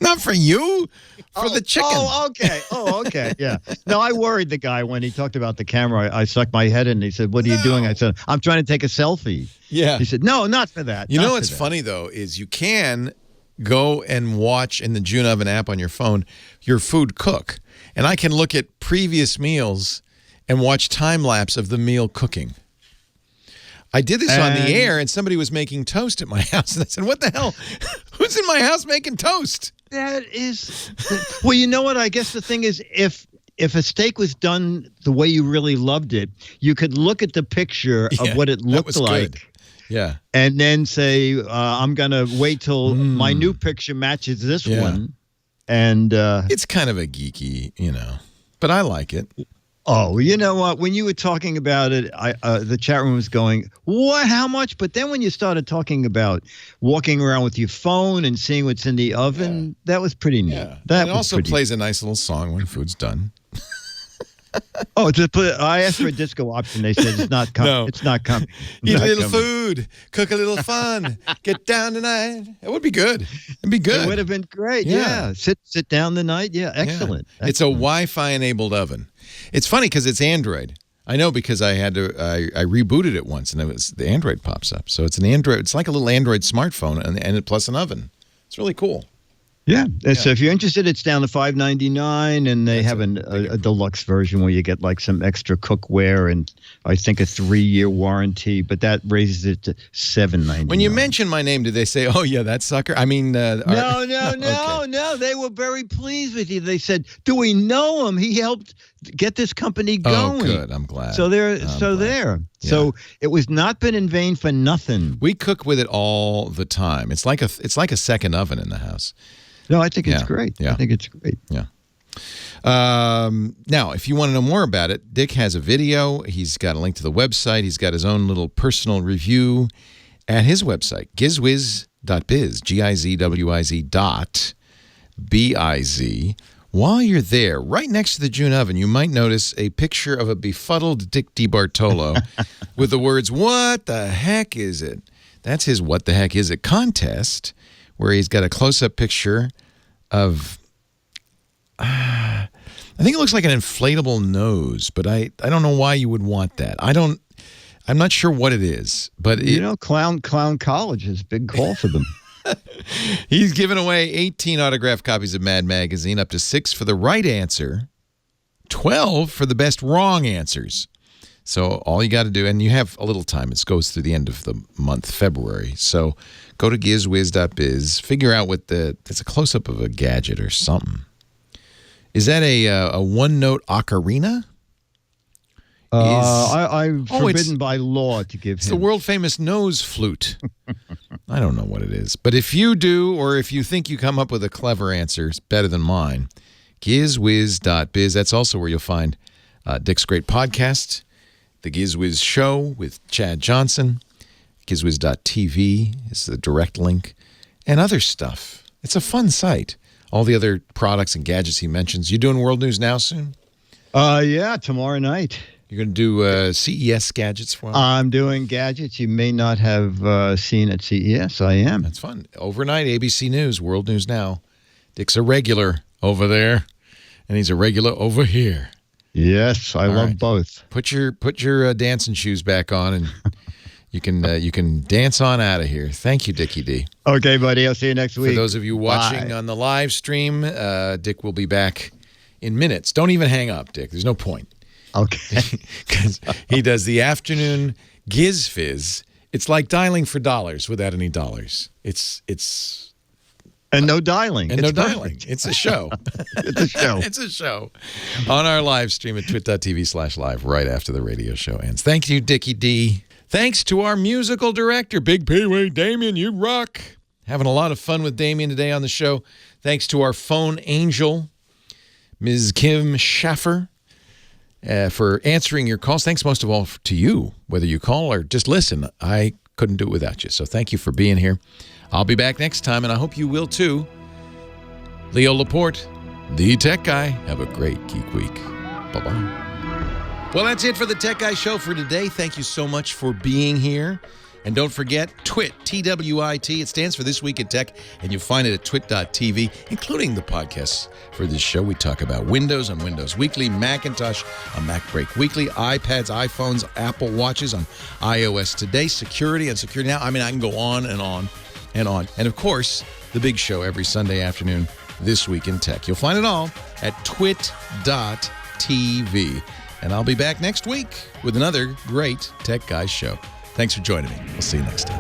Not for you. For the chicken. Oh, okay. Yeah. No, I worried the guy when he talked about the camera. I stuck my head in and he said, what are you doing? I said, I'm trying to take a selfie. Yeah. He said, no, not for that. You know what's funny, though, is you can go and watch in the June Oven app on your phone your food cook. And I can look at previous meals and watch time-lapse of the meal cooking. I did this on the air, and somebody was making toast at my house. And I said, what the hell? Who's in my house making toast? That is... Well, you know what? I guess the thing is, if a steak was done the way you really loved it, you could look at the picture of what it looked like. Good. Yeah. And then say, I'm going to wait till my new picture matches this one. And it's kind of a geeky, but I like it. Oh, you know what? When you were talking about it, the chat room was going, what? How much? But then when you started talking about walking around with your phone and seeing what's in the oven, that was pretty neat. Yeah. That it also plays a nice little song when food's done. I asked for a disco option. They said it's not coming. No. It's not coming. Eat a little food, cook a little fun, get down tonight. It would be good. It'd be good. It would have been great. Yeah. Sit down tonight. Yeah. Excellent. Yeah. It's a Wi-Fi enabled oven. It's funny because it's Android. I know because I rebooted it once and the Android pops up. So it's an Android. It's like a little Android smartphone and plus an oven. It's really cool. Yeah. So if you're interested, it's down to $5.99, and they have a deluxe version where you get like some extra cookware and I think a 3-year warranty, but that raises it to $7.99. When you mention my name, did they say, "Oh yeah, that sucker"? I mean, no. They were very pleased with you. They said, "Do we know him? He helped get this company going." Oh, good. I'm glad. So there. Yeah. So it was not been in vain for nothing. We cook with it all the time. It's like a second oven in the house. No, I think it's great. Yeah. I think it's great. Yeah. Now, if you want to know more about it, Dick has a video. He's got a link to the website. He's got his own little personal review at his website, gizwiz.biz, GIZWIZ.biz. BIZ. While you're there, right next to the June oven, you might notice a picture of a befuddled Dick DeBartolo with the words, "What the heck is it?" That's his "What the heck is it?" contest, where he's got a close-up picture of, I think it looks like an inflatable nose, but I don't know why you would want that. I'm not sure what it is, but Clown College is a big call for them. He's given away 18 autographed copies of Mad Magazine, up to 6 for the right answer, 12 for the best wrong answers. So all you got to do, and you have a little time. It goes through the end of the month, February. So go to gizwiz.biz, figure out it's a close-up of a gadget or something. Is that a one-note ocarina? I'm forbidden by law to give him. It's the world-famous nose flute. I don't know what it is. But if you do, or if you think you come up with a clever answer, it's better than mine, gizwiz.biz. That's also where you'll find Dick's great podcast, The GizWiz Show with Chad Johnson. Gizwiz.tv is the direct link, and other stuff. It's a fun site. All the other products and gadgets he mentions. You doing World News Now soon? Yeah, tomorrow night. You're going to do CES gadgets for him? I'm doing gadgets you may not have seen at CES. I am. That's fun. Overnight, ABC News, World News Now. Dick's a regular over there, and he's a regular over here. Yes, I love both. Put your dancing shoes back on, and you can dance on out of here. Thank you, Dickie D. Okay, buddy. I'll see you next week. For those of you watching on the live stream, Dick will be back in minutes. Don't even hang up, Dick. There's no point. Okay. Because he does the afternoon Giz Fizz. It's like dialing for dollars without any dollars. It's and no dialing. And no dialing. It's a show. It's a show. It's a show. On our live stream at twit.tv/live right after the radio show ends. Thank you, Dickie D. Thanks to our musical director, Big Pee-wee, Damien, you rock. Having a lot of fun with Damien today on the show. Thanks to our phone angel, Ms. Kim Schaffer, for answering your calls. Thanks most of all to you, whether you call or just listen. I couldn't do it without you. So thank you for being here. I'll be back next time, and I hope you will too. Leo Laporte, the Tech Guy. Have a great Geek Week. Bye-bye. Well, that's it for the Tech Guy Show for today. Thank you so much for being here. And don't forget, TWIT, T-W-I-T. It stands for This Week in Tech, and you'll find it at twit.tv, including the podcasts for this show. We talk about Windows on Windows Weekly, Macintosh on Mac Break Weekly, iPads, iPhones, Apple Watches on iOS Today, security on Security Now. I mean, I can go on and on and on. And, of course, the big show every Sunday afternoon, This Week in Tech. You'll find it all at twit.tv. And I'll be back next week with another great Tech Guys show. Thanks for joining me. We'll see you next time.